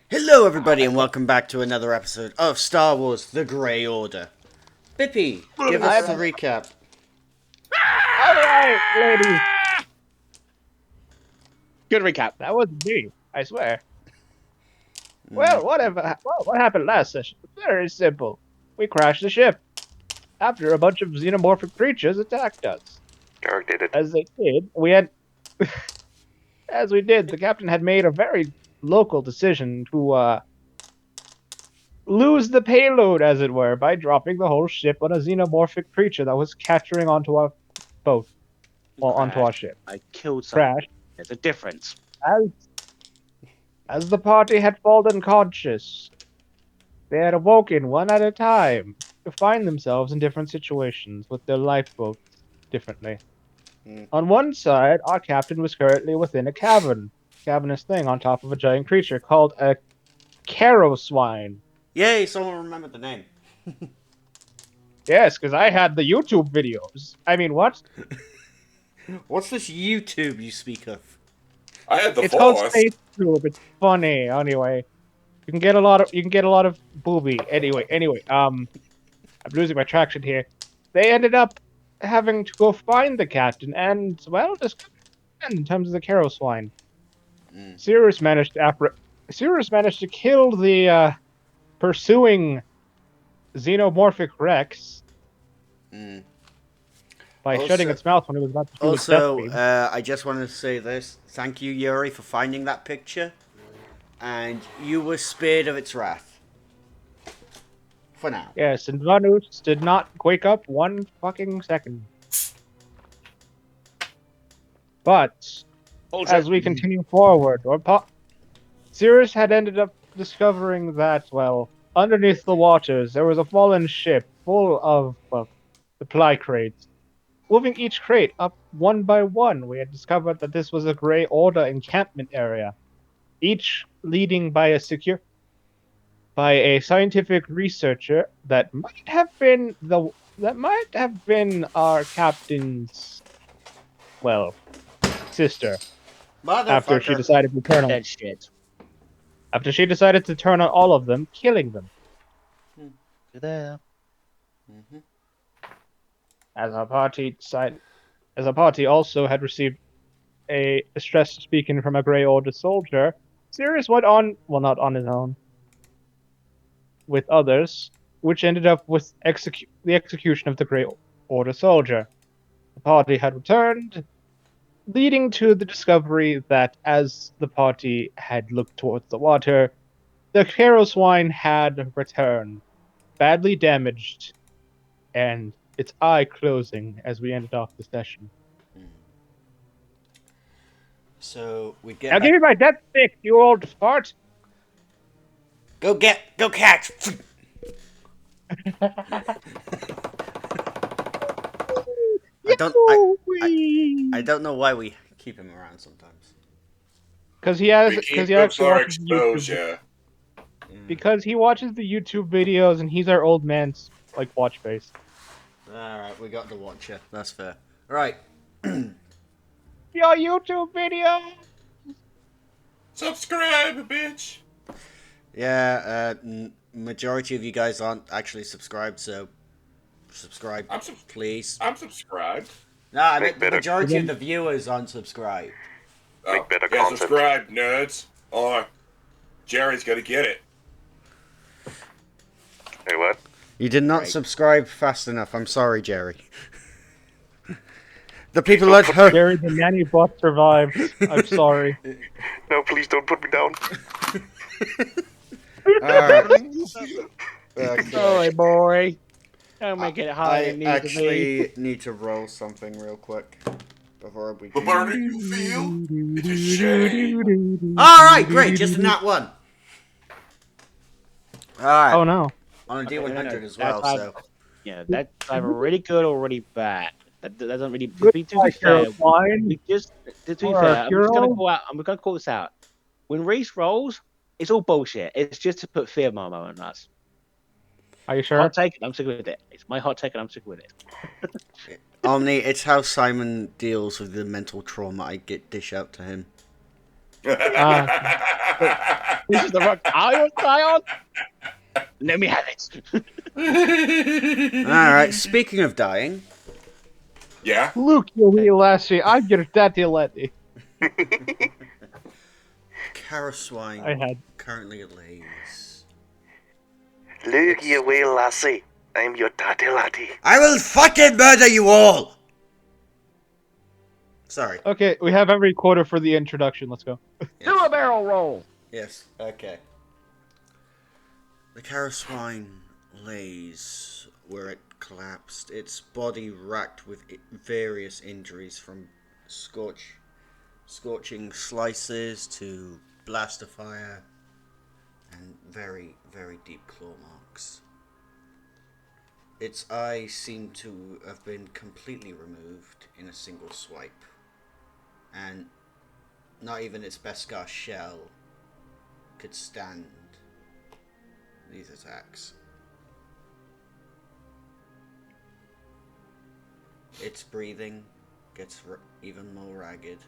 Hello, everybody, and welcome back to another episode of Star Wars: The Grey Order. Bippy, give us the recap. Alright, ladies. Good recap. That wasn't me, I swear. Well, what happened last session? Very simple. We crashed the ship after a bunch of xenomorphic creatures attacked us. Garrick did it. As they did, we had, as we did, the captain had made a very local decision to lose the payload, as it were, by dropping the whole ship on a xenomorphic creature that was capturing onto our boat, or onto our ship. I killed someone. Crashed. There's a difference. As the party had fallen conscious, they had awoken one at a time to find themselves in different situations with their lifeboats differently. On one side, our captain was currently within a cavernous thing on top of a giant creature called a Caro swine. Yay, someone remembered the name. Yes, because I had the YouTube videos. I mean, what? What's this YouTube you speak of? I had the It's called Force. Space Tube. It's funny. Anyway, you can get a lot of booby. Anyway, I'm losing my traction here. They ended up having to go find the captain and, well, just in terms of the Caro swine. Cirrus managed to kill the pursuing xenomorphic Rex by shutting its mouth when it was about to do its death Also, beam. I just wanted to say this. Thank you, Yuri, for finding that picture. And you were spared of its wrath. For now. Yes, and Vanus did not wake up one fucking second. But as we continue forward, Cirrus had ended up discovering that, well, underneath the waters, there was a fallen ship full of supply crates. Moving each crate up one by one, we had discovered that this was a Grey Order encampment area, each leading by a scientific researcher that might have been our captain's, well, sister. After she decided to turn on Dead shit. After she decided to turn on all of them, killing them. You're there. As our party also had received a distress speaking from a Grey Order soldier, Sirius went on, well, not on his own, with others, which ended up with the execution of the Grey Order soldier. The party had returned, leading to the discovery that as the party had looked towards the water, the Caro swine had returned, badly damaged, and its eye closing as we ended off the session. So we get. Now give me my death stick, you old fart! Go catch! I don't know why we keep him around sometimes. Because he Keep up actually our watches YouTube, exposure. because he watches the YouTube videos and he's our old man's like watch face. Alright, we got the watcher. That's fair. Right. Your YouTube video. Subscribe, bitch. Yeah, majority of you guys aren't actually subscribed, so subscribe, please. I'm subscribed. No, I mean, the majority of the viewers aren't subscribed. Make better yeah, content. subscribe, nerds. Or Jerry's gonna get it. Hey, what? You did not subscribe fast enough. I'm sorry, Jerry. The people at home. Jerry, the nanny bot survived. I'm sorry. No, please don't put me down. Sorry, boy. Don't make it hard. I actually need to roll something real quick before we. The burden you feel, it is shame. All right, great. Just not one. All right. Oh no. On a Okay, D100 no, as well. that's So. Yeah, that's either really good or really bad. That doesn't really. Good To be fair, we just to be Or fair, I'm just gonna hero? call out. I'm gonna call this out. When Reese rolls, it's all bullshit. It's just to put fear mama on us. Are you sure? Hot take, I'm sticking with it. It's my hot take, and I'm sticking with it. Omni, it's how Simon deals with the mental trauma I dish out to him. This is the rock Iron Scion. Let me have it. All right. Speaking of dying, Yeah? Luke, you wee lassie, I'm your daddy laddie. Karaswine I had. currently lays. Luke, you wee lassie. I'm your daddy laddie. I will fucking murder you all. Sorry. Okay, we have every quota for the introduction. Let's go. Do a barrel roll. Yes. Okay. The Karaswine lays where it collapsed, its body racked with various injuries from scorching slices to blaster fire and very, very deep claw marks. Its eyes seem to have been completely removed in a single swipe, and not even its Beskar shell could stand these attacks. Its breathing gets even more ragged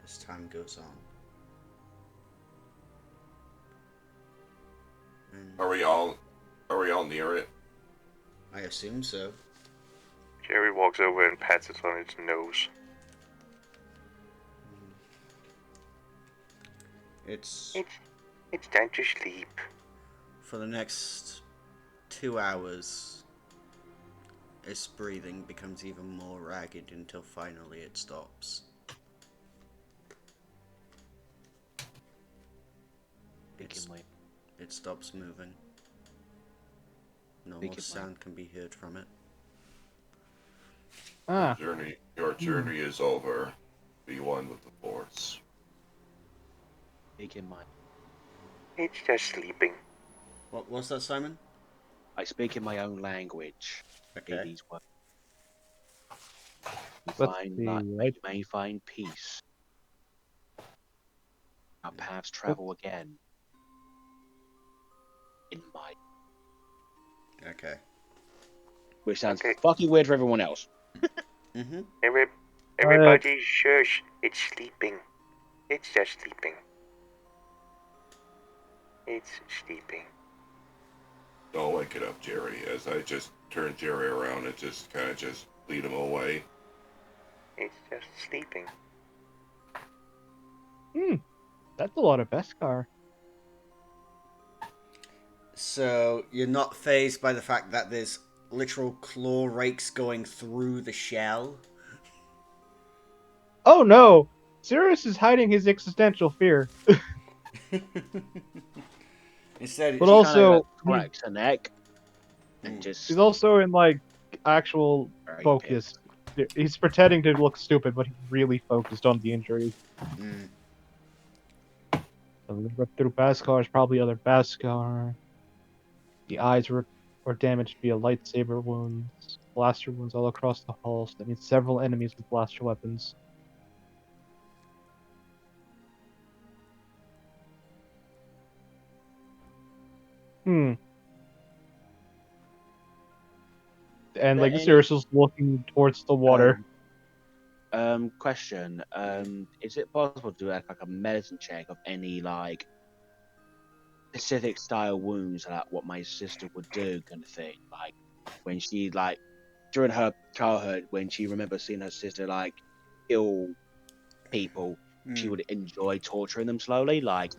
as time goes on. And Are we all near it? I assume so. Jerry walks over and pats it on its nose. It's It's time to sleep. for the next 2 hours. Its breathing becomes even more ragged until finally it stops. It stops moving. No more sound can be heard from it. Ah, Your journey is over. Be one with the Force. Speak in my. It's just sleeping. What was that, Simon? I speak in my own language. Okay. These words. Let's Find see, light, right? you may find peace. Our paths travel again. In my. Okay. Which sounds Okay. fucking weird for everyone else. Mm-hmm. Everybody shush. It's sleeping. It's just sleeping. It's sleeping. Don't wake it up, Jerry. As I just turn Jerry around and just kind of just lead him away. It's just sleeping. That's a lot of Beskar. So you're not phased by the fact that there's literal claw rakes going through the shell? Oh no! Sirius is hiding his existential fear. Instead, But it's also, Cracks a neck. And Mm. just. he's also in like actual very focus. He's pretending to look stupid, but he's really focused on the injury. Mm. So the rip through Beskar is probably other Beskar. The eyes were damaged via lightsaber wounds, blaster wounds all across the hull. So that means several enemies with blaster weapons. And like Any- Sirius is looking towards the water. Question. Is it possible to do like a medicine check of any like specific style wounds, like what my sister would do, kind of thing? Like when she like during her childhood, when she remembers seeing her sister like kill people, she would enjoy torturing them slowly. Like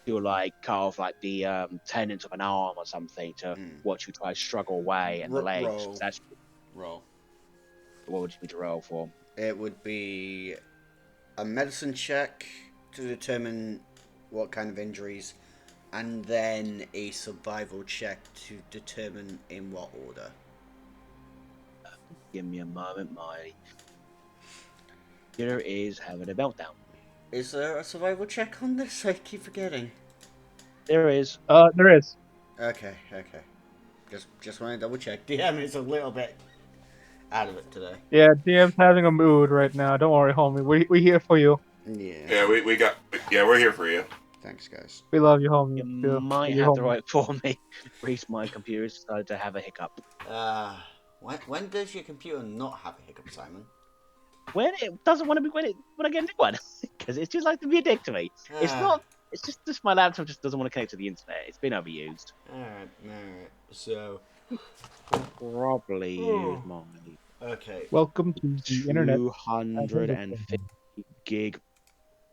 she would like cut off like the tendons of an arm or something to watch you try to struggle away, and the legs. Roll. That's Roll. what would you need to roll for? It would be a medicine check to determine what kind of injuries, and then a survival check to determine in what order. Give me a moment, my computer is having a meltdown. Is there a survival check on this? I keep forgetting. There is. There is. Okay. Just want to double check. DM is a little bit out of it today. Yeah, DM's having a mood right now. Don't worry, homie. We here for you. Yeah. Yeah, we're here for you. Thanks, guys. We love you, homie. You Too. might You have to homie. write for me. Reese, my computer decided to have a hiccup. When does your computer not have a hiccup, Simon? When it doesn't want to be when I get a new one, because it's just like to be a dick to me. It's It's just my laptop just doesn't want to connect to the internet. It's been overused. Alright. So, Probably use my okay. Welcome to the internet. 250 gig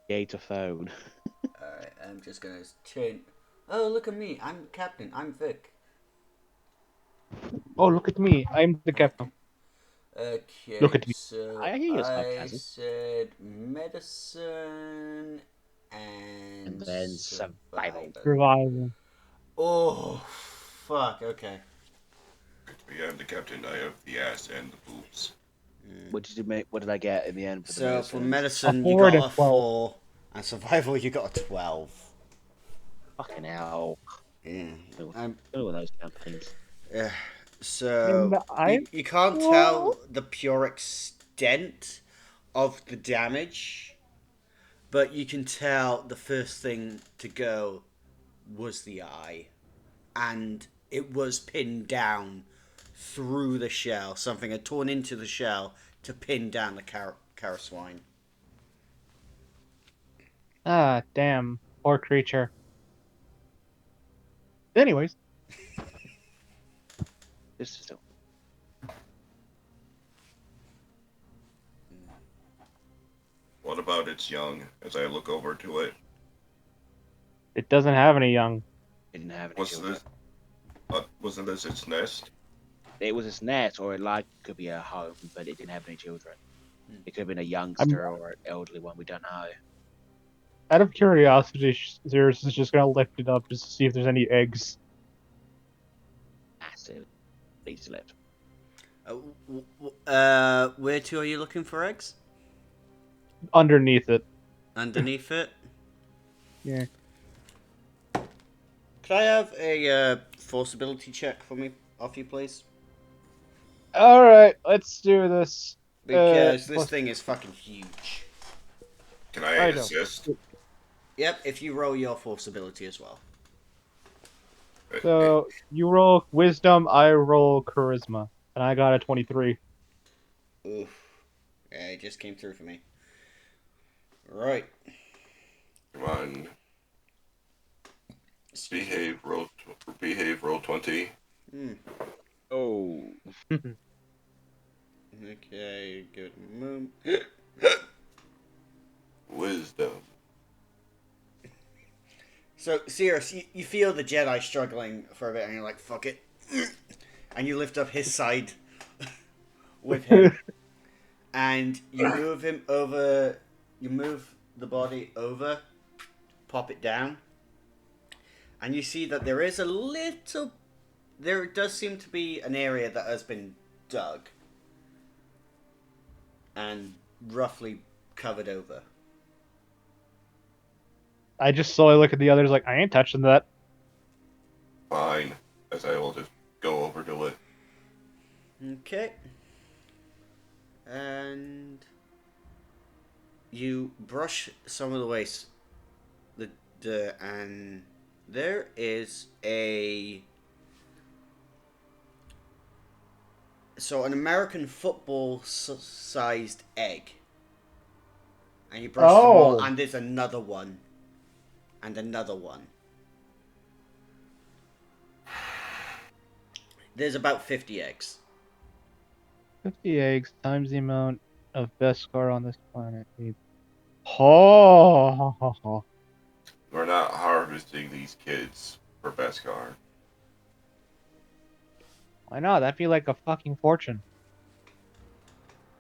data phone. Alright, I'm just gonna turn. Oh, look at me. I'm Captain. I'm Vic. Oh, look at me. I'm the captain. Okay, Look at me. so I hear your I sarcasm. said medicine and And then survival. Revival. Oh, fuck, okay. I'm the captain. I have the ass and the boobs. What did you make? What did I get in the end for the So for medicine? medicine, you 4 got and a a 12. 4, and survival, you got a 12. Fucking hell. Yeah. All of those campaigns. So And you can't tell the pure extent of the damage, but you can tell the first thing to go was the eye, and it was pinned down through the shell. Something had torn into the shell to pin down the Karaswine. Ah, damn. Poor creature. Anyways, This is still. What about its young? As I look over to it, it doesn't have any young. Didn't have any what's children. this? Wasn't this its nest? It was its nest, or it could be a home, but it didn't have any children. It could have been a youngster or an elderly one. We don't know. Out of curiosity, Xerus is just gonna lift it up just to see if there's any eggs. Massive. Please lift. Where to are you looking for eggs? Underneath it. Underneath it? Yeah. Could I have a forceability check for me, off you, please? Alright, let's do this. Because this plus- thing is fucking huge. Can I I know. assist? Yep, if you roll your forceability as well. So, you roll wisdom, I roll charisma. And I got a 23. Oof. Yeah, it just came through for me. Right. Come on. Behave. Roll 20. Oh. Okay, good move. Wisdom. So, Sirius, you feel the Jedi struggling for a bit, and you're like, fuck it. And you lift up his side with him. And you move him over, you move the body over, pop it down. And you see that there does seem to be an area that has been dug. And roughly covered over. I just slowly look at the others like, I ain't touching that. Fine. As I will just go over to it. Okay. And you brush some of the waste. And there is an American football sized egg. And you brush them all, and there's another one. And another one. There's about 50 eggs. 50 eggs times the amount of Beskar on this planet. Oh. We're not harvesting these kids for Beskar. Why not? That'd be like a fucking fortune.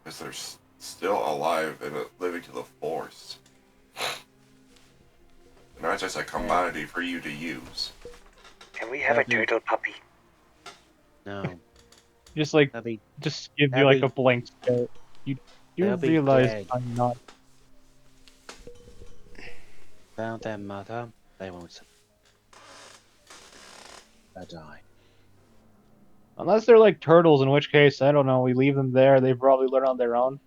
Because they're still alive and living to the Force. They're not just a commodity for you to use. Can we have a turtle puppy? No. Just like, That'd be just give you that'd like be- a blank stare. You that'd be realize dead. I'm not. found their mother. They won't. They die. Unless they're like turtles, in which case, I don't know, we leave them there, they probably learn on their own.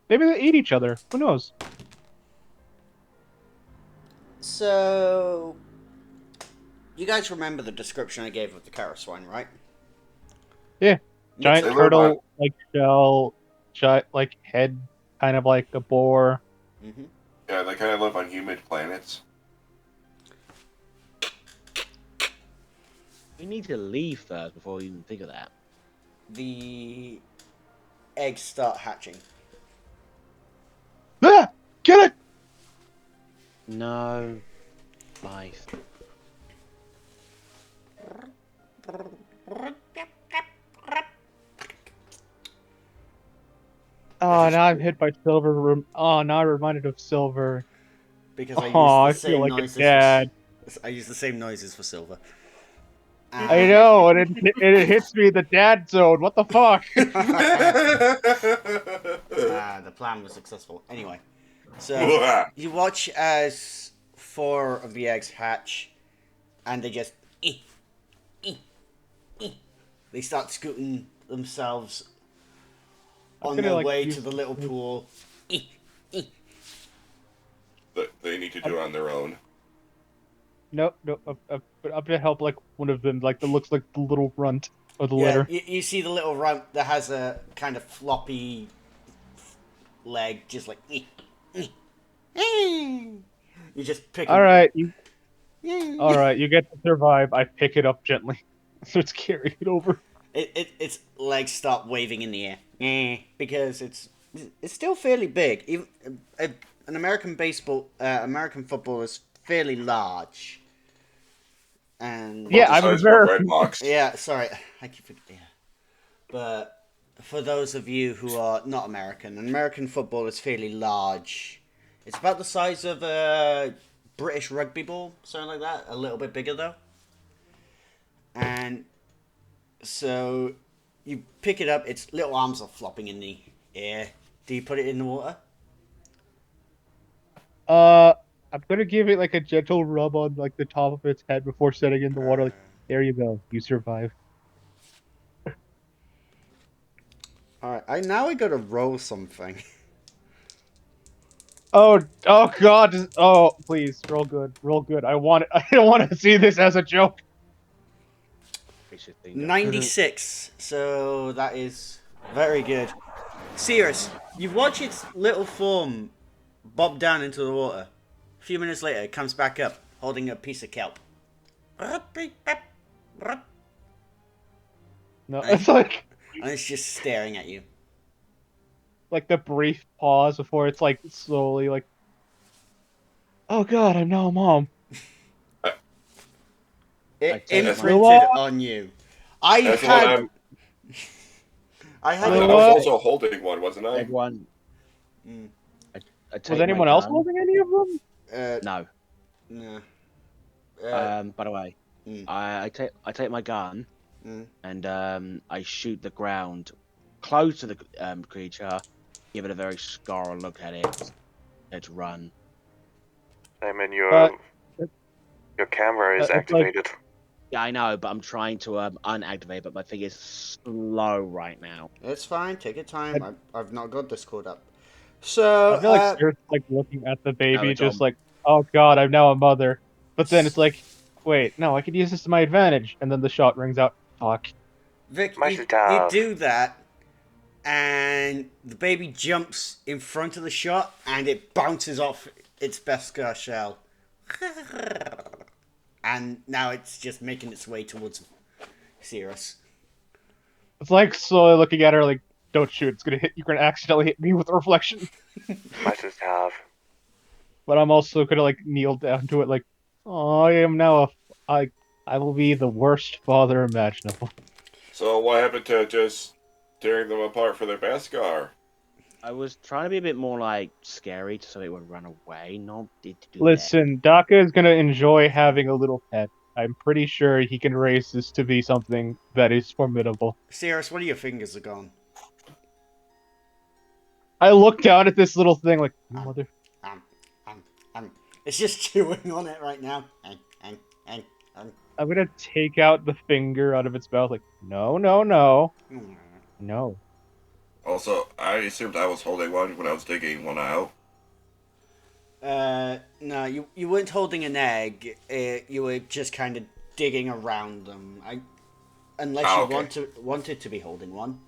Maybe they eat each other. Who knows? So, you guys remember the description I gave of the Karaswine, right? Yeah. Giant They live turtle, like shell, like head kind of like a boar. Hmm. Yeah, they kind of live on humid planets. We need to leave first before we even think of that. The eggs start hatching. Ah! Get it! No. Life. Oh, now I'm hit by Silver. Oh, now I'm reminded of Silver. Because I use Oh, the I same feel like a noises. dad. I use the same noises for Silver. I know, and it hits me in the dad zone. What the fuck? The plan was successful. Anyway, so you watch as 4 of the eggs hatch, and they just they start scooting themselves on their way to the little pool. They need to do it on their own. Nope. I'm gonna help like one of them, like that looks like the little runt of the Yeah, litter. you see the little runt that has a kind of floppy leg, just like. You just pick. All right, you get to survive. I pick it up gently, so it's carrying it over. Its legs start waving in the air because it's still fairly big. Even an American football is fairly large. And Yeah, The I'm size of a American. red box. yeah, sorry, I keep forgetting. Yeah. But for those of you who are not American, an American football is fairly large. It's about the size of a British rugby ball, something like that. A little bit bigger though. And so you pick it up. Its little arms are flopping in the air. Do you put it in the water? I'm gonna give it like a gentle rub on like the top of its head before setting in the water. Like, there you go, you survive. All right. I gotta roll something. Oh God! Oh, please, roll good, roll good. I want it. I don't want to see this as a joke. 96. So that is very good. Sirius, you watch its little form bob down into the water. A few minutes later, it comes back up, holding a piece of kelp. No, I- it's like And it's just staring at you. the brief pause before it's like slowly like, oh God, I'm now a mom. It take imprinted my- on you. I That's the one had. I'm. I had. You know I was what? also holding one, wasn't I? Take one. Mm. I take Was my anyone else gun. holding any of them? No. No. By the way, Mm. I take my gun Mm. and I shoot the ground close to the creature, give it a very scar look at it, let's run. Simon, But- your camera is it's like- activated. Yeah, I know, but I'm trying to unactivate, but my thing is slow right now. It's fine. Take your time. I've not got Discord up. So I feel like Sirius is, like looking at the baby, it's just on. like, oh God, I'm now a mother. But then it's like, wait, no, I could use this to my advantage. And then the shot rings out. Fuck. Vic, Mighty you Dove. do that, and the baby jumps in front of the shot, and it bounces off its Beskar shell. And now it's just making its way towards Sirius. It's like slowly looking at her, like, don't shoot. It's gonna hit. You're gonna accidentally hit me with a reflection. Mighty Dove. But I'm also gonna like kneel down to it, like, oh, I am now I will be the worst father imaginable. So what happened to just tearing them apart for their Beskar? I was trying to be a bit more like scary so it would run away, not did to do that. Listen, Daka is gonna enjoy having a little pet. I'm pretty sure he can raise this to be something that is formidable. Sirius, one of your fingers are gone. I look down at this little thing like, mother. It's just chewing on it right now. I'm gonna take out the finger out of its mouth, like, no, no, no, no. Also, I assumed I was holding one when I was digging one out. No, you weren't holding an egg. You were just kind of digging around them. Unless you okay. wanted to be holding one.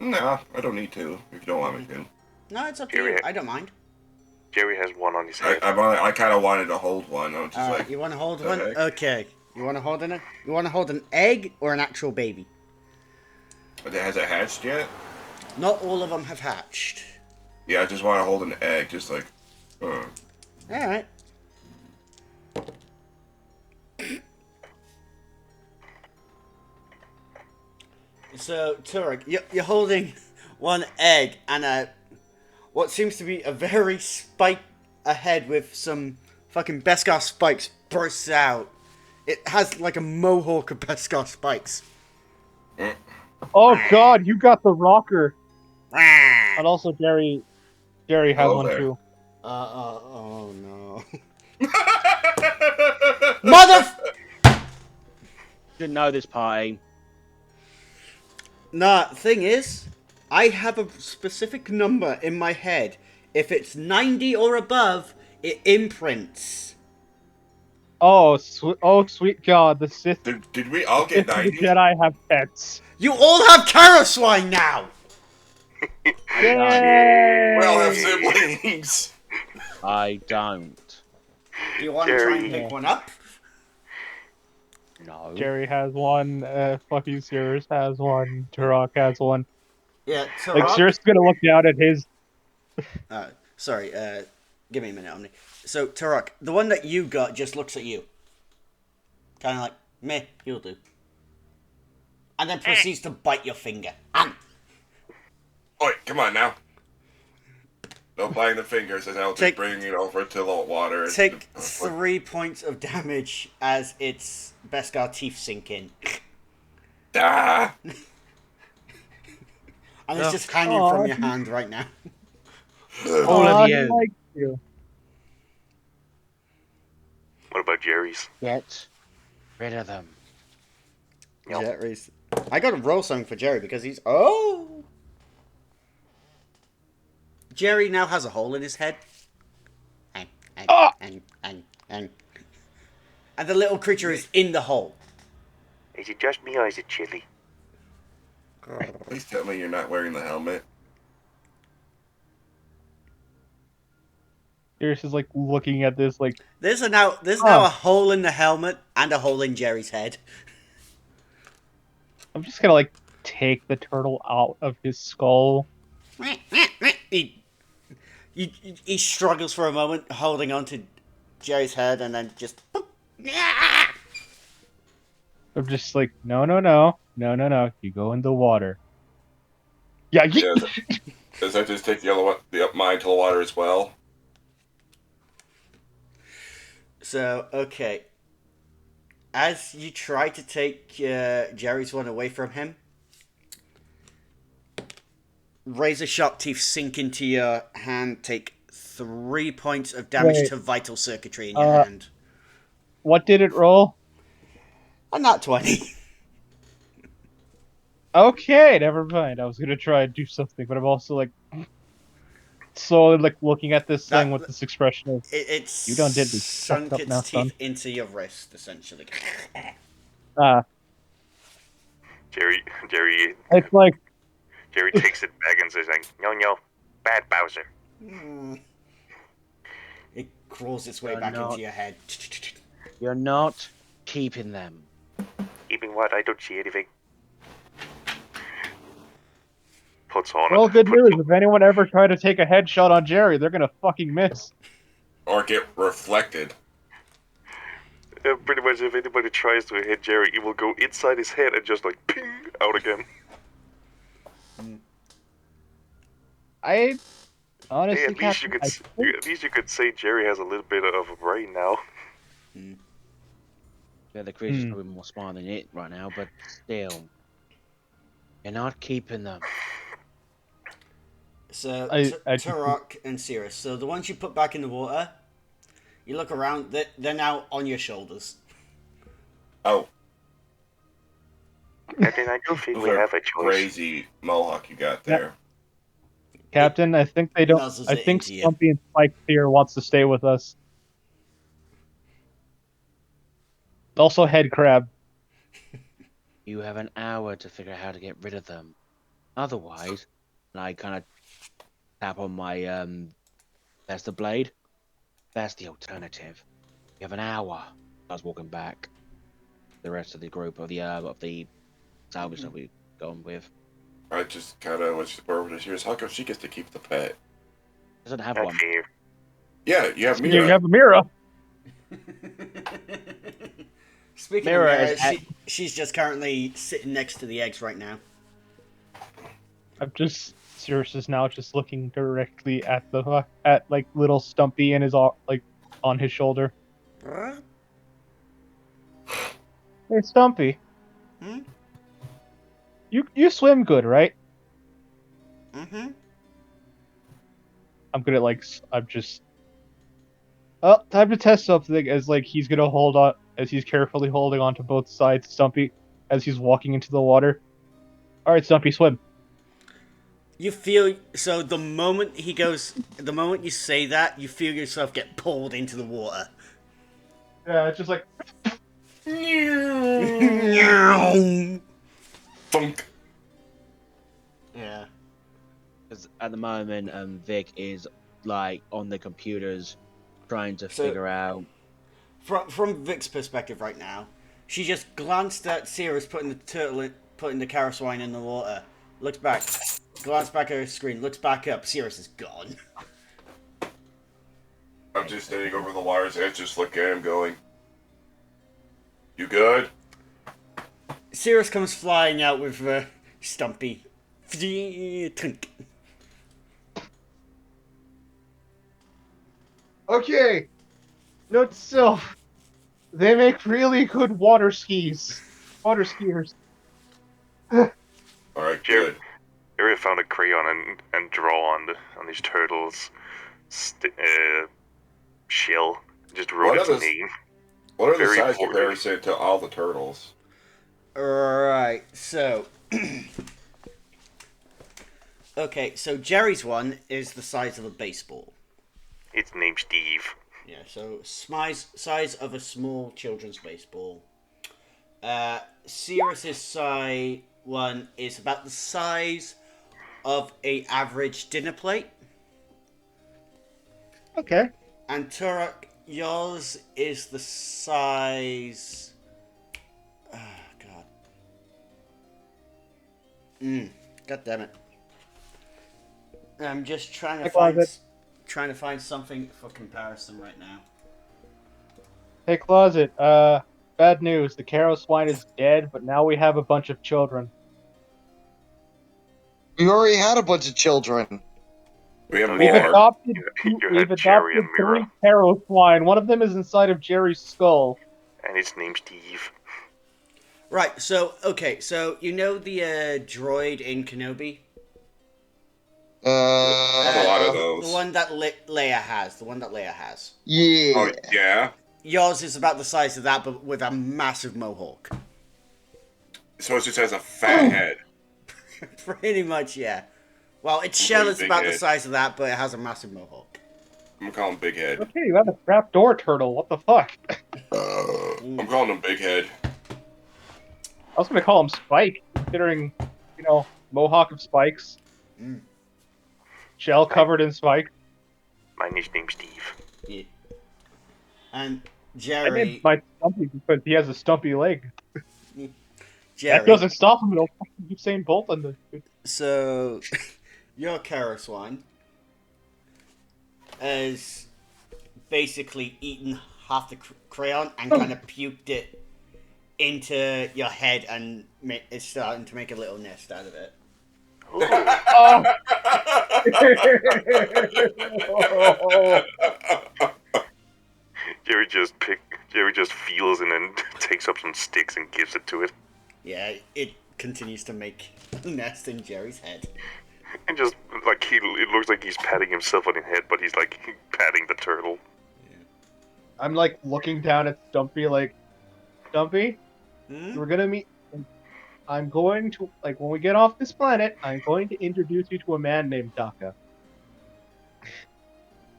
No, I don't need to. If you don't want me to. No, it's up to you. I don't mind. Jerry has one on his head. I kind of wanted to hold one. I'm just like, You want to hold the one? heck? Okay. You want to hold an? You want to hold an egg or an actual baby? Has it hatched yet? Not all of them have hatched. Yeah, I just want to hold an egg, just like. All right. So, Turek, you're holding one egg and what seems to be a very spike ahead with some fucking Beskar spikes bursts out. It has like a mohawk of Beskar spikes. Oh god, you got the rocker. Rah! And also Jerry has Hello one there. too. Oh no. Mother! Didn't know this party. Nah, thing is, I have a specific number in my head. If it's 90 or above, it imprints. Oh, sweet god, the Sith, Did we all Sith get and the 90? Jedi have pets. You all have Karaswine now! Yay! We all have siblings. I don't. Do you want to try and Jerry. pick one up? No. Jerry has one, fucking Cirrus has one, Turok has one. Yeah, Like, Turok. Cirrus is gonna look down at his. Sorry, give me a minute, Omni. So, Turok, the one that you got just looks at you. Kind of like, meh, you'll do. And then proceeds to bite your finger. Oi, come on now. No biting the fingers, and I'll just Take- bring it over to the water. Take 3 points of damage as its Beskar teeth sink in. Ah! And it's just hanging from your hand right now. All of I you. like you. What about Jerry's? Get rid of them. Yep. Jerry's. I gotta roll something for Jerry because he's. Oh! Jerry now has a hole in his head. And the little creature is in the hole. Is it just me or is it chilly? Please tell me you're not wearing the helmet. Cirrus is like looking at this, like, There's now a hole in the helmet and a hole in Jerry's head. I'm just gonna like take the turtle out of his skull. He struggles for a moment, holding on to Jerry's head, and then just. I'm just like, no, you go in the water. Yeah, Yeah, does that just take the mine to the water as well? So, okay. As you try to take Jerry's one away from him, razor sharp teeth sink into your hand, take 3 points of damage Wait. to vital circuitry in your hand. What did it roll? A nat 20. Okay, never mind. I was gonna try and do something, but I'm also like slowly like looking at this thing with this expression of It's You done did me sunk fucked up its now, teeth son. into your wrist, essentially. Jerry it's like takes it back and says like, no, bad Bowser. It crawls its way You're back not- into your head. You're not keeping them. Even what? I don't see anything. Puts on well, it. good news. If anyone ever tried to take a headshot on Jerry, they're gonna fucking miss. Or get reflected? Pretty much, if anybody tries to hit Jerry, it will go inside his head and just like ping out again. I Hey, honestly, at least you could, at least you could say Jerry has a little bit of a brain now. Yeah, the creature's probably more smart than it right now, but still. You're not keeping them. So, I Turok and Cirrus. So, the ones you put back in the water, you look around, they're now on your shoulders. Oh, Captain, I don't think those we are have a choice. crazy mohawk you got there. Captain, I think they don't. nuzzles I it think into you. Stumpy and Spike here wants to stay with us. Also, Head Crab. You have an hour to figure out how to get rid of them. Otherwise, and I kind of tap on my That's the blade. That's the alternative. We have an hour. I was walking back. The rest of the group of the salvage that we've gone with I just kind of went to Barbara this year. How come she gets to keep the pet? doesn't have Not one. fair. Yeah, you have You Mira. have a mirror. Speaking Mira of Mira, is at- she's just currently sitting next to the eggs right now. Sirius is now just looking directly at like little Stumpy and his like on his shoulder. Hey Stumpy, Hmm? you swim good, right? Mm-hmm. I'm gonna I'm just. Oh, time to test something. As like he's gonna hold on, as he's carefully holding on to both sides, Stumpy, as he's walking into the water. All right, Stumpy, swim. You feel so the moment the moment you say that, you feel yourself get pulled into the water. Yeah, it's just like. Thunk. Yeah. Because at the moment, Vic is like on the computers trying to So- figure out. From Vic's perspective right now, she just glanced at Sirius putting the Karaswine in the water, looks back, glanced back at her screen, looks back up, Sirius is gone. I'm just standing over the water's edge, just looking at him, going, "You good?" Sirius comes flying out with Stumpy. Tunk. Okay. Note to self. They make really good water skiers. All right, Jerry, good. Jerry found a crayon and draw on these turtles' shell. Just wrote What its are those- name. What are the Very size important. comparison to all the turtles? Right, so. Okay, so Jerry's one is the size of a baseball. Its name's Steve. Yeah, so size of a small children's baseball. Sirius's one is about the size of a average dinner plate. Okay. And Turok, yours is the size. Oh, God. God damn it. I'm just trying to find something for comparison right now. Hey, Closet. Bad news. The Caro swine is dead, but now we have a bunch of children. We already had a bunch of children. We have We've We've more. adopted. You We've had Jerry adopted and Mira. 3 Caro swine. One of them is inside of Jerry's skull. And its name's Steve. Right, so, okay, so you know the droid in Kenobi? Uh, a lot of The those. one that Leia has. Yeah. Oh yeah. Yours is about the size of that, but with a massive mohawk. So it just has a fat head. Pretty much, yeah. Well, its shell is big about the head. size of that, but it has a massive mohawk. I'm gonna call him Big Head. Okay, you have a trapdoor turtle. What the fuck? I'm calling him Big Head. I was gonna call him Spike, considering, mohawk of spikes. Mm. Shell covered in spike. My name's Steve. Yeah. And I Jerry, named my Stumpy because he has a stumpy leg. That Jerry. doesn't stop him. He'll fucking keep saying Bolt on the. So, your Karaswine has basically eaten half the crayon and kind of puked it into your head, and it's starting to make a little nest out of it. Oh. Jerry just feels and then takes up some sticks and gives it to it. Yeah, it continues to make a nest in Jerry's head. And just like it looks like he's patting himself on the head, but he's like patting the turtle. I'm like looking down at Stumpy, like, Stumpy, Hmm? we're gonna meet. I'm going to, like, when we get off this planet, I'm going to introduce you to a man named Daka.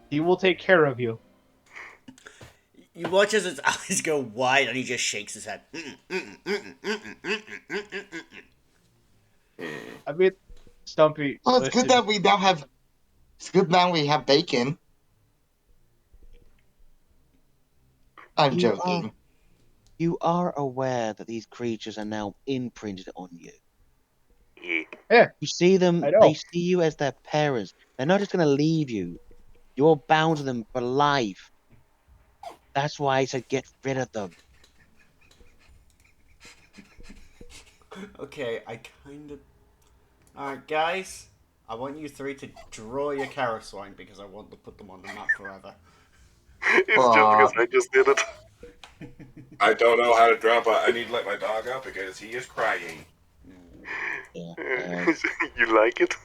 He will take care of you. You watch as his eyes go wide, and he just shakes his head. I mean, Stumpy. Well, it's good listen, that we now have. It's good now we have bacon. I'm You joking. You are aware that these creatures are now imprinted on you. Yeah. You see them, I know. they see you as their parents. They're not just going to leave you. You're bound to them for life. That's why I said get rid of them. Okay, I kind of. Alright, guys. I want you three to draw your Karaswine because I want to put them on the map forever. It's just because I just did it. I don't know how to drop. I need to let my dog out because he is crying. Yeah, You like it?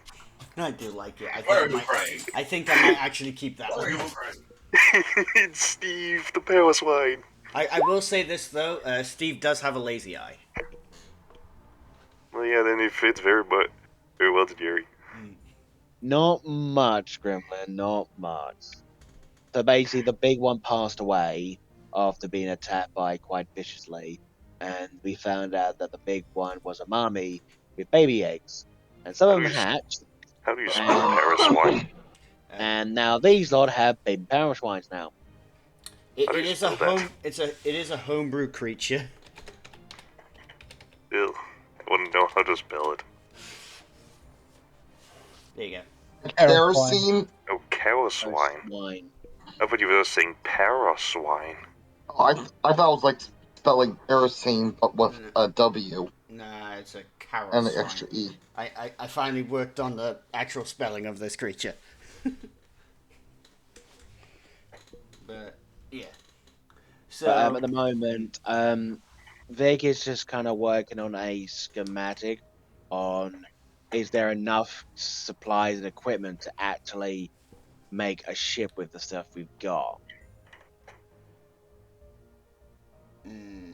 I do like it. Why are you crying? I think I might actually keep that Why are you one. crying? It's Steve, the power swine. I will say this though, Steve does have a lazy eye. Well, yeah, then it fits very well to Jerry. not much, Gremlin, not much. So basically, the big one passed away after being attacked by quite viciously, and we found out that the big one was a mommy with baby eggs, and some of them hatched, How do you spell power swine? and now these lot have baby power swines now. How do It you is a spell that? home. It is a homebrew creature. Ew. I wouldn't know how to spell it. There you go. Kerosene. Oh, cow swine. Swine. I thought you were saying para swine. Oh, I thought it was like spelling kerosene, but with a W Nah, it's a and Karaswine. an extra E. I finally worked on the actual spelling of this creature. But yeah. So But at the moment, Vic is just kind of working on a schematic on is there enough supplies and equipment to actually make a ship with the stuff we've got. mm,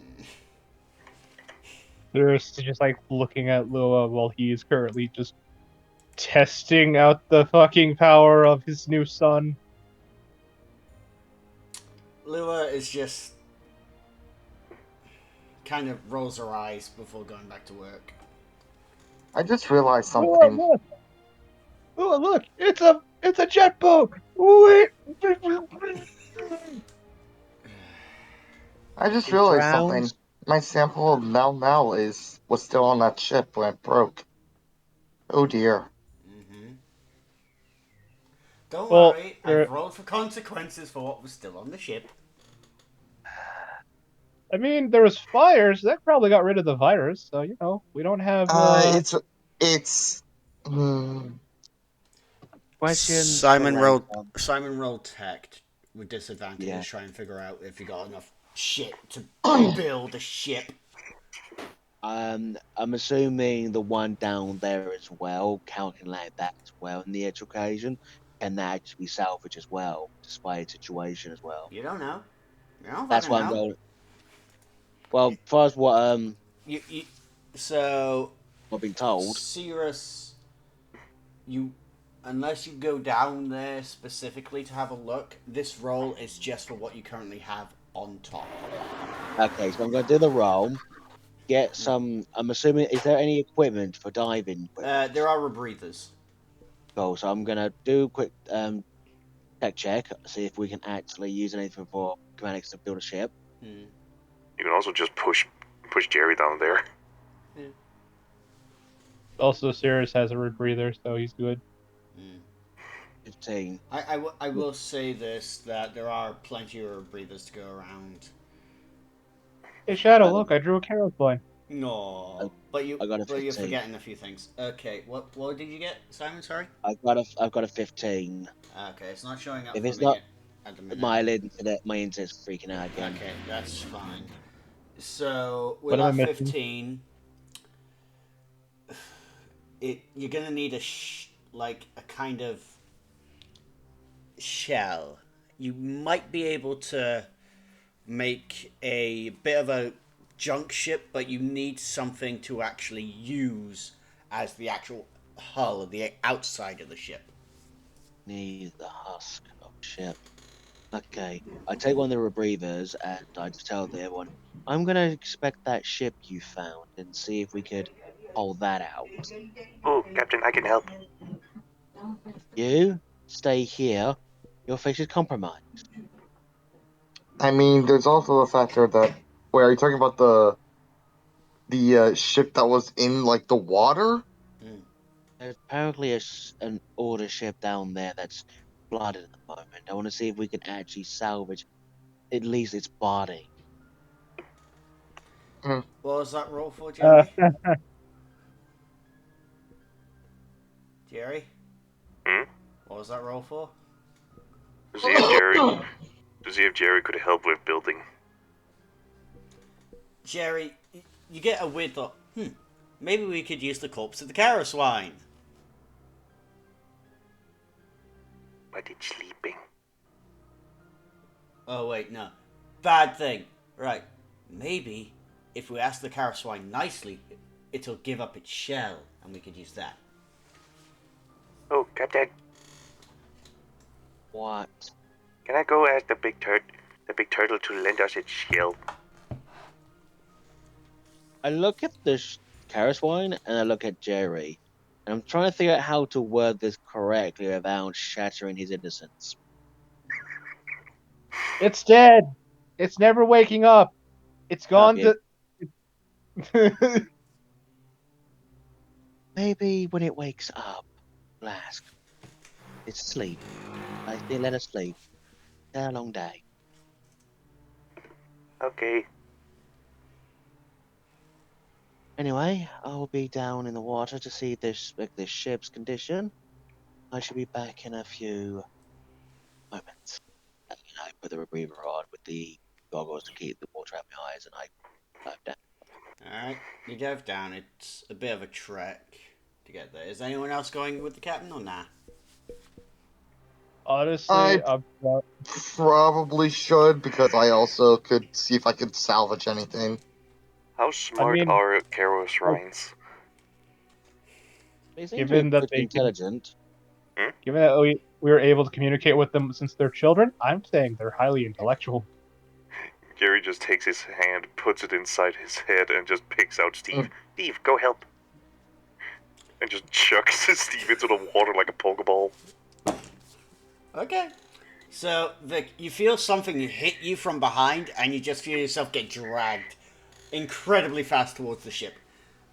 Sirius is just like looking at Lua while he is currently just testing out the fucking power of his new son. Lua is just kind of rolls her eyes before going back to work. I just realized Lua, something. look! Lua, look! It's a jet boat! Wait! I just It realized drowns. something. My sample of Now was still on that ship when it broke. Oh dear. Mm-hmm. Don't Well, worry, er- I've rolled for consequences for what was still on the ship. I mean, there was fires. That probably got rid of the virus, so, you know, we don't have... It's. Question. Simon for rolled. later. Simon rolled tech with disadvantage Yeah. to try and figure out if you got enough shit to build a ship. I'm assuming the one down there as well, calculate that as well in the actual occasion, can that actually be salvaged as well, despite its situation as well. You don't know. You don't That's fucking why I'm know. going. Well, first what You so I've been told. Cirrus, you unless you go down there specifically to have a look, this roll is just for what you currently have on top. Okay, so I'm going to do the roll. Get some. I'm assuming. Is there any equipment for diving? Equipment? There are rebreathers. Cool. So I'm going to do a quick tech check, see if we can actually use anything for Commanix to build a ship. You can also just push Jerry down there. Also, Sirius has a rebreather, so he's good. 15. I will say this, that there are plenty of rebreathers to go around. Hey, Shadow, look, I drew a Karaswine. No, but I got a you're 15. forgetting a few things. Okay, what did you get, Simon? Sorry. I've got a 15. Okay, it's not showing up If for it's me not- at the minute. My internet's freaking out again. Okay, that's fine. So What with am I that missing? 15, you're gonna need a kind of shell. You might be able to make a bit of a junk ship, but you need something to actually use as the actual hull of the outside of the ship. Need the husk of ship. Okay, I take one of the rebreathers and I just tell everyone, I'm gonna expect that ship you found and see if we could haul that out. Oh, Captain, I can help. You stay here. Your face is compromised. I mean, there's also a factor that. Wait, are you talking about the ship that was in like the water? There's apparently an order ship down there that's flooded at the moment. I want to see if we can actually salvage at least its body. What was that roll for, Uh, Jerry? Jerry? Hmm? What was that roll for? To see if Jerry, to see if Jerry could help with building. Jerry, you get a weird thought. Maybe we could use the corpse of the Cara swine. But it's sleeping. Oh wait, no. Bad thing. Right. Maybe if we ask the Cara swine nicely, it'll give up its shell, and we could use that. Oh, Captain, What? can I go ask the big turtle to lend us its shell? I look at the Karis wine and I look at Jerry, and I'm trying to figure out how to word this correctly without shattering his innocence. it's dead. It's never waking up. It's gone Okay. to. Maybe when it wakes up, we'll ask. It's sleep. I say let us sleep. It's been a long day. Okay. Anyway, I'll be down in the water to see this ship's condition. I should be back in a few moments. And I put the rebreather on with the goggles to keep the water out of my eyes, and I dive down. Alright, you dive down. It's a bit of a trek to get there. Is anyone else going with the captain or nah? Honestly, I probably should because I also could see if I could salvage anything. How smart mean, are Karos Rhines? They seem given to be that pretty they can, intelligent. given that we were able to communicate with them since they're children, I'm saying they're highly intellectual. Jerry just takes his hand, puts it inside his head, and just picks out Steve. Steve, go help. And just chucks Steve into the water like a Pokeball. Okay. So, Vic, you feel something hit you from behind, and you just feel yourself get dragged incredibly fast towards the ship.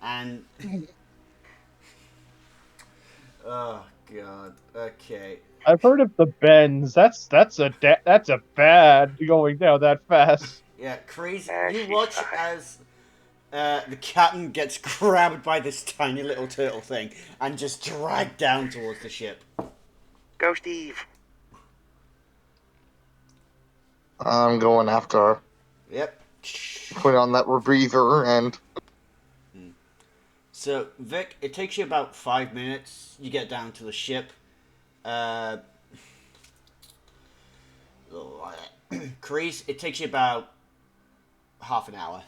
And... oh, God. Okay. I've heard of the bends. That's a bad going down that fast. Yeah, crazy. Ah, You she's watch fine. as the captain gets grabbed by this tiny little turtle thing and just dragged down towards the ship. Go, Steve. I'm going after her. Yep. Put on that rebreather and So, Vic, it takes you about 5 minutes. You get down to the ship. Crease, it takes you about half an hour.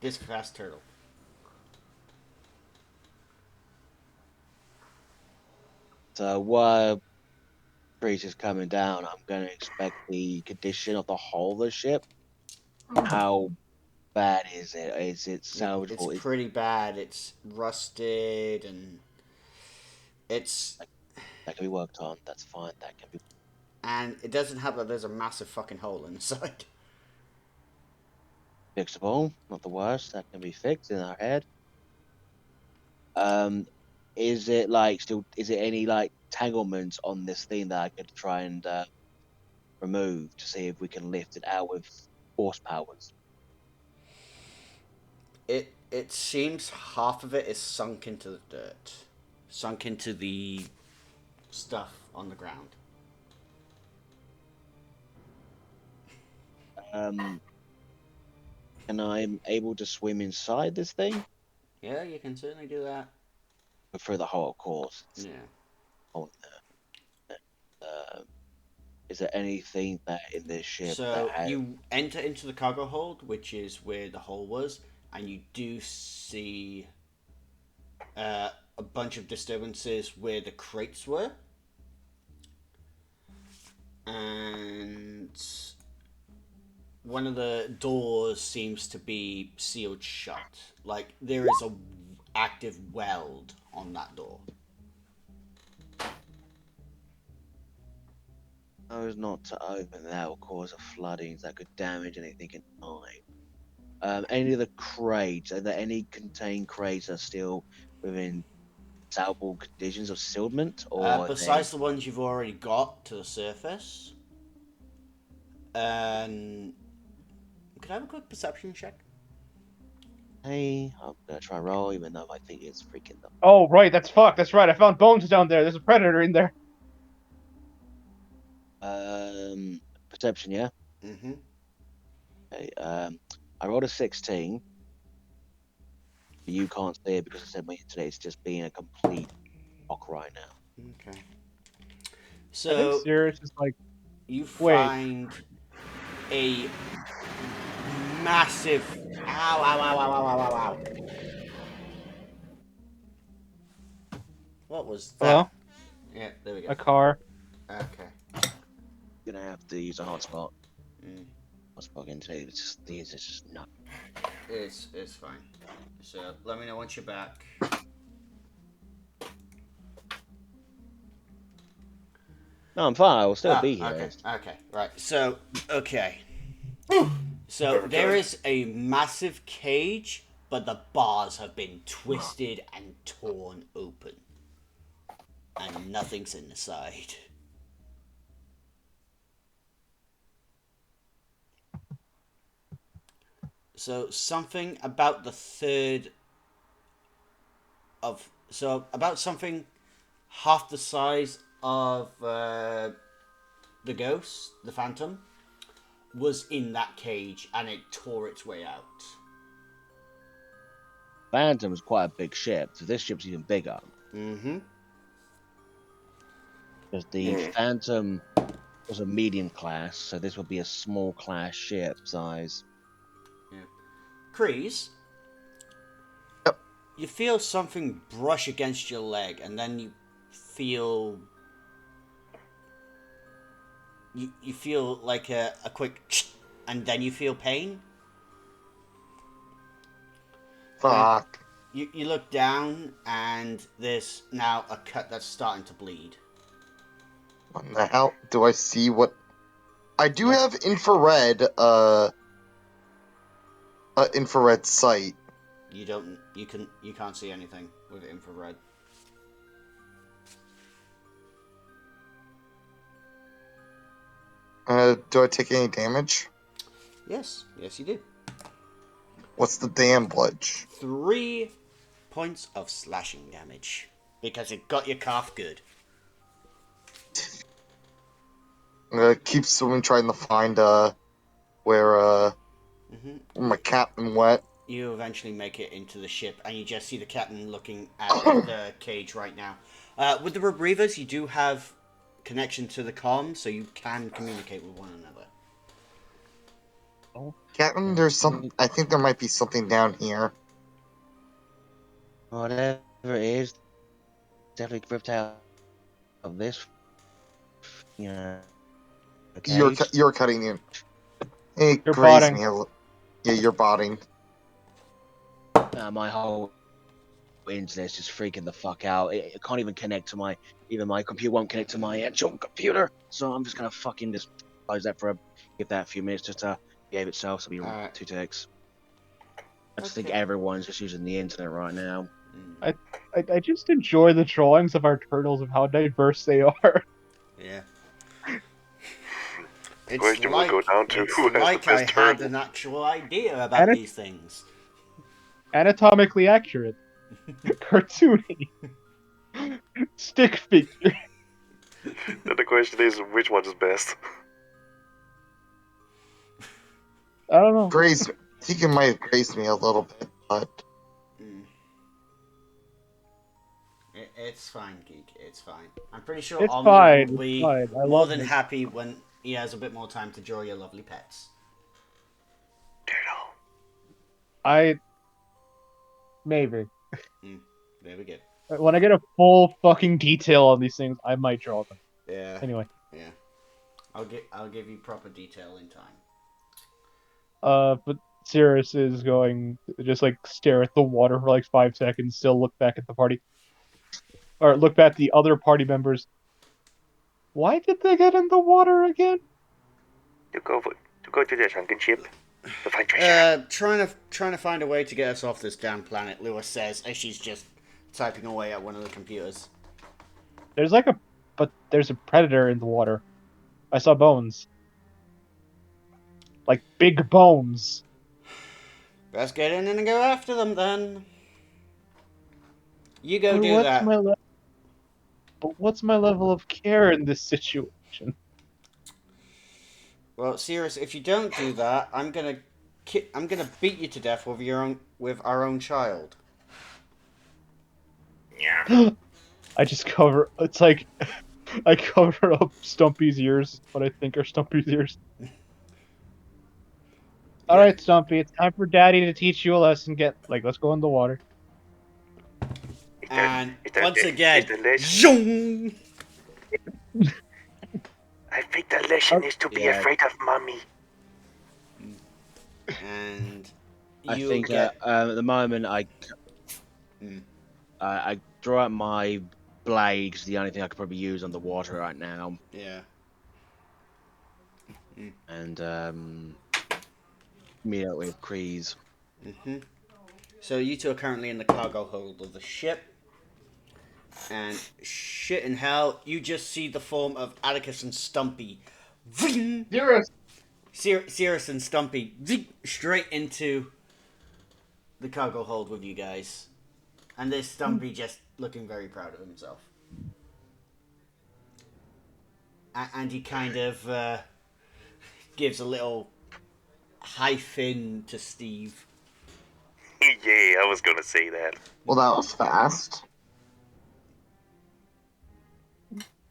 This fast turtle. So while Breeze is coming down, I'm going to expect the condition of the hull of the ship. How bad is it? Is it salvageable? It's pretty bad. It's rusted and it's... That can be worked on. That's fine. That can be and it doesn't help that there's a massive fucking hole inside. fixable. Not the worst. That can be fixed in our head. Is it like still? Is it any like tanglements on this thing that I could try and remove to see if we can lift it out with force powers? It seems half of it is sunk into the dirt. Sunk into the stuff on the ground. And I'm able to swim inside this thing? Yeah, you can certainly do that. But through the hole, of course. Yeah. Oh, is there anything that in this ship So that has... you enter into the cargo hold, which is where the hole was, and you do see a bunch of disturbances where the crates were. And one of the doors seems to be sealed shut. Like there is a active weld on that door. Those not to open, that will cause a flooding that could damage anything in time. Any of the crates, are there any contained crates that are still within salvable conditions of sealment? Or Besides the ones you've already got to the surface. Could I have a quick perception check? hey, I'm gonna try and roll, even though I think it's freaking them. Oh, right, that's fucked. That's right. I found bones down there. There's a predator in there. Perception, yeah? Mm-hmm. Okay, I rolled a 16. But you can't see it because I said my internet is just being a complete rock right now. Okay. I So think Sirius is like, you wait. find a massive. Ow! Ow! Ow! Ow! Ow! Ow! Ow! What was that? Hello? Yeah, there we go. A car. Okay. Gonna have to use a hotspot. Mm. Hotspot into it. It's just these. It's just not. It's fine. So let me know once you're back. No, I'm fine. I will still be here. Okay. Okay. Right. So okay. So there is a massive cage, but the bars have been twisted and torn open, and nothing's inside. So something about the third of about something half the size of the ghost, the phantom, was in that cage and it tore its way out. Phantom is quite a big ship, so this ship's even bigger. Mm-hmm. Because the Phantom was a medium class, so this would be a small class ship size. Kreese, Yep. you feel something brush against your leg, and then you feel you feel like a quick, and then you feel pain. Fuck. You look down, and there's now a cut that's starting to bleed. What the hell? Do I see what? I do have infrared, infrared sight. You can't see anything with infrared. Do I take any damage? Yes, you do. What's the damage? 3 points of slashing damage because it got your calf good. I'm gonna keep swimming, trying to find, where my captain went. You eventually make it into the ship, and you just see the captain looking at the cage right now. With the Rebrievers, you do have connection to the comm, so you can communicate with one another. Captain, there's some. I think there might be something down here. Whatever it is, definitely ripped out of this. You know. Okay. You're cutting in. Hey, You're graze botting. me a little. Yeah, you're botting. My whole internet's just freaking the fuck out. It can't even connect to my. Even my computer won't connect to my actual computer. So I'm just gonna fucking just close that give that a few minutes just to behave itself. So it'll be Alright. 2 ticks. I just think Okay. everyone's just using the internet right now. I just enjoy the drawings of our turtles of how diverse they are. Yeah. Question will go down to it's who has the like I best had turtle. an actual idea about And these things. Anatomically accurate. Cartoony. Stick figure. Then the question is, which one is best? I don't know. Graze. I think it might have grazed me a little bit, but It's fine, Geek. It's fine. I'm pretty sure It's Omni fine. will be It's fine. I more love than it. happy when he has a bit more time to draw your lovely pets. Turtle. Maybe. There we go. When I get a full fucking detail on these things, I might draw them. Yeah. Anyway. Yeah. I'll give you proper detail in time. But Cirrus is going to just like stare at the water for like 5 seconds, still look back at the party. Or look back at the other party members. Why did they get in the water again? To go to the sunken ship to find treasure. Trying to find a way to get us off this damn planet, Lewis says as she's just typing away at one of the computers. There's a predator in the water. I saw bones. Like big bones. Let's get in and go after them then. You go But do what's that. But what's my level of care in this situation? Well, Cirrus, if you don't do that, I'm gonna beat you to death with our own child. Yeah. I just cover. It's like I cover up Stumpy's ears, what I think are Stumpy's ears. All right, Stumpy, it's time for Daddy to teach you a lesson. Let's go in the water. And once again, the lesson. zoom! I think the lesson is to be Yeah. afraid of mommy. And I you think get at the moment Hmm. I draw out my blade 'cause the only thing I could probably use on the water right now, yeah. and meet up with Kreese. Mm-hmm. So you two are currently in the cargo hold of the ship. And shit in hell, you just see the form of Atticus and Stumpy. Ving! Cirrus and Stumpy zing, straight into the cargo hold with you guys. And there's Stumpy just looking very proud of himself. And he kind of gives a little high fin to Steve. Yeah, I was gonna say that. Well, that was fast.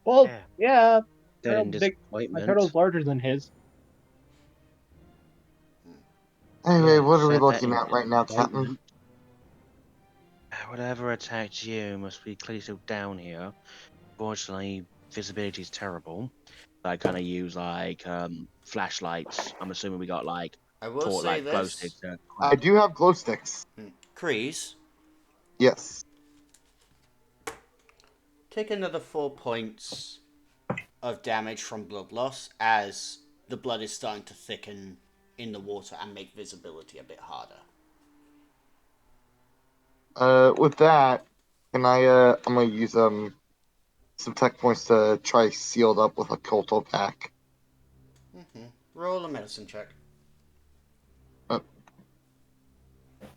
Well, Yeah. yeah, Dead in my disappointment. turtle's larger than his. Anyway, what are we Said that looking in at right now, Captain? disappointment. Whatever attacked you must be clearly still down here. Fortunately, visibility is terrible. I kind of use flashlights. I'm assuming we got I will say glow this. sticks. I do have glow sticks. Kreese, Yes. take another 4 points of damage from blood loss as the blood is starting to thicken in the water and make visibility a bit harder. With that, can I'm gonna use some tech points to try sealed up with a Kolto pack. Mm-hmm. Roll a medicine check.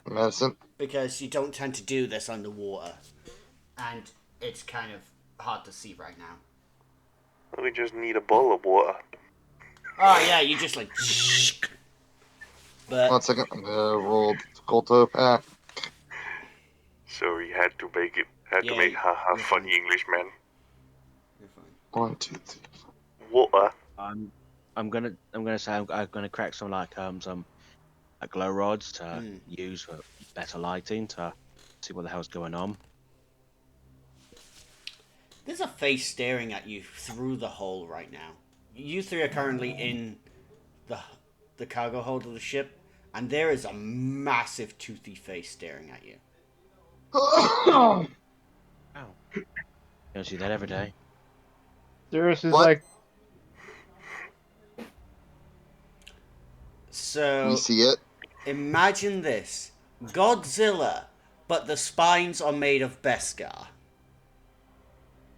Medicine. Because you don't tend to do this underwater. And it's kind of hard to see right now. We just need a bowl of water. Oh yeah, you just like... But 1 second. I'm gonna roll the Kolto pack. So we had to make it. Had Yeah, to make haha you're funny fine. Englishman. you're fine. 1, 2, 3. Water. I'm gonna say I'm gonna crack some glow rods to use for better lighting to see what the hell's going on. There's a face staring at you through the hole right now. You three are currently in the cargo hold of the ship, and there is a massive toothy face staring at you. Oh, you don't see that every day. Cirrus is What? like, So You see it? imagine this: Godzilla, but the spines are made of Beskar.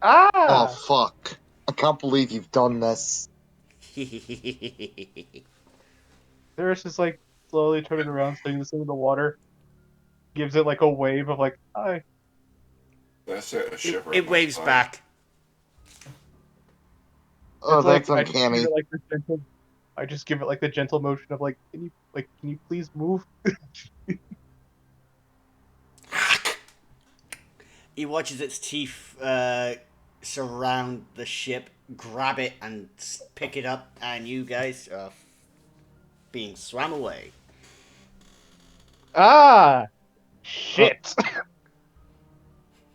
Oh ah! fuck! I can't believe you've done this. Cirrus is like slowly turning around, seeing this thing in the water. Gives it like a wave of like, hi. That's a shiver. It waves back. Oh, It's like, that's uncanny. I just give it like the gentle motion of like, can you please move? He watches its teeth surround the ship, grab it, and pick it up, and you guys are being swam away. Ah! Shit!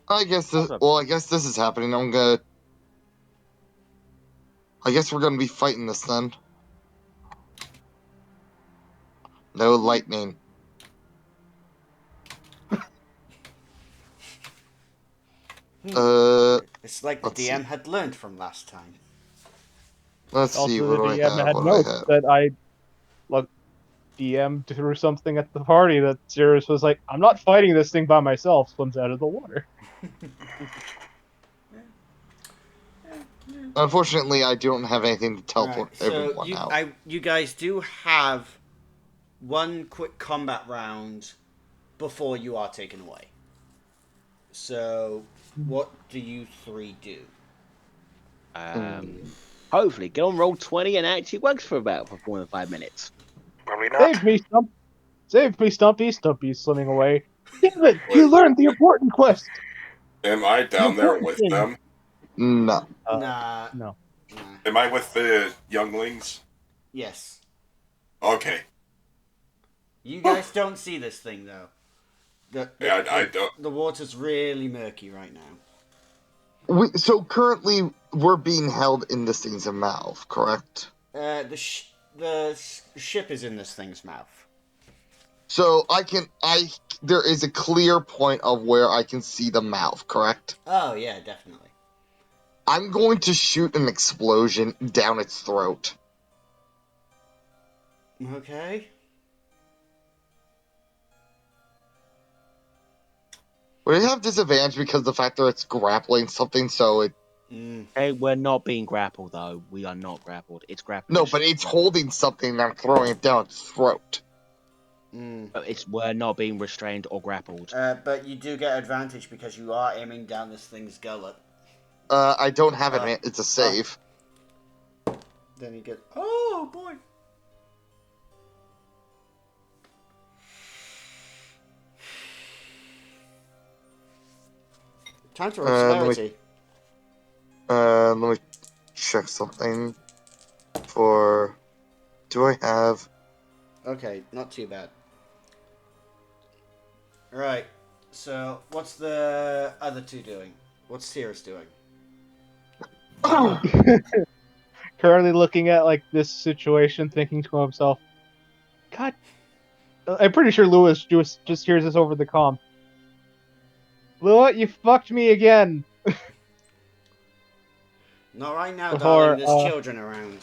I guess this is happening. I guess we're gonna be fighting this then. No lightning. It's like the let's see. DM had learned from last time. Let's see. Also, What the do I DM have? had What do I notes have? that I DM through something at the party that Sirius was like, I'm not fighting this thing by myself, swims out of the water. Unfortunately, I don't have anything to Right, teleport so everyone out. you guys do have one quick combat round before you are taken away. So, what do you three do? Hopefully, get on roll 20 and actually works for more than 5 minutes. Probably not. Save me, Stump! Save me, Stumpy! Stumpy's swimming away. Damn it! You learned the important quest! Am I down there with thing. them? No. Nah. No. Nah. Am I with the younglings? Yes. Okay. You guys don't see this thing though. I don't. The water's really murky right now. So currently, we're being held in this thing's mouth, correct? The ship is in this thing's mouth. So there is a clear point of where I can see the mouth, correct? Oh yeah, definitely. I'm going to shoot an explosion down its throat. Okay. Would it have disadvantage because of the fact that it's grappling something, so it... Hey, we're not being grappled, though. We are not grappled. It's grappled. No, but it's holding something and I'm throwing it down its throat. We're not being restrained or grappled. But you do get advantage because you are aiming down this thing's gullet. I don't have it. It's a save. Then you get... Oh, boy. Time to roll celerity. Let me check something. Do I have... Okay, not too bad. Right, so what's the other two doing? What's Sirius doing? Currently looking at like this situation, thinking to himself, God, I'm pretty sure Lewis just hears this over the comm. Lua, you fucked me again. Not right now, Before, darling. There's children around.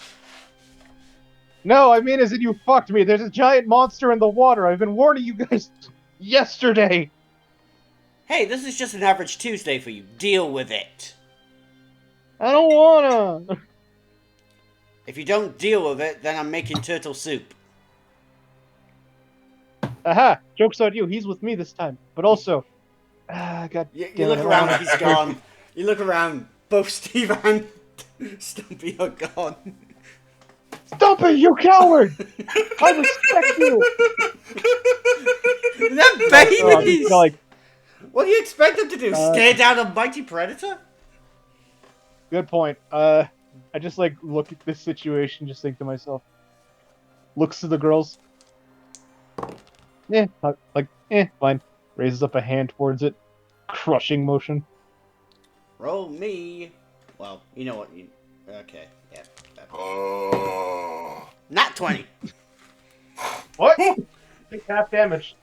No, I mean as in you fucked me. There's a giant monster in the water. I've been warning you guys yesterday. Hey, this is just an average Tuesday for you. Deal with it. I don't wanna. If you don't deal with it, then I'm making turtle soup. Aha! Joke's on you. He's with me this time. But also, God. You look around, he's gone. You look around, both Steve and Stumpy are gone. Stumpy, you coward! I respect you. They're babies. Like, what do you expect them to do? Stare down a mighty predator? good point. I just like look at this situation, just think to myself. Looks to the girls. Fine. Raises up a hand towards it. Crushing motion. Roll me. Well, you know what? Okay, yeah. Oh. Nat 20. What? Take half damage.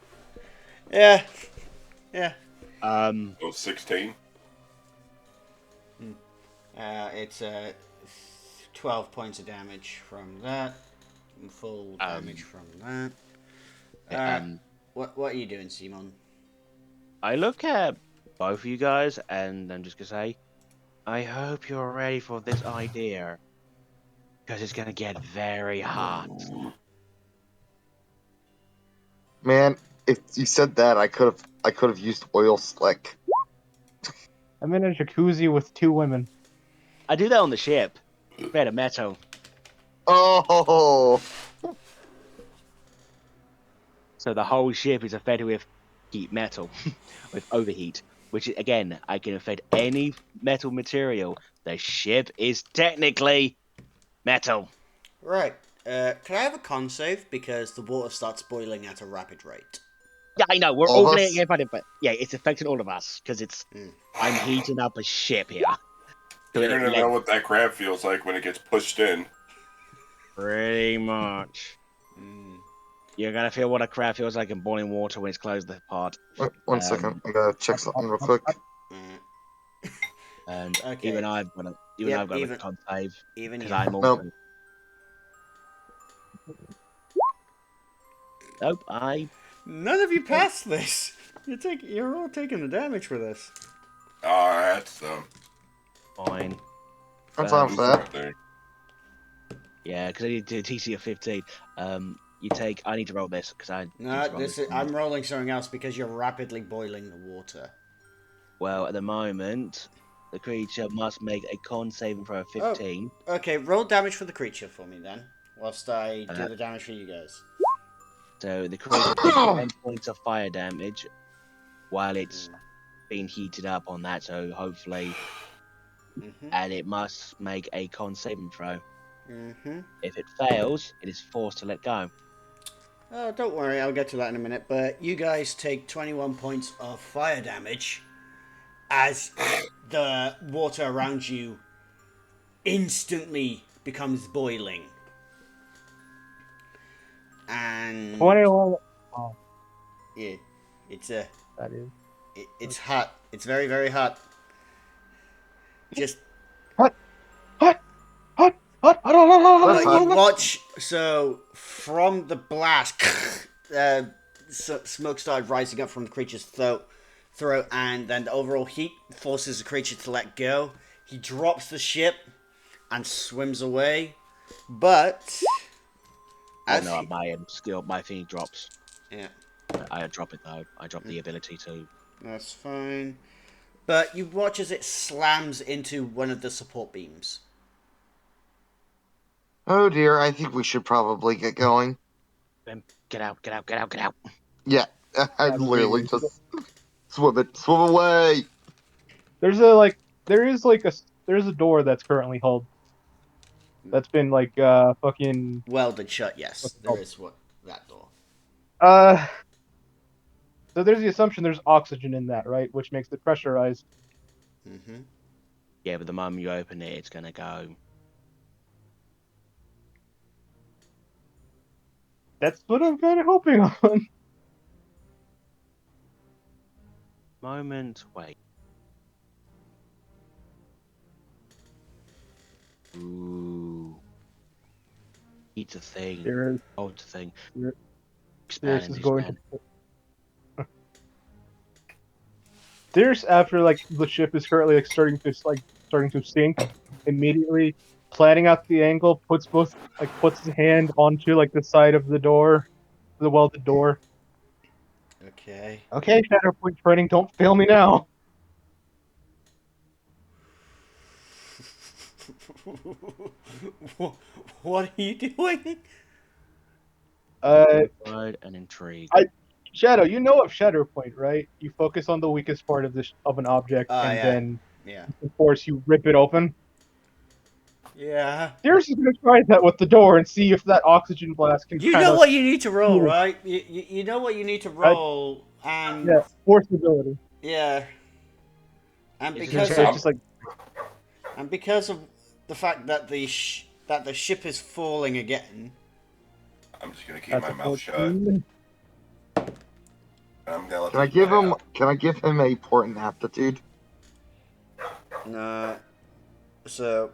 Yeah. Oh, 16. It's 12 points of damage from that. And full damage from that. What are you doing, Simon? I look at both of you guys, and I'm just gonna say, I hope you're ready for this idea, because it's gonna get very hot. Man, if you said that, I could have used oil slick. I'm in a jacuzzi with 2 women. I do that on the ship. Made of metal. Oh. So the whole ship is affected with heat metal, with overheat, which again, I can affect any metal material. The ship is technically metal. Right. Can I have a con save? Because the water starts boiling at a rapid rate. Yeah, I know, we're All all of playing us? against it, but yeah, it's affecting all of us, because it's... I'm heating up a ship here. You're gonna know what that crab feels like when it gets pushed in. Pretty much. You're gonna feel what a crab feels like in boiling water when it's closed the pot. Wait, one second. I gotta check something real quick. Mm. And Okay. even I've got a Yep, I've got even- a con save Even because you. I'm also. Nope. Nope, I None of you passed this. You're all taking the damage for this. Oh, that's fine. That's Um, not fair. right there. Yeah, because I did a TC of 15. You take. I need to roll this because I. need No, to roll this is, I'm rolling something else because you're rapidly boiling the water. Well, at the moment, the creature must make a con saving throw of 15. Okay, roll damage for the creature for me then, whilst I do Uh, the damage for you guys. So the creature takes 10 points of fire damage while it's being heated up on that. So hopefully, Mm-hmm. and it must make a con saving throw. Mm-hmm. If it fails, it is forced to let go. Oh, don't worry, I'll get to that in a minute. But you guys take 21 points of fire damage as the water around you instantly becomes boiling. And 21. yeah, it's That is. it's hot. It's very, very hot. Just That's you hot. watch, so from the blast, smoke started rising up from the creature's throat, and then the overall heat forces the creature to let go. He drops the ship and swims away, but Oh as no, he- my skill, my thing drops. yeah, I drop it though. I drop the ability to. that's fine. But you watch as it slams into one of the support beams. Oh dear, I think we should probably get going. Get out! Get out! Get out! Get out! Yeah, I literally just swim away. There's a door that's currently held. That's been like fucking Welded shut, yes. There is that door. So there's the assumption there's oxygen in that, right? Which makes it pressurized. Mm-hmm. Yeah, but the moment you open it, it's gonna go. That's what I'm kind of hoping on. Moment, wait. Ooh. Eat a thing. There Hold the thing. There- Expand There's and is going expand. to. There's after like the ship is currently like starting to sink, immediately planning out the angle, puts his hand onto like the side of the door, the welded door. Okay. Okay, Shatterpoint training, don't fail me now. What are you doing? Pride and intrigue. Shadow, you know of Shatterpoint, right? You focus on the weakest part of an object, and yeah. then Yeah. of course you rip it open. Yeah. Dearest is gonna try that with the door and see if that oxygen blast can You kind know of what you need to roll, Yeah. right? You know what you need to roll, and yeah, force ability. yeah. And It's because So of, it's just like and because of the fact that the ship is falling again. I'm just gonna keep that's my a mouth shut. 14. I'm gonna let Can I this give play him? out. Can I give him a port and aptitude? No. So.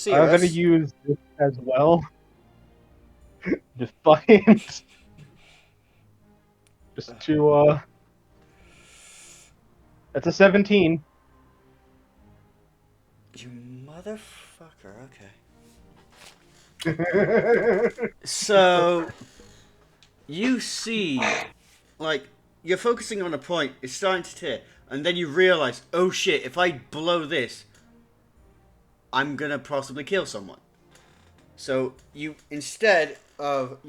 I'm gonna Cirrus, use this as well. Defiant. Just to That's a 17. you motherfucker. Okay. So, you see, like, you're focusing on a point, it's starting to tear, and then you realize, oh shit, if I blow this, I'm gonna possibly kill someone. So, you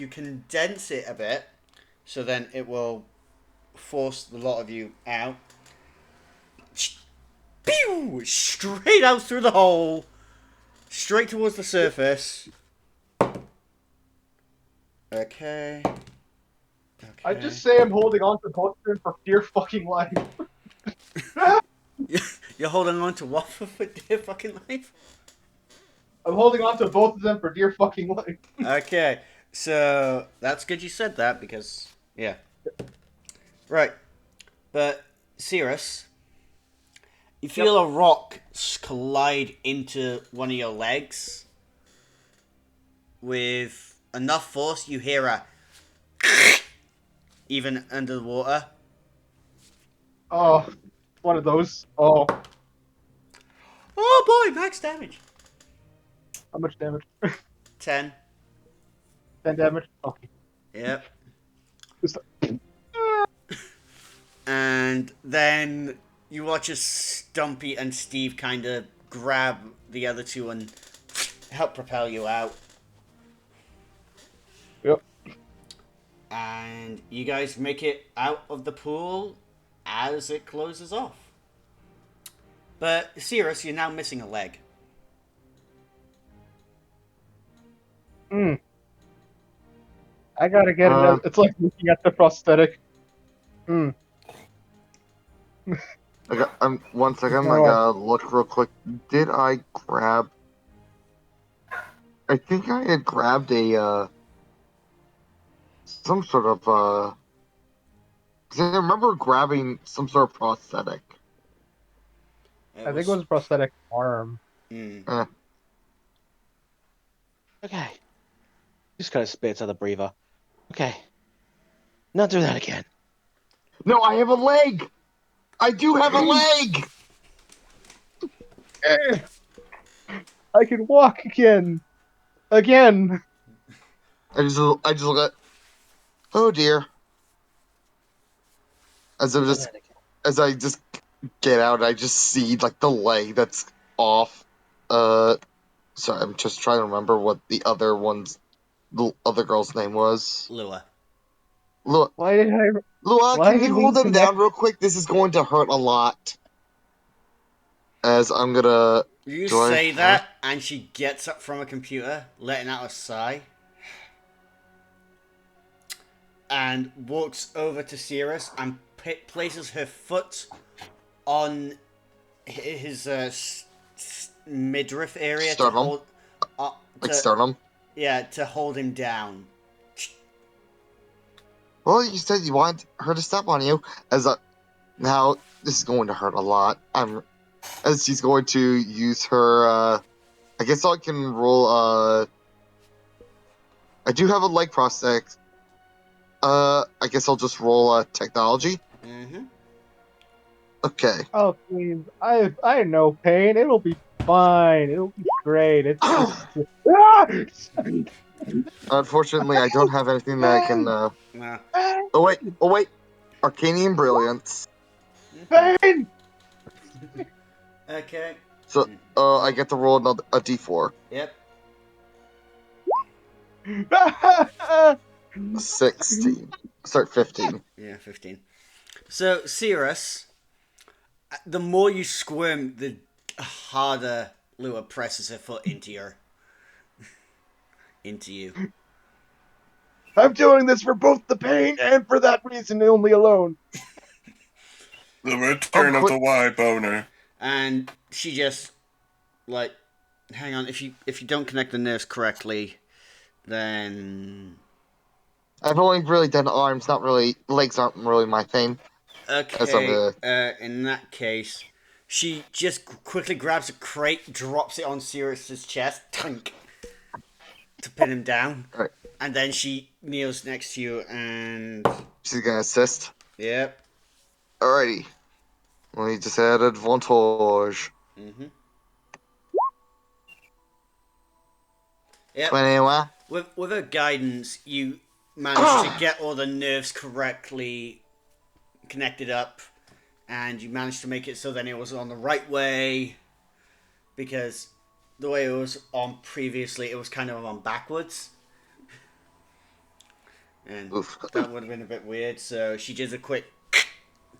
condense it a bit, so then it will force the lot of you out. Pew! Straight out through the hole, straight towards the surface. Okay. I just say I'm holding on to both of them for dear fucking life. You're holding on to what for dear fucking life? I'm holding on to both of them for dear fucking life. Okay. So that's good you said that because yeah. Right. But Cirrus, you feel a rock collide into one of your legs with enough force you hear a even under the water. Oh, one of those. Oh, Oh boy, max damage. how much damage? 10. 10 damage. Okay. Yep. Just- And then you watch as Stumpy and Steve kind of grab the other two and help propel you out. Yep. And you guys make it out of the pool as it closes off. But Cirrus, you're now missing a leg. I gotta get it. It's like looking at the prosthetic. One second, I Alright. gotta look real quick. Did I grab? I think I had grabbed a some sort of 'cause I remember grabbing some sort of prosthetic. I think it was a prosthetic arm. Okay. Just kind of spits out a breather. Okay. Not do that again. No, I have a leg. I do have a leg. I can walk again. Again. I just look at. Oh dear. As I just get out, I just see like the leg that's off. Sorry, I'm just trying to remember what the other girl's name was. Lua. Lua, Why did I? Lua, Why can did you we hold them connect- down real quick? This is going to hurt a lot. As I'm gonna. You Do I say have- that, and she gets up from a computer, letting out a sigh, and walks over to Cirrus and places her foot on his midriff area Sternum? to hold, Like sternum. yeah, to hold him down. Well, you said you want her to step on you. Now this is going to hurt a lot. As she's going to use her. I guess I can roll. I do have a leg prosthetic. I guess I'll just roll technology. Mm-hmm. Okay. Oh, please. I know pain. It'll be fine. It'll be great. It's just. Ah! Unfortunately, I don't have anything that I can. Nah. Oh wait. Arcanian Brilliance. Pain. Okay. So, I get to roll a d4. Yep. 16. Start 15. Yeah, 15. So, Cirrus, the more you squirm, the harder Lua presses her foot into you. I'm doing this for both the pain and for that reason only alone. The return of the Y boner. And she just, like, hang on, if you don't connect the nerves correctly, then... I've only really done arms, not really. Legs aren't really my thing. Okay, in that case, she just quickly grabs a crate, drops it on Cirrus's chest, tank, to pin him down. Right. And then she kneels next to you and... She's gonna assist. Yep. Alrighty. We just had advantage. Mm-hmm. Yep. But anyway, With her guidance, you managed to get all the nerves correctly connected up, and you managed to make it so then it was on the right way, because the way it was on previously, it was kind of on backwards. And oof. that would have been a bit weird, so she did a quick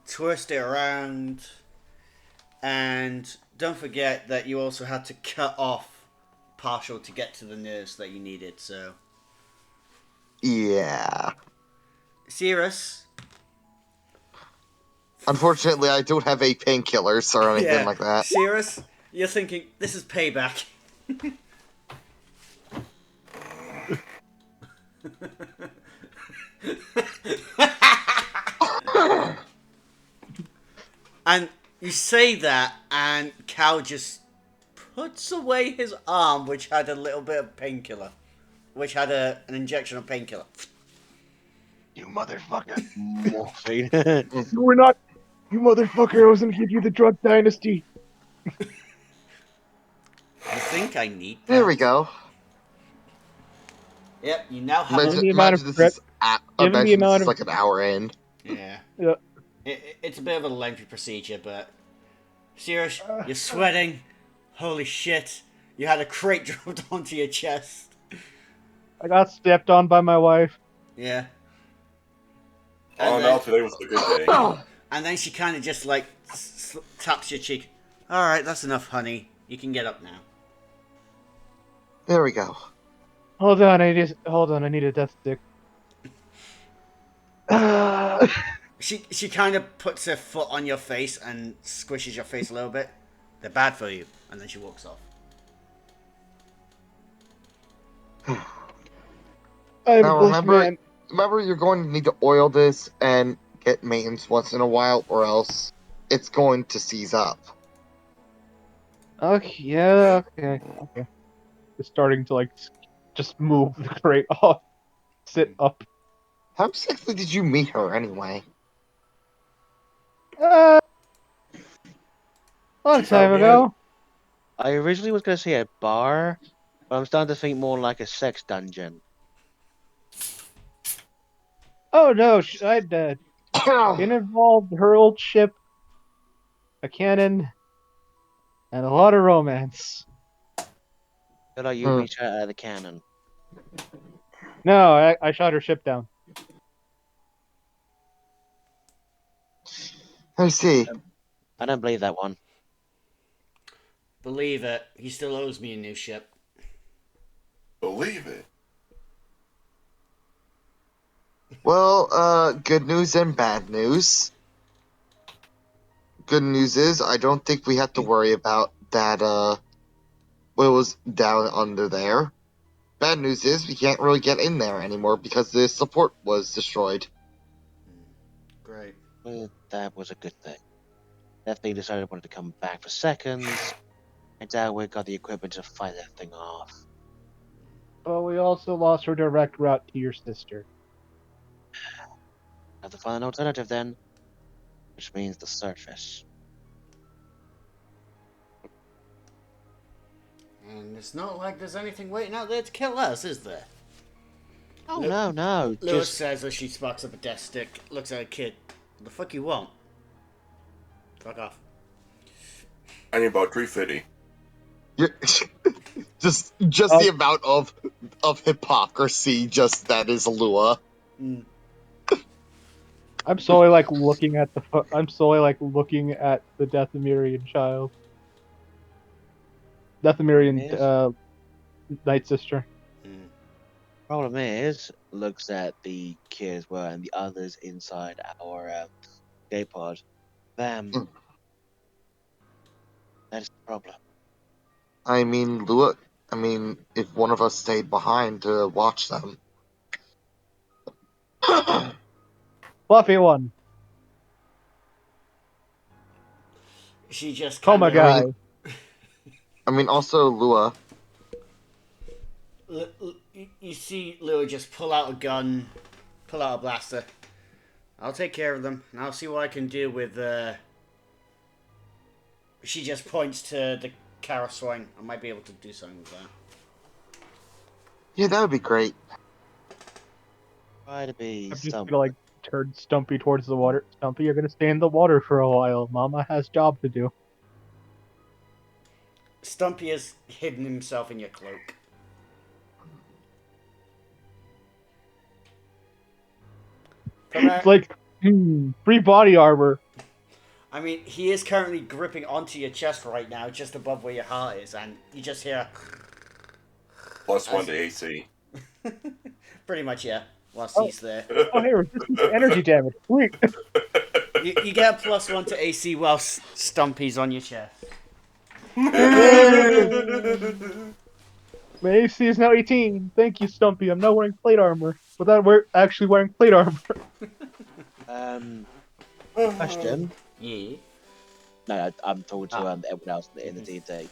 twist it around, and don't forget that you also had to cut off partial to get to the nerves that you needed, so... Yeah. Cirrus. Unfortunately, I don't have a painkillers or anything like that. Cirrus, you're thinking, this is payback. And you say that, and Cal just puts away his arm, which had a little bit of painkiller. Which had an injection of painkiller. You motherfucker. Morphine. You were not. You motherfucker! I was gonna give you the drug dynasty. You think I need that? There we go. Yep, you now have Given a... the amount of Imagine prep- this is at, given the imagine amount this is of- like an hour in. Yeah. Yeah. It's a bit of a lengthy procedure, but... Serious, you're sweating. Holy shit. You had a crate dropped onto your chest. I got stepped on by my wife. Yeah. Oh And no, then- today was the good day. And then she kind of just like taps your cheek. Alright, that's enough, honey. You can get up now. There we go. Hold on, I need a death stick. She kind of puts her foot on your face and squishes your face a little bit. They're bad for you. And then she walks off. I'm Now a blessed remember- man. Remember, you're going to need to oil this and get maintenance once in a while, or else it's going to seize up. Okay, yeah, okay. Just starting to like just move the crate off, sit up. How exactly did you meet her anyway? Long time ago. I originally was going to say a bar, but I'm starting to think more like a sex dungeon. Oh no, I'd been involved. Her old ship, a cannon, and a lot of romance. Feel like you reach out of the cannon. No, I shot her ship down. I see. I don't believe that one. Believe it, he still owes me a new ship. Believe it. Well, good news and bad news. Good news is, I don't think we have to worry about that, what was down under there. Bad news is, we can't really get in there anymore because the support was destroyed. Great. Well, that was a good thing. That thing decided it wanted to come back for seconds, and now we got the equipment to fight that thing off. But we also lost her direct route to your sister. Have to find an alternative then, which means the surface. And it's not like there's anything waiting out there to kill us, is there? Oh Look- no, Lewis just says as she sparks up a death stick, looks at a kid. What the fuck you want? Fuck off. I need about 350. You're, just the amount of hypocrisy just that is Lua. Mm. I'm slowly like looking at the Dathomirian child. Dathomirian night sister. Mm. problem is, looks at the kid as well and the others inside our gate pod. Them. That is the problem. I mean, Lua. I mean, if one of us stayed behind to watch them. Fluffy one. She just Coma kinda- guy. I mean, also Lua. You see Lua just pull out a gun, pull out a blaster. I'll take care of them, and I'll see what I can do with, She just points to the Kara swine. I might be able to do something with that. Yeah, that would be great. Try to be I'm just some. gonna like turn Stumpy towards the water. Stumpy, you're gonna stay in the water for a while. Mama has job to do. Stumpy has hidden himself in your cloak. It's like, free body armor. I mean, he is currently gripping onto your chest right now, just above where your heart is, and you just hear... +1 to AC. Pretty much, yeah, whilst Oh. he's there. Oh, hey, resistance to energy damage. Sweet. You get a +1 to AC whilst Stumpy's on your chest. My AC is now 18. Thank you, Stumpy. I'm now wearing plate armor without actually wearing plate armor. Question. Yeah. No, I'm talking to Ah. everyone else in the D&D.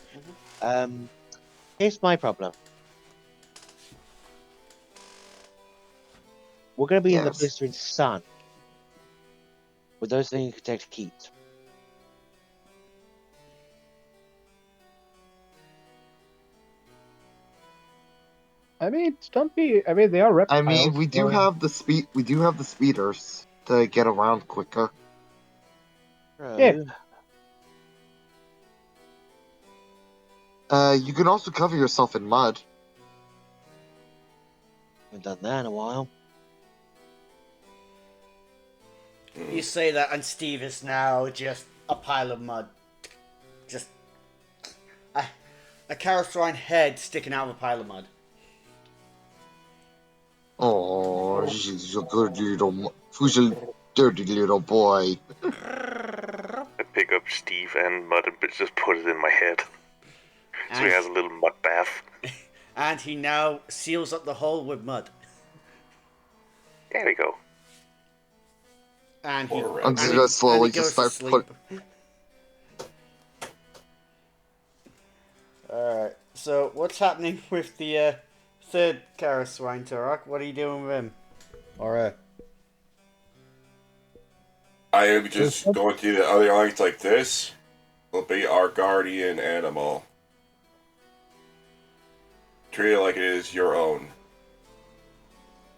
Here's my problem. We're going to be in the Yes. blistering sun. With those things you can take heat. I mean, Stumpy. I mean, they are I reptiles. mean, we do so- have the speed. We do have the speeders to get around quicker. Yeah. You can also cover yourself in mud. Haven't done that in a while. You say that, and Steve is now just a pile of mud. Just a Karasrine head sticking out of a pile of mud. Oh, she's a good little. Who's a dirty little boy? I pick up Steve and Mud and just put it in my head. So he has a little mud bath. And he now seals up the hole with mud. There we go. And he, Or I'm and just he- gonna slowly and he just goes to start sleep. Alright, so what's happening with the third Karaswine, Turok? What are you doing with him? Or I am just going to the other lines like this. Will be our guardian animal. Treat it like it is your own.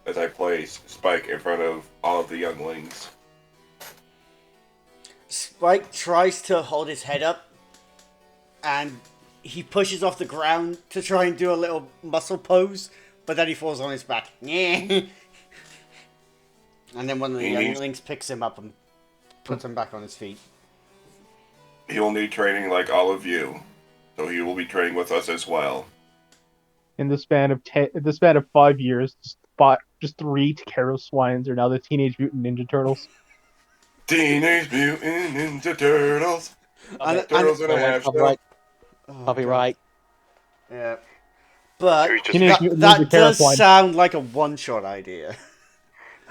As I place Spike in front of all of the younglings. Spike tries to hold his head up, and he pushes off the ground to try and do a little muscle pose, but then he falls on his back. And then one of the He needs- younglings picks him up and puts him back on his feet. He will need training like all of you. So he will be training with us as well. In the span of 5 years, just 3 Karaswines are now the Teenage Mutant Ninja Turtles. Teenage Mutant Ninja Turtles. And- Turtles and a half shell. Copyright. Oh, Copyright. God. Yeah. But Jerry's just, Teenage that, Mutant that Ninja does Karaswine. sound like a one-shot idea.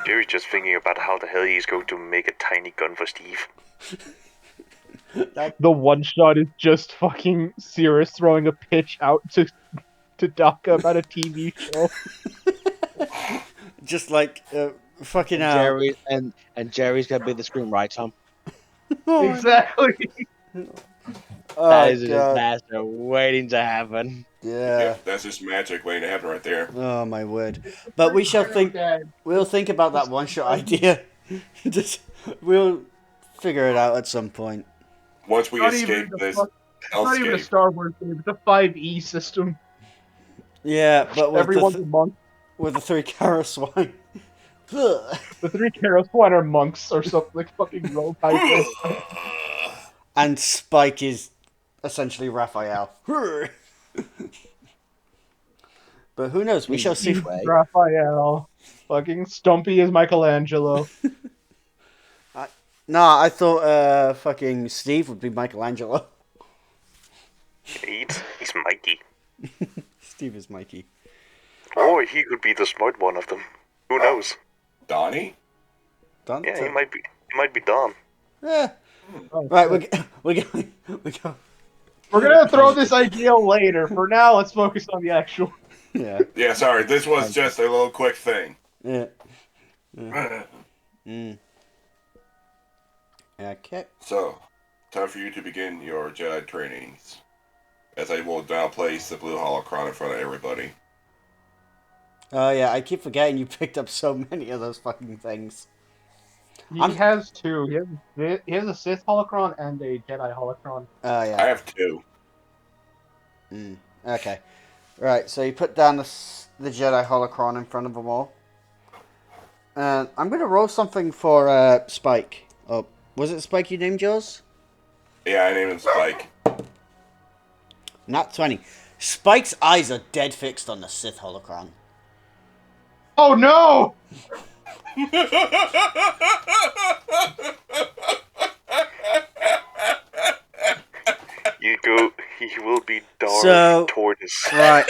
Jerry's just thinking about how the hell he's going to make a tiny gun for Steve. The one shot is just fucking Cirrus throwing a pitch out to Daka about a TV show. Just like fucking Jerry and Jerry's gonna be the screenwriter. Exactly. Oh, That is a God. disaster waiting to happen. Yeah. Yep, that's just magic waiting to happen right there. Oh my word. But we shall think. We'll think about that one-shot idea. We'll figure it out at some point. Once we Not escape even the this fuck- It's not even a hellscape. Star Wars game. It's a 5e system. Yeah, but with Everyone's the a monk. with the 3 Karaswine. The 3 Karaswine are monks or something like fucking roll type. And Spike is essentially Raphael. But who knows? We shall see. Anyway, Raphael. Fucking Stumpy is Michelangelo. Nah, I thought fucking Steve would be Michelangelo. He's Mikey. Steve is Mikey. Or he could be the smart one of them. Who knows? Donnie? Done? Yeah, he might be. He might be Don. Yeah. Oh, Right, we're going. We're gonna throw this idea later. For now, let's focus on the actual. Yeah. Yeah, sorry, this was just a little quick thing. Yeah. Okay. So, time for you to begin your Jedi trainings. As I will now place the blue holocron in front of everybody. Oh yeah, I keep forgetting you picked up so many of those fucking things. He I'm- has 2. He has a Sith holocron and a Jedi holocron. Oh I yeah. have 2. Okay. Right, so you put down the Jedi holocron in front of them all. And I'm gonna roll something for Spike. Oh, was it Spike you named yours? Yeah, I named him Spike. Nat 20. Spike's eyes are dead fixed on the Sith holocron. Oh no! He will be Darth So- Tortoise. Right.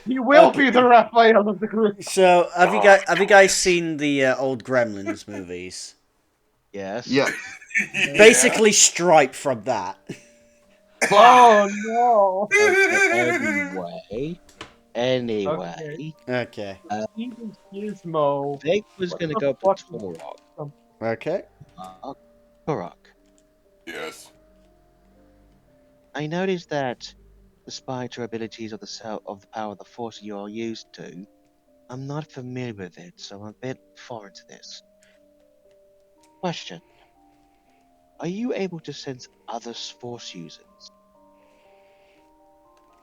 He will Okay. be the Raphael of the group. So have you guys seen the old Gremlins movies? yes. Yeah. Yeah. Basically, Stripe from that. Oh no! Anyway, Okay. Even Gizmo. Vic was What gonna the go up fuck to is Torok. Okay. Torok, Yes. I noticed that despite your abilities of the power of the Force you are used to, I'm not familiar with it, so I'm a bit foreign to this. Question. Are you able to sense other Force users?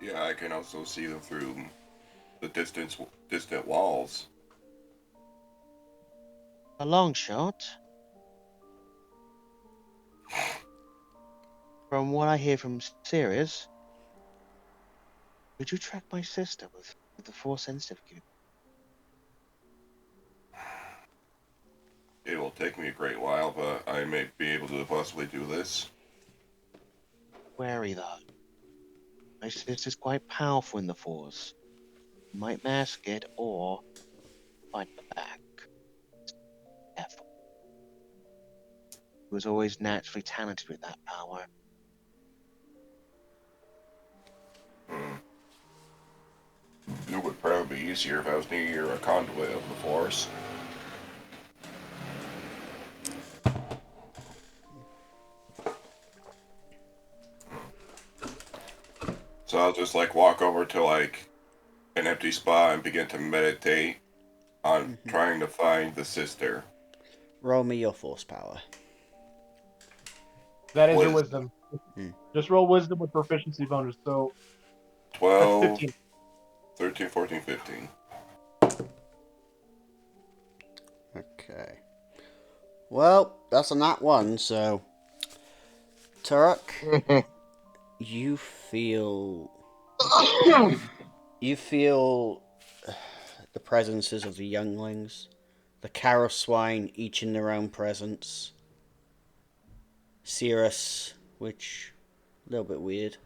Yeah, I can also see them through the distant walls. A long shot? From what I hear from Sirius, could you track my sister with the Force sensitive cube? It will take me a great while, but I may be able to possibly do this. Wary though. My sister's quite powerful in the Force. Might mask it or fight back. Careful. She was always naturally talented with that power. Hmm. It would probably be easier if I was near a conduit of the Force. So I'll just like walk over to like an empty spot and begin to meditate on trying to find the sister. Roll me your force power. That is your Wisdom. wisdom. Just roll wisdom with proficiency bonus. So that's 12, 15. 13, 14, 15. Okay. Well, that's a nat one, so. Turok, you feel. You feel the presences of the younglings, the Carrow swine, each in their own presence. Cirrus, which a little bit weird,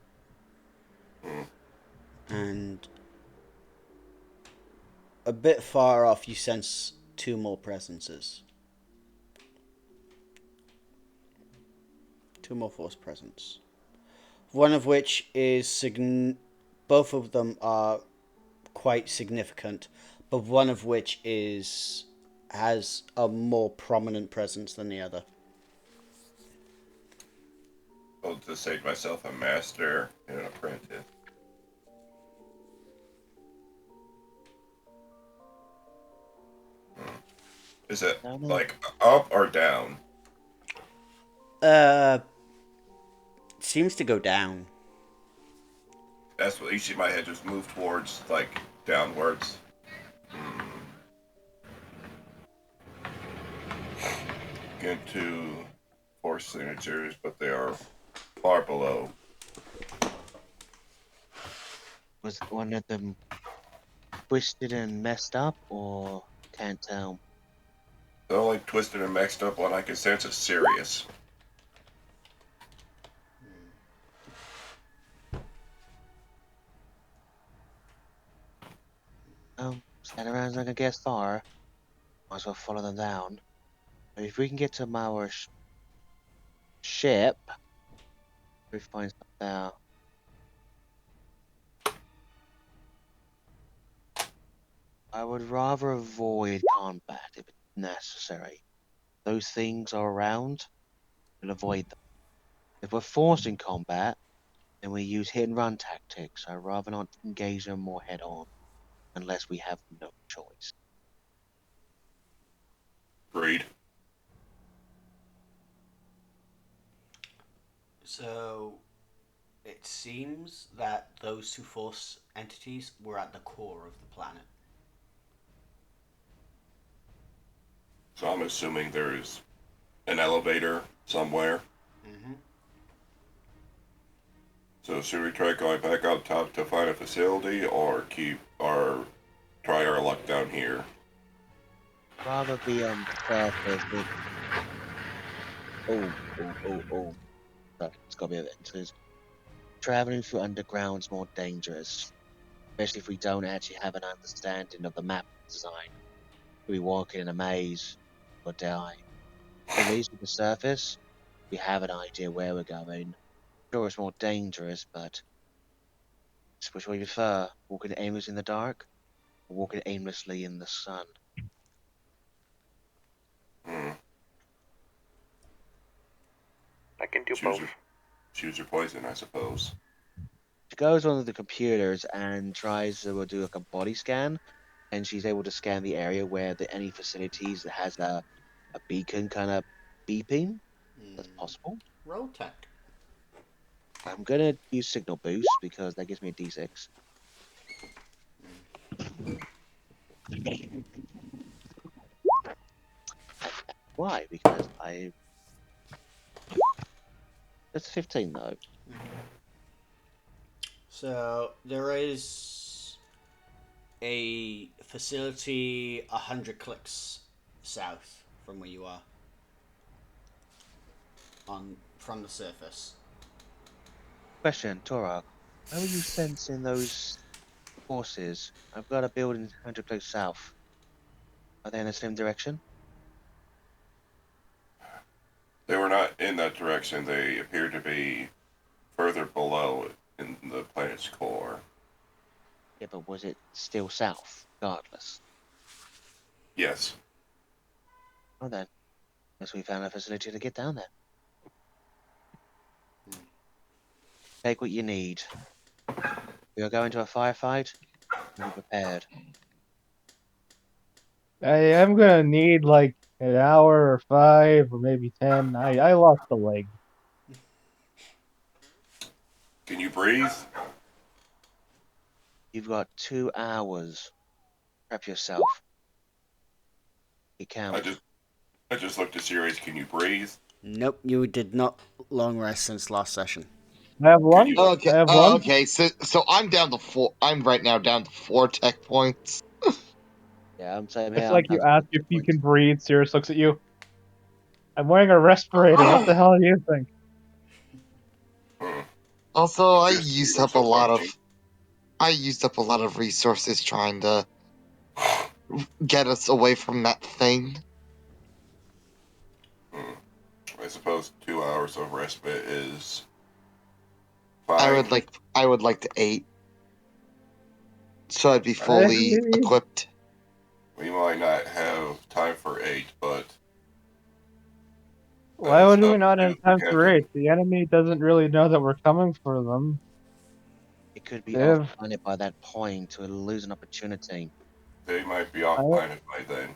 and a bit far off, you sense two more presences. Two more force presence. One of which is both of them are quite significant, but one of which has a more prominent presence than the other. I'll just say to myself, a master and an apprentice. Is it like up or down? Seems to go down. That's what usually my head just moved towards, like downwards. Get to force signatures, but they are far below. Was one of them twisted and messed up, or can't tell? The only twisted and mixed up one I can sense is Sirius. Stand around like I guess far. Might as well follow them down. But if we can get to our ship, we find something out. I would rather avoid combat if it's necessary. Those things are around, we'll avoid them. If we're forced in combat, then we use hit and run tactics. I'd rather not engage them more head on, unless we have no choice. Agreed. So, it seems that those two force entities were at the core of the planet. So I'm assuming there's an elevator somewhere. Mm-hmm. So should we try going back up top to find a facility, or try our luck down here? Rather be on the surface with. Oh. Sorry, it's got to be a bit. Because traveling through underground's more dangerous, especially if we don't actually have an understanding of the map design. We'll be walking in a maze or die. At least with the surface, we have an idea where we're going. Sure, it's more dangerous, but which way you prefer? Walking aimlessly in the dark, or walking aimlessly in the sun? Hmm. I can do Choose both. your, choose your poison, I suppose. She goes on the computers and tries to do like a body scan, and she's able to scan the area where any facilities that has a beacon kind of beeping. That's possible. Roll tech. I'm gonna use signal boost because that gives me a D6. Why? Because I. That's 15 though. So there is a facility 100 clicks south from where you are. From the surface. Question, Torok. How are you sensing those forces? I've got a building 100 clicks south. Are they in the same direction? They were not in that direction. They appeared to be further below in the planet's core. Yeah, but was it still south, regardless? Yes. Well then, guess we found a facility to get down there. Take what you need. We are going to a firefight. Be prepared. I am gonna need like an hour or 5 or maybe 10. I lost a leg. Can you breathe? You've got 2 hours. Prep yourself. You can. I just looked at Sirius. Can you breathe? Nope, you did not long rest since last session. I have one. you- Okay. I have one. Okay. So I'm down to 4. I'm right now down to 4 tech points. Yeah, I'm saying It's here. like I'm you down to ask 2 if you points. can breathe. Sirius looks at you. I'm wearing a respirator. What the hell do you think? Hmm. Also, I Here's used Sirius up a lot of. approaching. I used up a lot of resources trying to get us away from that thing. Hmm. I suppose 2 hours of respite is fine. I would like to 8. So I'd be fully equipped. We might not have time for 8, but Why is would we up not to have the time for captain. 8? The enemy doesn't really know that we're coming for them. It could be Div. off planet by that point to lose an opportunity. They might be off planet by then.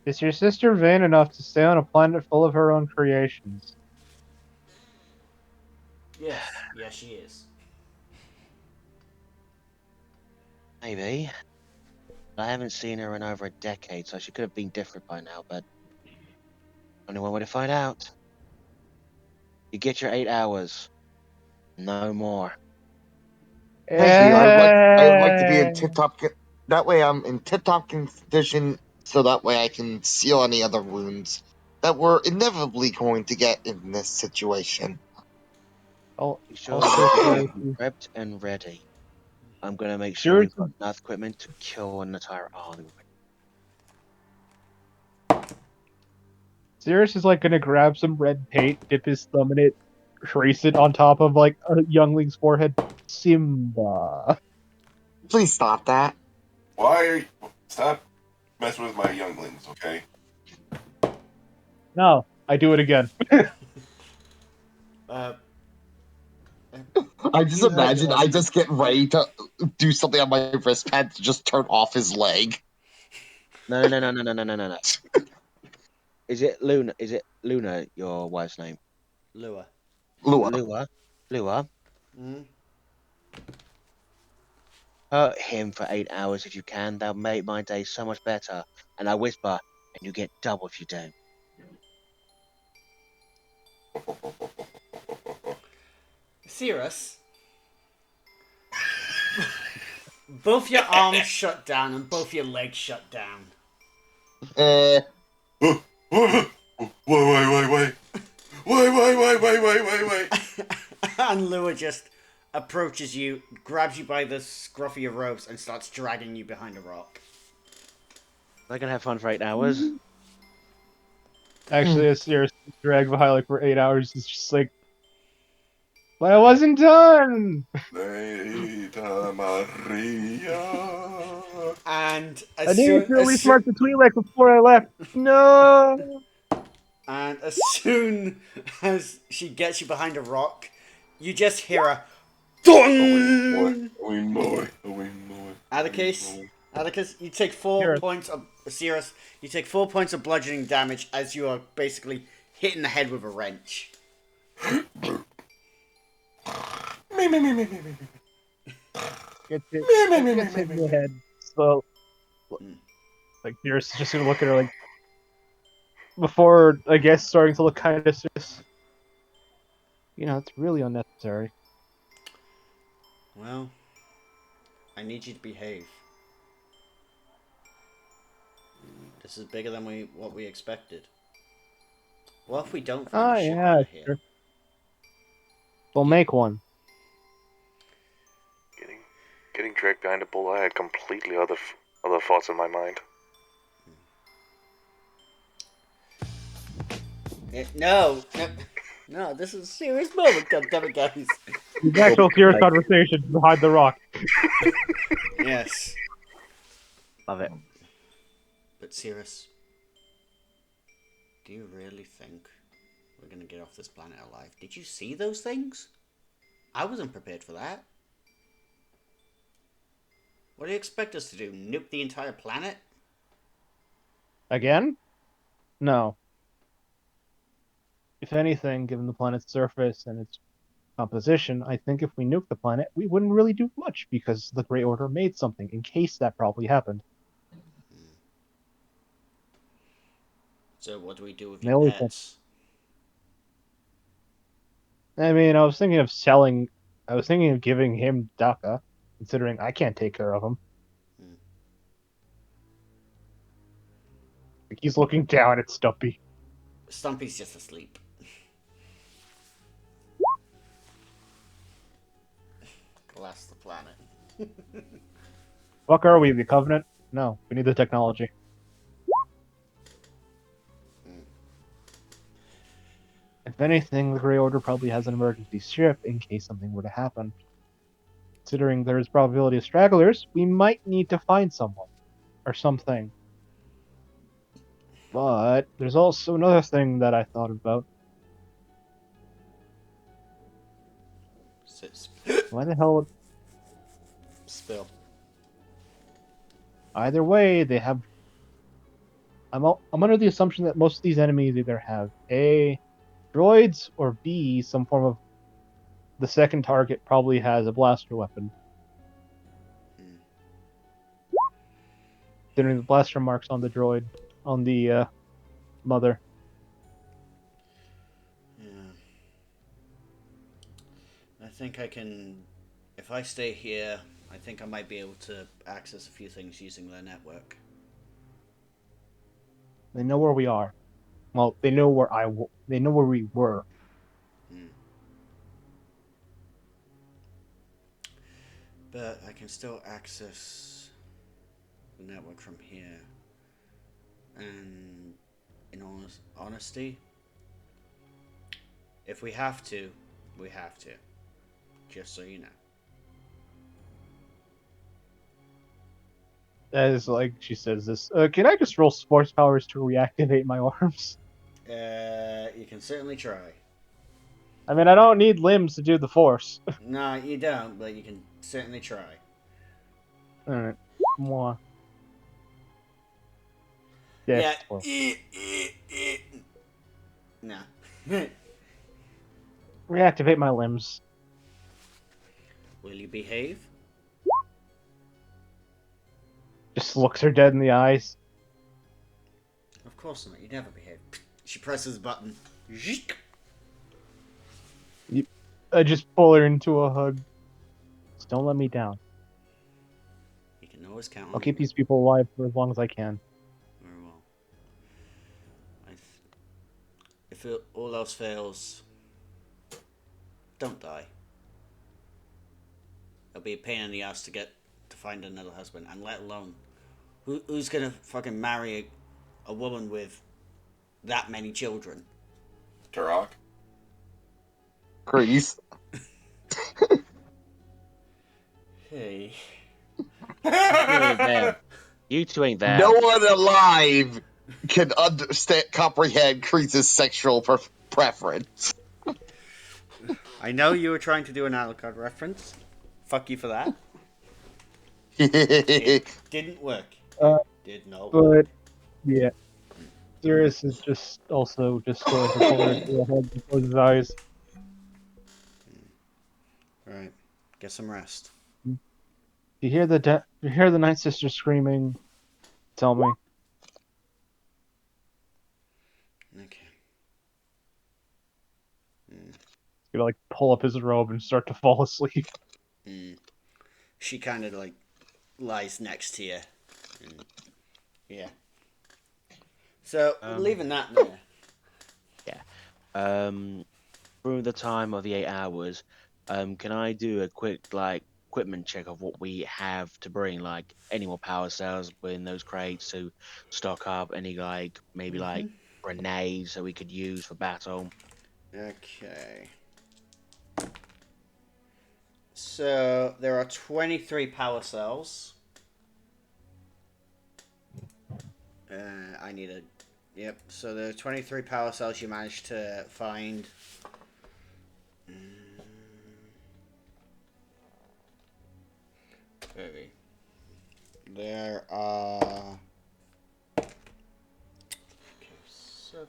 Is your sister vain enough to stay on a planet full of her own creations? Yes, yes, she is. Maybe. I haven't seen her in over a decade, so she could have been different by now, but only one way to find out. You get your 8 hours. No more. Thank you. I would like to be in Eh. tip top. That way, I'm in tip top condition. So that way, I can seal any other wounds that we're inevitably going to get in this situation. Be sure Also, you're prepped and ready. I'm gonna make sure we've got enough equipment to kill an entire army. Sirius is like gonna grab some red paint, dip his thumb in it, trace it on top of like a youngling's forehead. Simba. Please stop that. Why are you... Stop messing with my younglings, okay? No, I do it again. Uh, I just You heard imagine your I just get ready to do something on my wristpad to just turn off his leg. No. Is it Luna? Is it Luna? Your wife's name? Lua. Lua. Lua. Mm? Hurt him for 8 hours if you can. That'll make my day so much better. And I whisper, and you get double if you don't. Cirrus. Both your arms shut down and both your legs shut down. Eh, Wait. And Lua just approaches you, grabs you by the scruff of your robes, and starts dragging you behind a rock. Am I gonna have fun for 8 hours? Actually, a serious drag by like for 8 hours is just like, but I wasn't done. Neita Maria. And I needed to at least mark the Twi'lek before I left. No. as soon as she gets you behind a rock, you just hear a thong. Atticus, you take 4 Here. points of Cirrus. You take 4 points of bludgeoning damage as you are basically hitting the head with a wrench. Gets hit in the head. So, like, you're just gonna look at her like, before, I guess, starting to look kind of serious. You know, it's really unnecessary. Well, I need you to behave. This is bigger than what we expected. What if we don't find a ship Yeah, out of here? sure. We'll make one. Getting dragged behind a bull, I had completely other thoughts in my mind. No, this is a serious moment, goddammit, guys. The actual serious conversation behind the rock. Yes. Love it. But Cirrus, do you really think we're gonna get off this planet alive? Did you see those things? I wasn't prepared for that. What do you expect us to do? Nuke the entire planet? Again? No. If anything, given the planet's surface and its composition, I think if we nuke the planet, we wouldn't really do much because the Grey Order made something in case that probably happened. So what do we do with They your always pets? I mean, I was thinking of giving him Daka, considering I can't take care of him. Like, he's looking down at Stumpy. Stumpy's just asleep. Bless the planet. Fuck are we, the Covenant? No, we need the technology. If anything, the Grey Order probably has an emergency ship in case something were to happen. Considering there's probability of stragglers, we might need to find someone. Or something. But there's also another thing that I thought about. Why the hell... Spill. Either way, they have... I'm under the assumption that most of these enemies either have A, droids, or B, some form of... The second target probably has a blaster weapon. Considering the blaster marks on the droid, on the mother. Yeah. I think I can... If I stay here, I think I might be able to access a few things using their network. They know where we are. Well, they know where they know where we were. But I can still access the network from here. And in honesty, if we have to, we have to. Just so you know. As like she says this, can I just roll sports powers to reactivate my arms? You can certainly try. I mean, I don't need limbs to do the force. No, you don't, but you can certainly try. Alright. More. Yeah. Well. No. Reactivate my limbs. Will you behave? Just looks her dead in the eyes. Of course not. You never behave. She presses the button. I just pull her into a hug. Just don't let me down. You can always count on I'll keep these people alive for as long as I can. Very well. If all else fails, don't die. It'll be a pain in the ass to find another husband, and let alone who's gonna fucking marry a woman with that many children. Turok. Grease. Hey. You ain't there. You two ain't there. No one alive can comprehend Crease's sexual preference. I know you were trying to do an Alucard reference. Fuck you for that. But It didn't work. Did not work. But yeah, Sirius is just also just going to pull her to her head before his eyes. Alright. Get some rest. You hear the Night Sister screaming. Tell me. Okay. He's gonna like pull up his robe and start to fall asleep. She kind of like lies next to you. And, yeah. So, leaving that there. Through the time of the 8 hours, can I do a quick like equipment check of what we have to bring, like any more power cells in those crates to stock up, any like maybe like grenades that we could use for battle? Okay. So, there are 23 power cells. I need a... Yep, so there are 23 power cells you managed to find. Okay. There are... Okay, 7...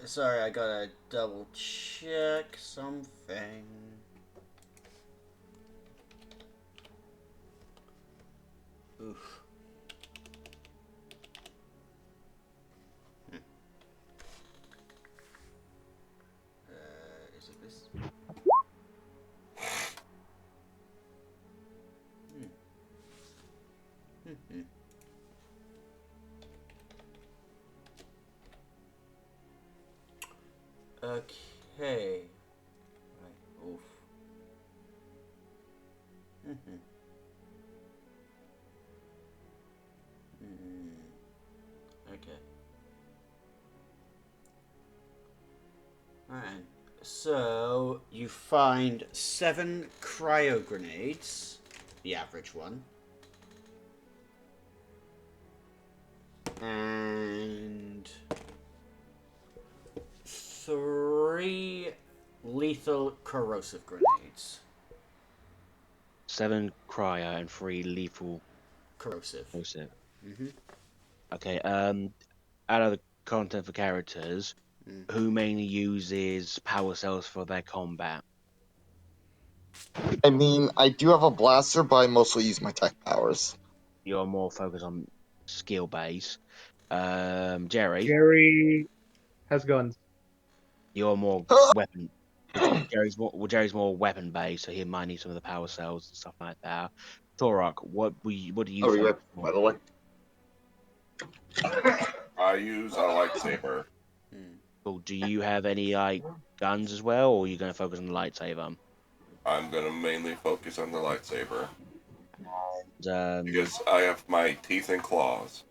sorry, I gotta double check something. Oof. Is it this? Okay. Right. Oof. Okay. Alright. So, you find 7 cryo grenades. The average one. And 3 lethal corrosive grenades. 7 cryo and 3 lethal Corrosive. explosive. Mm-hmm. Okay. Out of the content for characters, who mainly uses power cells for their combat? I mean, I do have a blaster, but I mostly use my tech powers. You're more focused on skill base. Jerry, Jerry has guns. you're more weapon. Jerry's more weapon based, so he might need some of the power cells and stuff like that. Torok, what do you Oh, yeah, focus by on? the way. I use a lightsaber. Cool. Do you have any like guns as well, or are you going to focus on the lightsaber? I'm gonna mainly focus on the lightsaber And, because I have my teeth and claws.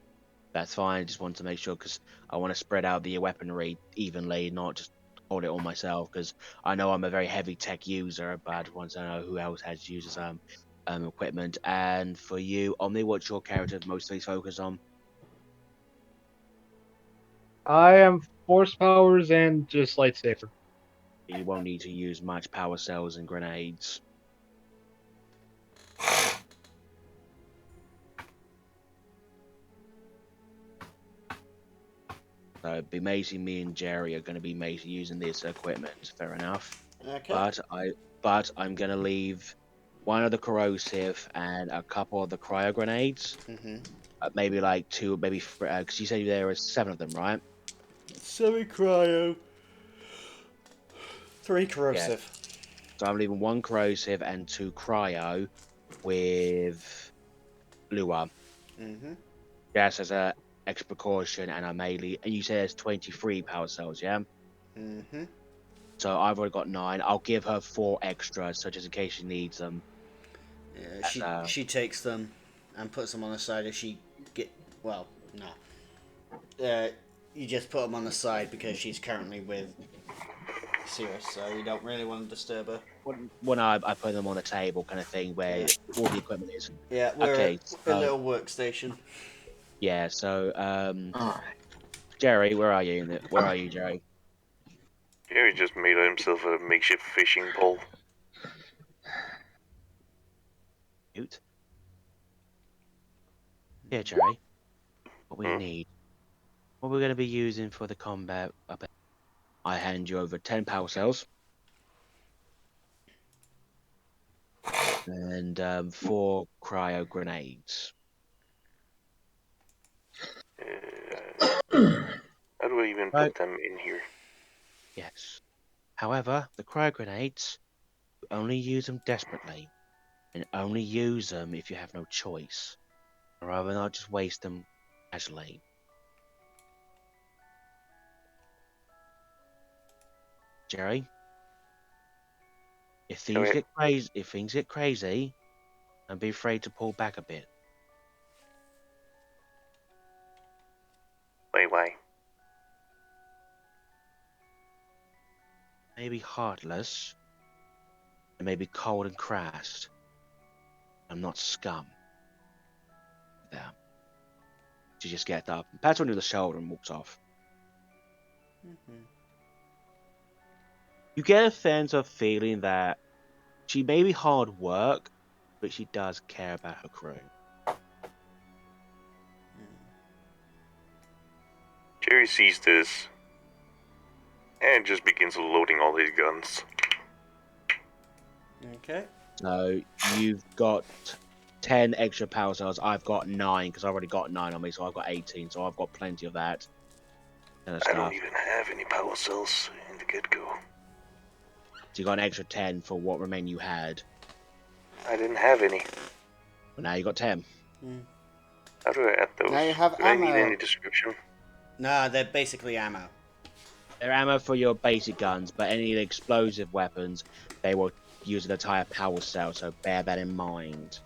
that's fine. I just want to make sure because I want to spread out the weaponry evenly, not just hold it all myself. Because I know I'm a very heavy tech user, but I just want to know who else has uses equipment. And for you, Omni, what's your character mostly focused on? I am force powers and just lightsaber. You won't need to use much power cells and grenades. So Maisie, me and Jerry are going to be Maisie using this equipment. Fair enough. Okay. But I'm going to leave one of the corrosive and a couple of the cryo grenades. Maybe like 2, maybe because you said there were 7 of them, right? 7 cryo. 3 corrosive. So I'm leaving 1 corrosive and 2 cryo with Lua. Just as a extra precaution, and I may leave. And you said there's 23 power cells, yeah? So I've already got 9. I'll give her 4 extras, so just in case she needs them. Yeah, she takes them and puts them on the side if she get... Well, no. you just put them on the side because she's currently with Cirrus, so you don't really want to disturb her. When I put them on the table, kind of thing, where Yeah. all the equipment is. Yeah, we're Okay, a little workstation. yeah. So, Alright. Jerry, where are you? Where are you, Jerry? Jerry just made himself a makeshift fishing pole. Cute. Yeah, Jerry. What we Hmm. need. What we're going to be using for the combat. I hand you over 10 power cells. And 4 cryo grenades. How do I even Right. put them in here? Yes. However, the cryo grenades, only use them desperately. And only use them if you have no choice. Or rather not just waste them casually. Jerry? If things Okay. get crazy, don't be afraid to pull back a bit. Why? Maybe heartless. And maybe cold and crass. I'm not scum. There. She just gets up and pats her on the shoulder and walks off. Mm-hmm. You get a sense of feeling that she may be hard work, but she does care about her crew. Jerry sees this and just begins loading all his guns. Okay. So you've got 10 extra power cells. I've got 9 because I've already got 9 on me, so I've got 18. So I've got plenty of that kind of I stuff. don't even have any power cells in the get-go. So you got an extra 10 for what remain you had. I didn't have any. But now you got 10. How do I add those? Now you have do I need ammo. any description? Nah, they're basically ammo. They're ammo for your basic guns, but any explosive weapons, they will use an entire power cell. So bear that in mind.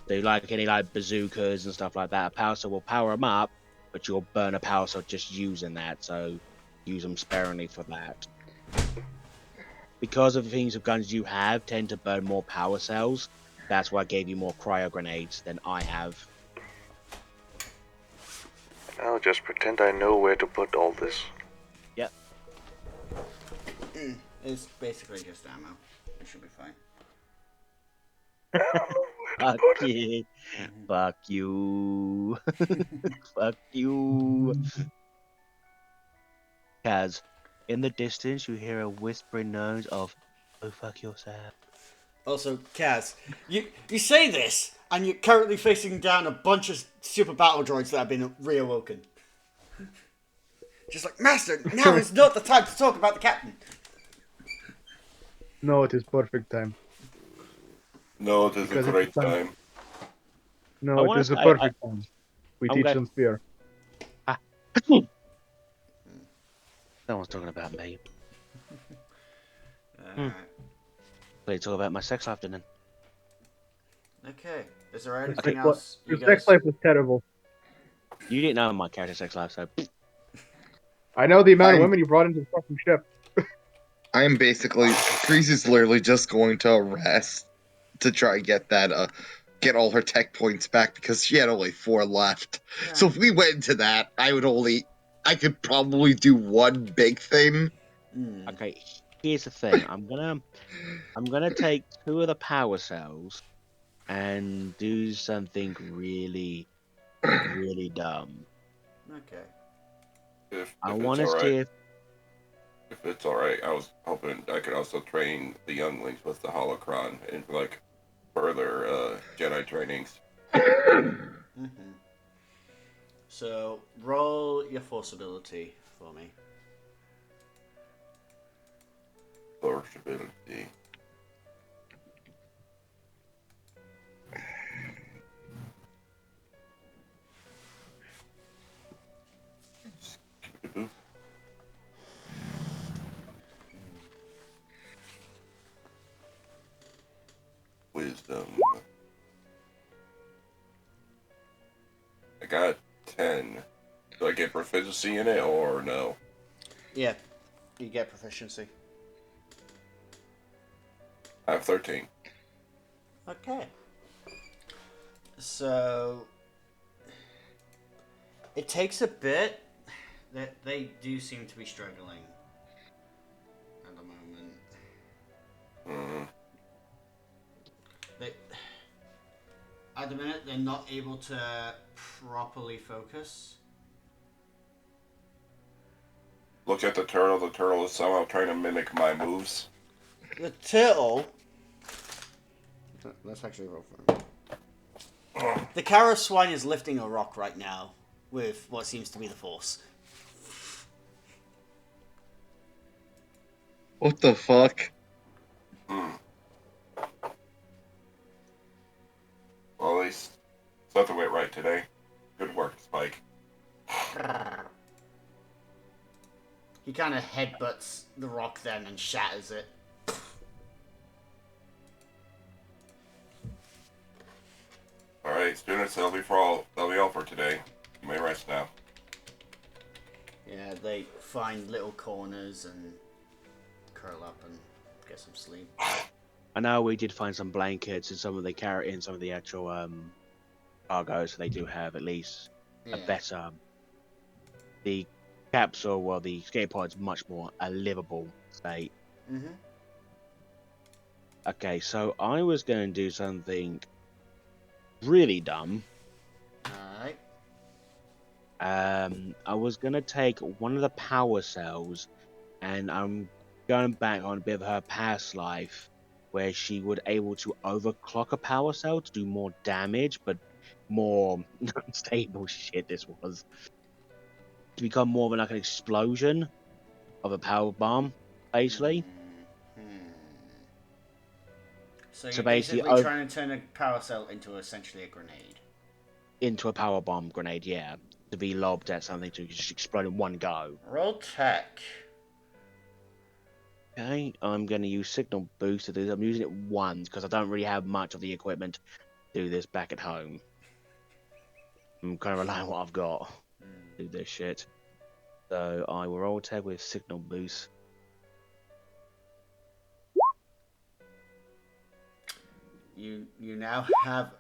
So like any like bazookas and stuff like that, a power cell will power them up, but you'll burn a power cell just using that. So use them sparingly for that. Because of the things of guns you have tend to burn more power cells, that's why I gave you more cryo grenades than I have. I'll just pretend I know where to put all this. Yep. It's basically just ammo. It should be fine. Fuck you. Fuck you. Fuck you. Kaz, in the distance you hear a whispering noise of, "Oh fuck yourself." Also, Kaz, you say this, and you're currently facing down a bunch of super battle droids that have been reawoken. Just like, Master, now is not the time to talk about the captain. No, it is perfect time. No, it is a Because great it's fun. time. I No, it wanna is a say- perfect time. We I'm teach glad- them fear. No one's talking about me. Alright. They talk about my sex life, didn't Okay. Is there Your anything sex, else you your sex guys... life was terrible. you? Didn't know my character's sex life, so I know the amount of I'm- women you brought into the fucking ship. I am basically Grease is literally just going to rest to try and get that get all her tech points back because she had only 4 left. Yeah. So if we went into that, I could probably do one big thing. okay. Here's the thing. I'm gonna take 2 of the power cells and do something really, really dumb. Okay. If I it's want to alright. see if If it's alright, I was hoping I could also train the younglings with the holocron and like further Jedi trainings. Mm-hmm. So, roll your force ability for me. Forceability. Wisdom. I got 10. Do I get proficiency in it or no? Yeah, you get proficiency. I have 13. Okay. So it takes a bit. That they do seem to be struggling at the moment. Mm. They, at the minute, they're not able to properly focus. Look at the turtle. The turtle is somehow trying to mimic my moves. The turtle. Let's actually roll for him. The Kara swine is lifting a rock right now with what seems to be the force. What the fuck? Hmm. Well, at least something went right today. Good work, Spike. He kind of headbutts the rock then and shatters it. Alright, students, that'll be all for today. You may rest now. Yeah, they find little corners and curl up and get some sleep. I know we did find some blankets and some of the actual cargo, so they do have at least a better. The capsule, well, the escape pod's much more a livable state. Mm-hmm. Okay, so I was going to do something really dumb. Alright. I was going to take one of the power cells, and I'm going back on a bit of her past life, where she would able to overclock a power cell to do more damage, but more unstable shit this was. To become more of like an explosion of a power bomb, basically. So So you're basically, basically trying to turn a power cell into essentially a grenade. into a power bomb grenade, yeah. To be lobbed at something to just explode in one go. Roll tech. Okay, I'm going to use Signal Boost to do this. I'm using it once because I don't really have much of the equipment to do this back at home. I'm kind of relying on what I've got to do this shit. So I will roll tech with Signal Boost. You now have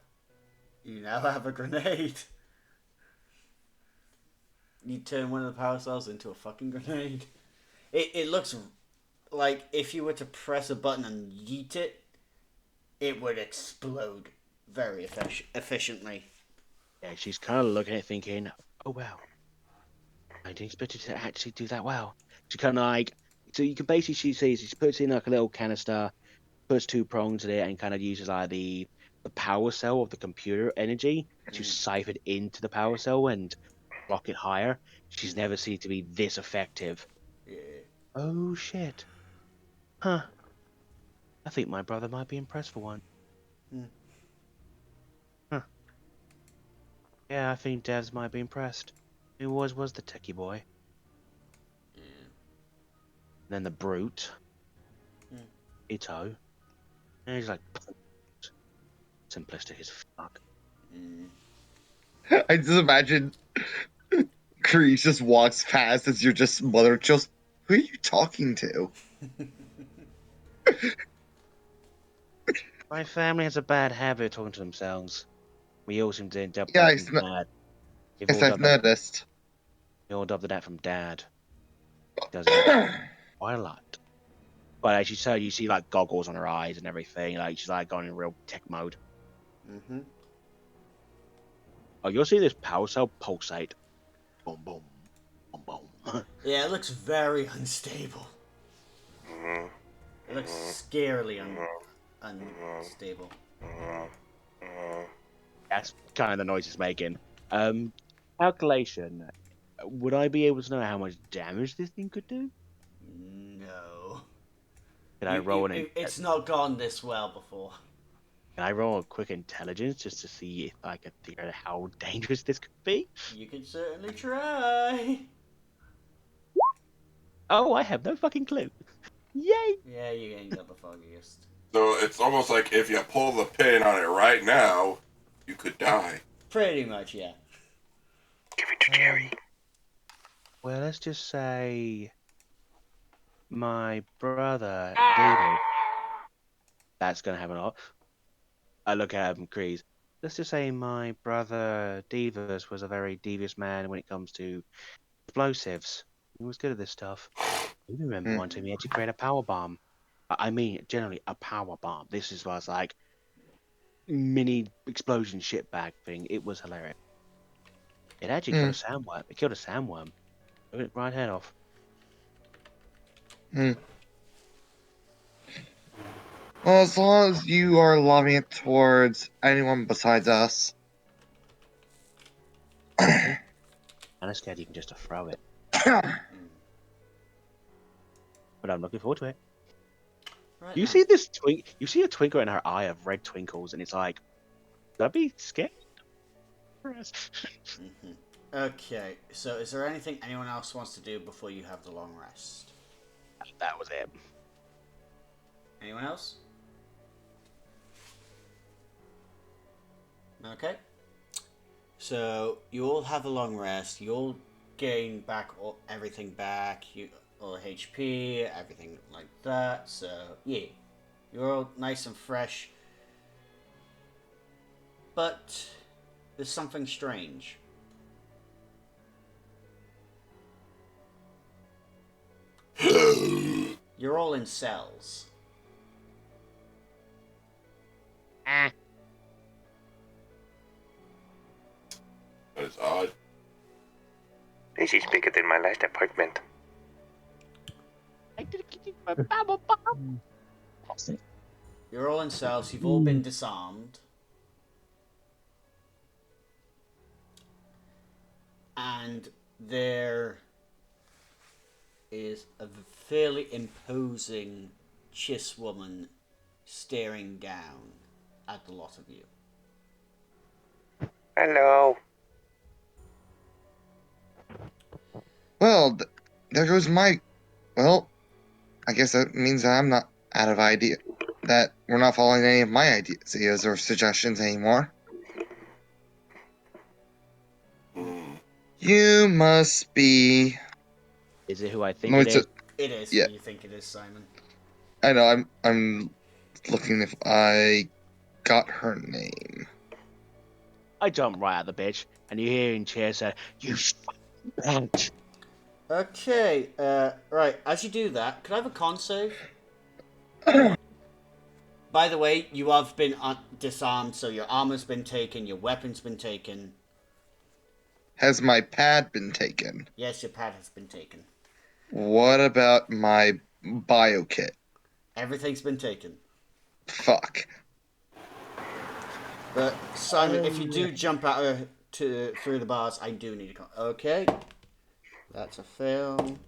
a grenade. You turn one of the power cells into a fucking grenade. It looks like if you were to press a button and yeet it, it would explode very efficiently. Yeah, she's kind of looking at it thinking, oh wow, I didn't expect it to actually do that well. She kind of like, so you can basically, she puts in like a little canister, puts 2 prongs in it, and kind of uses like the power cell of the computer energy to siphon into the power cell and rock it higher. She's never seen it to be this effective. Yeah. Oh shit. Huh. I think my brother might be impressed for one. Huh. Yeah, I think Devs might be impressed. Who was the techie boy? Yeah. Then the brute. Ito. And he's like, simplistic as fuck. I just imagine Kreese just walks past as you're just mother just who are you talking to? My family has a bad habit of talking to themselves. We all seem to end up Yeah, from Dad. We've yes, all I've adopted that. noticed. We all adopted that from Dad. Does it quite a lot. But as you say, you see like goggles on her eyes and everything. Like she's like going in real tech mode. Mm-hmm. Oh, you'll see this power cell pulsate. Boom, boom, boom, boom. Yeah, it looks very unstable. Mhm. It looks scarily unstable. That's kind of the noise it's making. Calculation. Would I be able to know how much damage this thing could do? No. Can I roll It's not gone this well before. Can I roll a quick intelligence just to see if I can figure out how dangerous this could be? You can certainly try. Oh, I have no fucking clue. Yay! Yeah, you ain't got the foggiest. So it's almost like if you pull the pin on it right now, you could die. Pretty much, yeah. Give it to Jerry. Well, let's just say my brother David. That's gonna happen a lot. I look at him, Crease. Let's just say my brother Devers was a very devious man when it comes to explosives. He was good at this stuff. You remember one time he had to create a power bomb. I mean, generally a power bomb. This is was like mini explosion shitbag thing. It was hilarious. It actually killed a sandworm. It killed a sandworm. It went right head off. Well, as long as you are lobbing it towards anyone besides us. And I'm scared even just to throw it. But I'm looking forward to it. Right You now. see this you see a twinkle in her eye of red twinkles, and it's like, should I be scared? Mm-hmm. Okay, so is there anything anyone else wants to do before you have the long rest? That was it. Anyone else? Okay. So you all have a long rest. You all gain back everything back. All HP, everything like that. So yeah, you're all nice and fresh. But there's something strange. You're all in cells. That is odd. This is bigger than my last apartment. I didn't get my bubble bomb. You're all in cells. You've all been disarmed. And there is a fairly imposing Chiss woman staring down at the lot of you. Hello. Well, there goes my. Well, I guess that means that I'm not out of idea. That we're not following any of my ideas or suggestions anymore. You must be. Is it who I think No, it it's is? It is. Yeah. You think it is, Simon? I know. I'm looking if I got her name. I jump right out the bitch, and you hear in chair say, "You bitch." Okay. Right. As you do that, could I have a con save? By the way, you have been disarmed, so your armor's been taken, your weapon's been taken. Has my pad been taken? Yes, your pad has been taken. What about my bio kit? Everything's been taken. Fuck. But Simon, if you do jump out through the bars, I do need a con. Okay, that's a fail.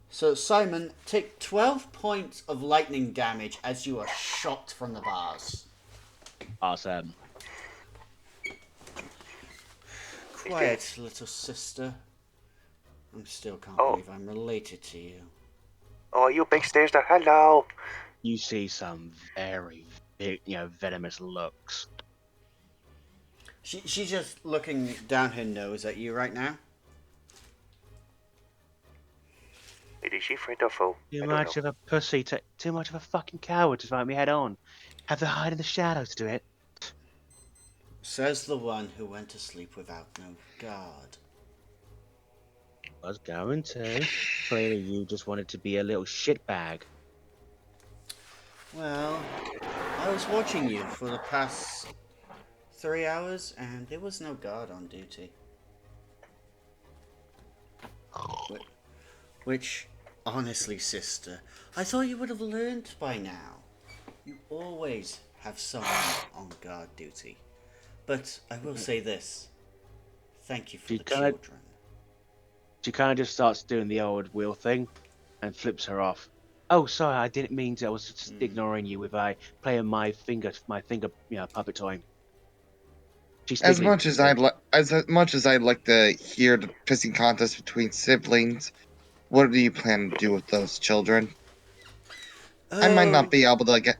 So Simon, take 12 points of lightning damage as you are shot from the bars. Awesome. Quiet, little sister. I still can't Oh. believe I'm related to you. Oh, you big sister. Hello. You see some very, venomous looks. She's just looking down her nose at you right now. Is she friend or foe? Too I don't much know. of a pussy, too much of a fucking coward to fight me head on. Have to hide in the shadows to do it. Says the one who went to sleep without no guard. Was going to. Clearly, you just wanted to be a little shitbag. Well, I was watching you for the past 3 hours, and there was no guard on duty. Which, honestly, sister, I thought you would have learned by now. You always have someone on guard duty. But I will say this. Thank you for You the kinda- children. She kind of just starts doing the old wheel thing and flips her off. Oh, sorry, I didn't mean to. I was just ignoring you with playing my finger puppet toy. She's As giggling. much as I'd like to hear the pissing contest between siblings, what do you plan to do with those children? I might not be able to get.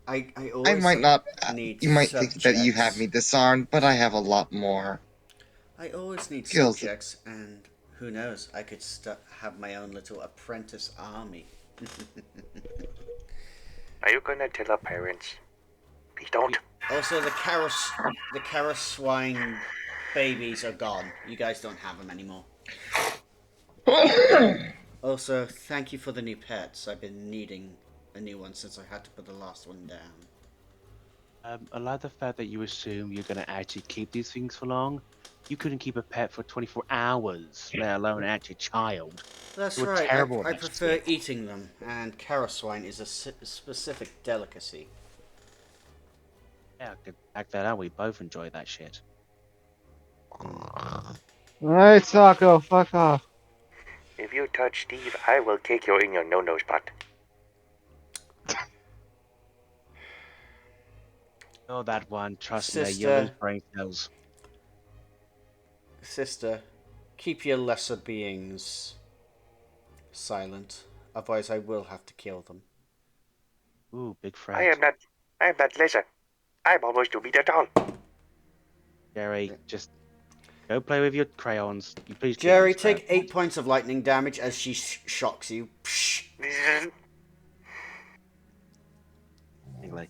I I always might not. need You might think that you have subjects. me disarmed, but I have a lot more. I always need Skills. subjects, and who knows? I could have my own little apprentice army. Are you gonna tell our parents? Please don't. Also, the Karas swine babies are gone. You guys don't have them anymore. Also, thank you for the new pets. I've been needing a new one since I had to put the last one down. I like the fact that you assume you're going to actually keep these things for long. You couldn't keep a pet for 24 hours, let alone actually a child. That's You were right. terrible I at that prefer shit. eating them, and Karas swine is a specific delicacy. Yeah, I could back that up. We both enjoy that shit. Alright, Taco, fuck off. If you touch Steve, I will kick you in your no-no spot. Oh, that one. Trust me, Sister. you'll lose brain cells. Sister, keep your lesser beings silent. Otherwise, I will have to kill them. Ooh, big I threat. am not lizard. I'm almost 2 meters tall. Jerry, just go play with your crayons. You please kill Jerry, these take crabs. 8 points of lightning damage as she shocks you. Psh. Anyway.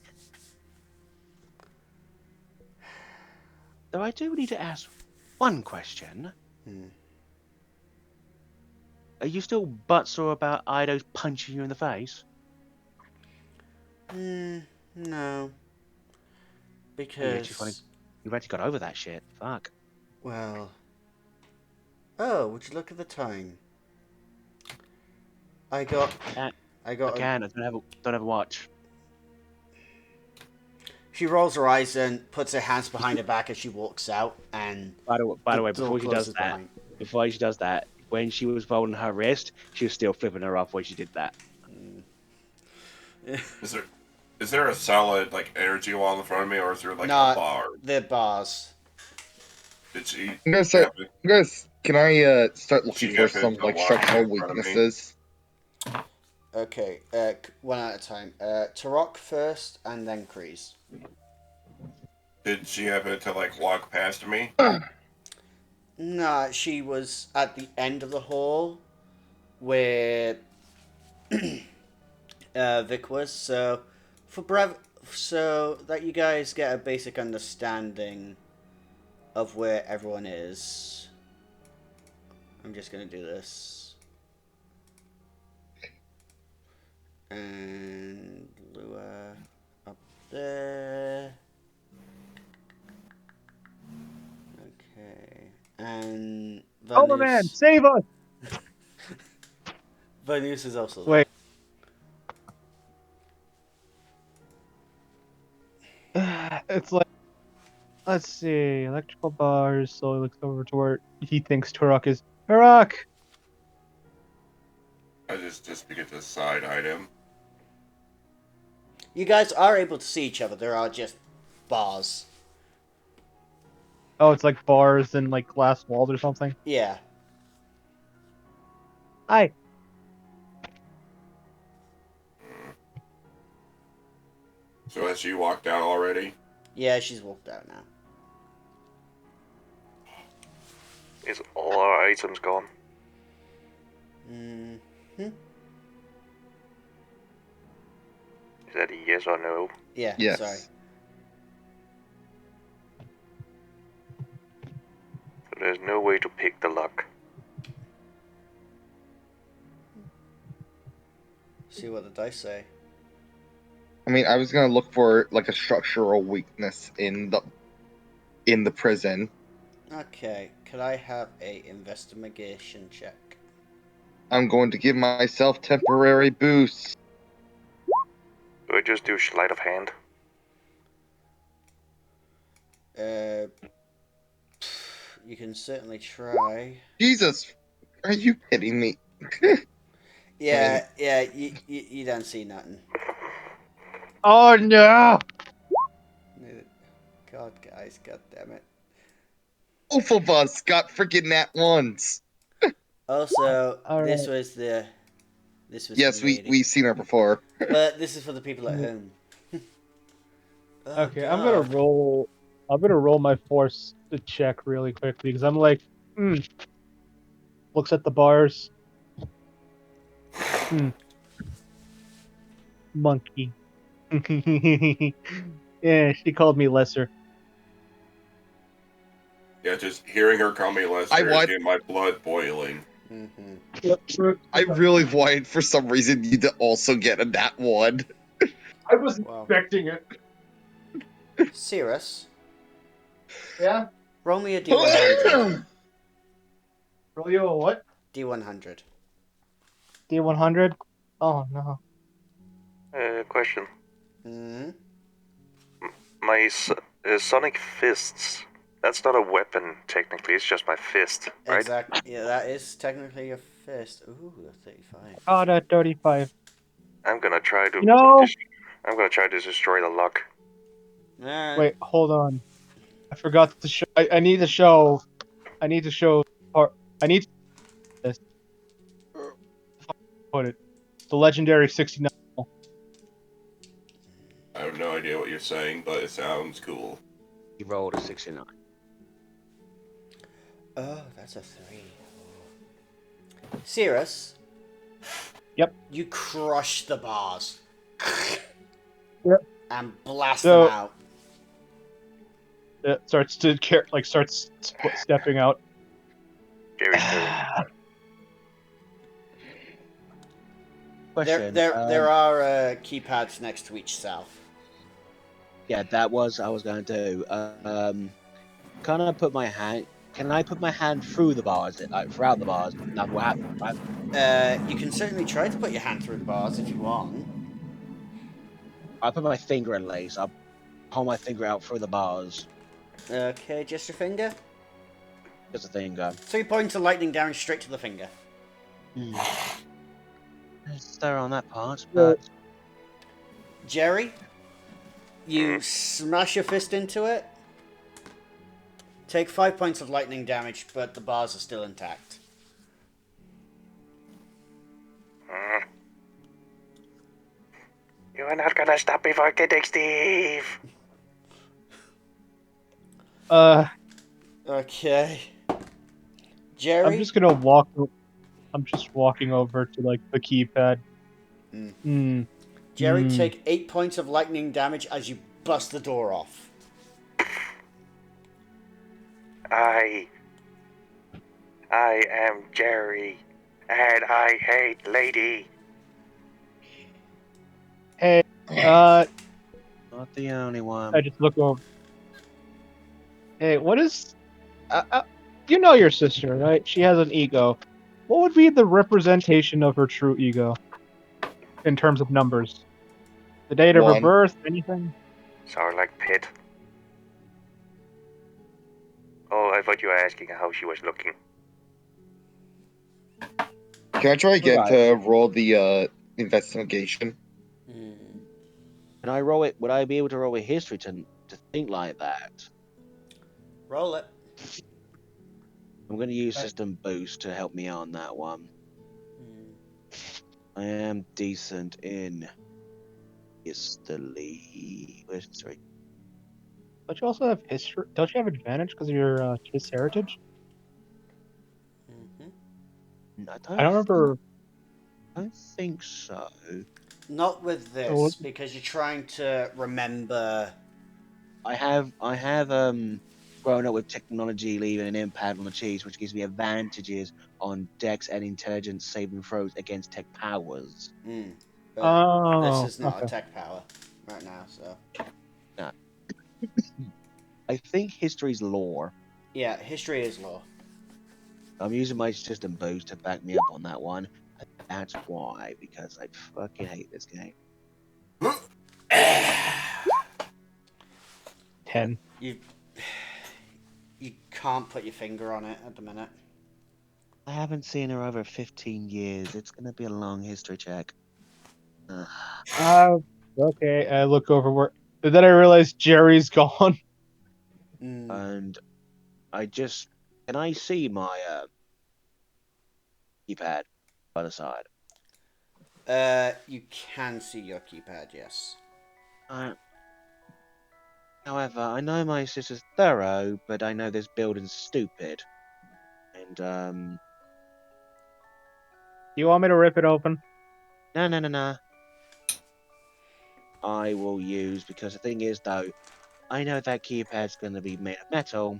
Though I do need to ask one question. Are you still buttsore about Ido punching you in the face? No. Because, You've actually got over that shit. Fuck. well... Oh, would you look at the time? I got I a... can. I don't have a watch. She rolls her eyes and puts her hands behind her back as she walks out, and By the way, door closes behind. before she does that, when she was holding her wrist, she was still flipping her off when she did that. Is there a solid like energy wall in front of me, or is there like Nah. a bar? They're bars. Did she? I'm gonna start. Can I start looking She for happened some to like walk structural in front of me? weaknesses? Okay, one at a time. Tarok first, and then Kreese. Did she happen to like walk past me? Nah, she was at the end of the hall where Vic was. So so that you guys get a basic understanding of where everyone is, I'm just gonna do this. And Lua up there. Okay. And Oh my man, save us! Vanus is also Wait. It's like, let's see, electrical bars. So he looks over to where he thinks Turok is. Turok! I just begin to side item. You guys are able to see each other. There are just bars. Oh, it's like bars and like glass walls or something. Yeah. Hi. So has she walked out already? Yeah, she's walked out now. Is all our items gone? Mm-hmm. Is that a yes or no? Yeah, Yes. sorry. So there's no way to pick the lock. See what the dice say. I mean, I was gonna look for like a structural weakness in the prison. Okay, could I have a investigation check? I'm going to give myself temporary boost. Or just do sleight of hand. You can certainly try. Jesus, are you kidding me? Yeah, you don't see nothing. Oh no! God, guys, god damn it. Both of us got freaking nat ones. Also, All this right. was the Yes, the lady. we've seen her before. But this is for the people at home. Oh, Okay, I'm gonna God. roll. I'm gonna roll my force to check really quickly because I'm like, looks at the bars. Monkey. Yeah, she called me lesser. Yeah, just hearing her call me Lester I is want- getting my blood boiling. I really wanted, for some reason, you to also get a nat 1. I wasn't Wow. expecting it. Cirrus, Yeah? roll me a D100. Roll you a what? D100. D100? Oh no. Question. Hmm. My sonic fists. That's not a weapon technically. It's just my fist, right? Exactly. Yeah, that is technically your fist. Ooh, a 35. Oh, that 35. I'm gonna try to. No! I'm gonna try to destroy the lock. Alright. Wait, hold on. I forgot to show. I need to show. I need to show. I need this. Put it. The legendary 69. I have no idea what you're saying, but it sounds cool. He rolled a 69. Oh, that's a 3. Cirrus. Yep. You crush the bars. Yep. And blast So- them out. It starts to starts stepping out. Jerry's turn. Question. There are keypads next to each cell. Yeah, that was I was going to do. Can I put my hand? Can I put my hand through the bars, like throughout the bars? Not what happened, right? You can certainly try to put your hand through the bars if you want. I put my finger in lace. I pull my finger out through the bars. Okay, just your finger. Just a finger. 3 points of lightning damage straight to the finger. It's there on that part, but Jerry, you smash your fist into it. Take 5 points of lightning damage, but the bars are still intact. You are not gonna stop me from getting Steve. Okay. Jerry? I'm just gonna walk. I'm just walking over to like the keypad. Jerry, Hmm. take 8 points of lightning damage as you bust the door off. I am Jerry, and I hate lady. Hey, not the only one. I just look over. Hey, what is? You know your sister, right? She has an ego. What would be the representation of her true ego in terms of numbers? The date of her 1. birth? Anything? Sound like Pit. Oh, I thought you were asking how she was looking. Can I try again Alright. to roll the investigation? Can I roll it? Would I be able to roll a history to think like that? Roll it. I'm going to use System Boost to help me on that one. I am decent in history. Where's history? Don't you also have history? Don't you have advantage because of your his heritage? I don't remember. I don't think so. Not with this, Oh, what- because you're trying to remember. I have grown up with technology leaving an impact on the cheese, which gives me advantages on dex and intelligence saving throws against tech powers. But Oh, this is not okay. a tech power right now, so. I think history's lore. Yeah, history is law. I'm using my System Boost to back me up on that one. That's why, because I fucking hate this game. 10. You can't put your finger on it at the minute. I haven't seen her over 15 years. It's gonna be a long history check. Okay. I look over where. And then I realize Jerry's gone. And I just can I see my keypad by the side? You can see your keypad, yes. However, I know my sister's thorough, but I know this building's stupid. And you want me to rip it open? No. I will use, because the thing is though, I know that keypad's going to be made of metal,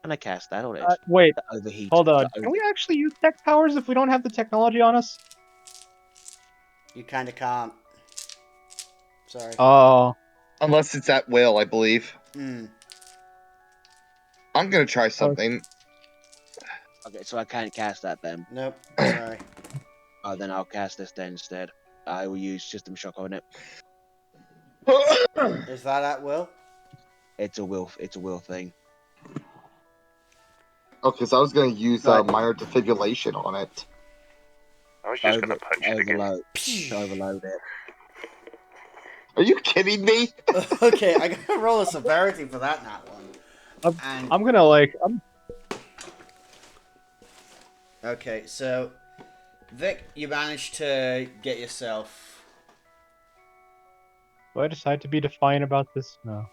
and I cast that on it. Wait, The overheat. hold on. the Can we actually use tech powers if we don't have the technology on us? You kind of can't. Sorry. Oh, Unless it's at will, I believe. Hmm. I'm gonna try something. Okay, so I can't cast that then. Nope. Sorry. Oh, then I'll cast this then instead. I will use System Shock on it. Is that at will? It's a will thing. Okay, so I was gonna use Right. minor defibrillation on it. I was just gonna punch it again. Overload it. Are you kidding me? Okay, I gotta roll a severity for that nat one. And I'm gonna like. okay, so Vic, you managed to get yourself. Do I decide to be defiant about this? No.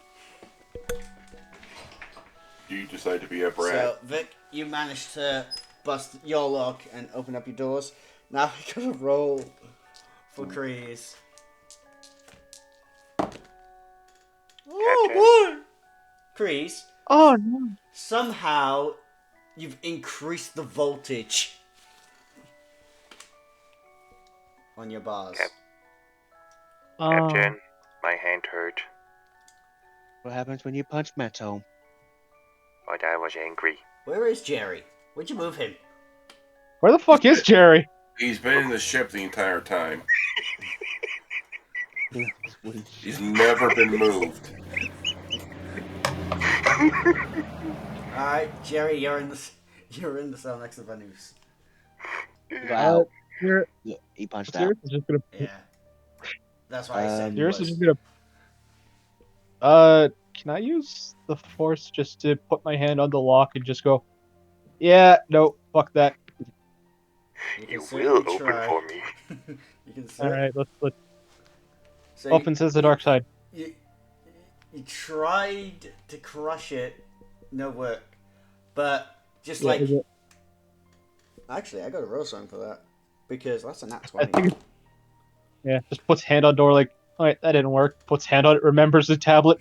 You decide to be a brat. So Vic, you managed to bust your lock and open up your doors. Now we gotta roll for Kreese. Oh boy! Kreese, Oh no. somehow you've increased the voltage on your bars. Yep. Oh. Captain, my hand hurt, What happens when you punch metal? but I was angry. Where is Jerry? Where'd you move him? Where the fuck is Jerry? He's been in the ship the entire time. He's never been moved. Alright, Jerry, you're in the cell next to Vanus. Wow. Here, Yeah, he punched out. Sirius is just gonna. Yeah. That's why I said he Sirius was. is just can I use the force just to put my hand on the lock and just go? Yeah, no, fuck that. You You can will certainly open try. for me. You can All certainly. right, let's So open says the dark side. You tried to crush it, no work. But just Yeah, like is it- actually, I got a roll something for that because that's a nat I 20. think yeah, just puts hand on door like, all right, that didn't work. Puts hand on it, remembers the tablet.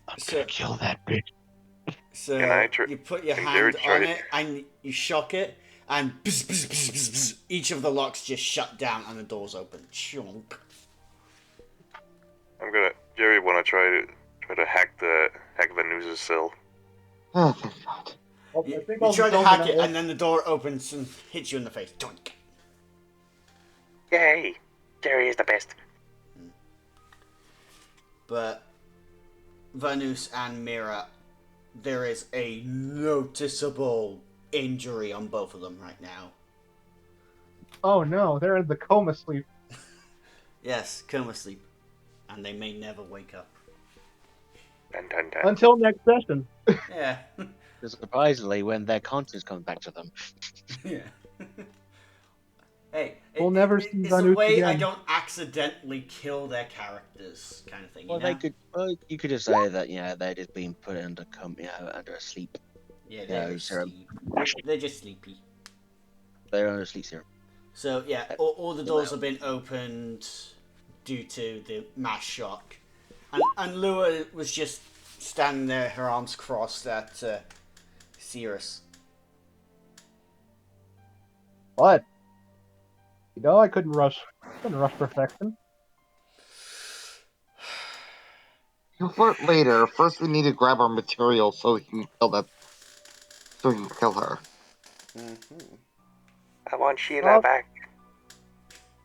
I'm So- gonna kill that bitch. So Can I you put your can hand Jared try on it? it and you shock it, and bzz, bzz, bzz, bzz, bzz, each of the locks just shut down and the doors open. Chunk. Jerry wanna try to hack Vanus's cell. Oh, thank God. You try to hack it, and then the door opens and hits you in the face. Doink. Yay! Jerry is the best. But Vanus and Mira, there is a noticeable injury on both of them right now. Oh no, they're in the coma sleep. Yes, coma sleep, and they may never wake up. Dun, dun, dun. Until next session. Yeah, Surprisingly, when their conscience comes back to them. yeah. Hey, We'll never see it's a Vanus way I again. don't accidentally kill their characters, kind of thing. Well, you know? they could. Well, you could just say that they're just being put under under a sleep. Yeah, they're no, just serum. they're just sleepy. They're under sleep serum. So yeah, all the doors have been opened due to the mass shock, and Lua was just standing there, her arms crossed at Cirrus. What? You know, I couldn't rush perfection. You'll flirt later. First, we need to grab our material so we can kill that. So we can kill her. I want Sheila Well- back.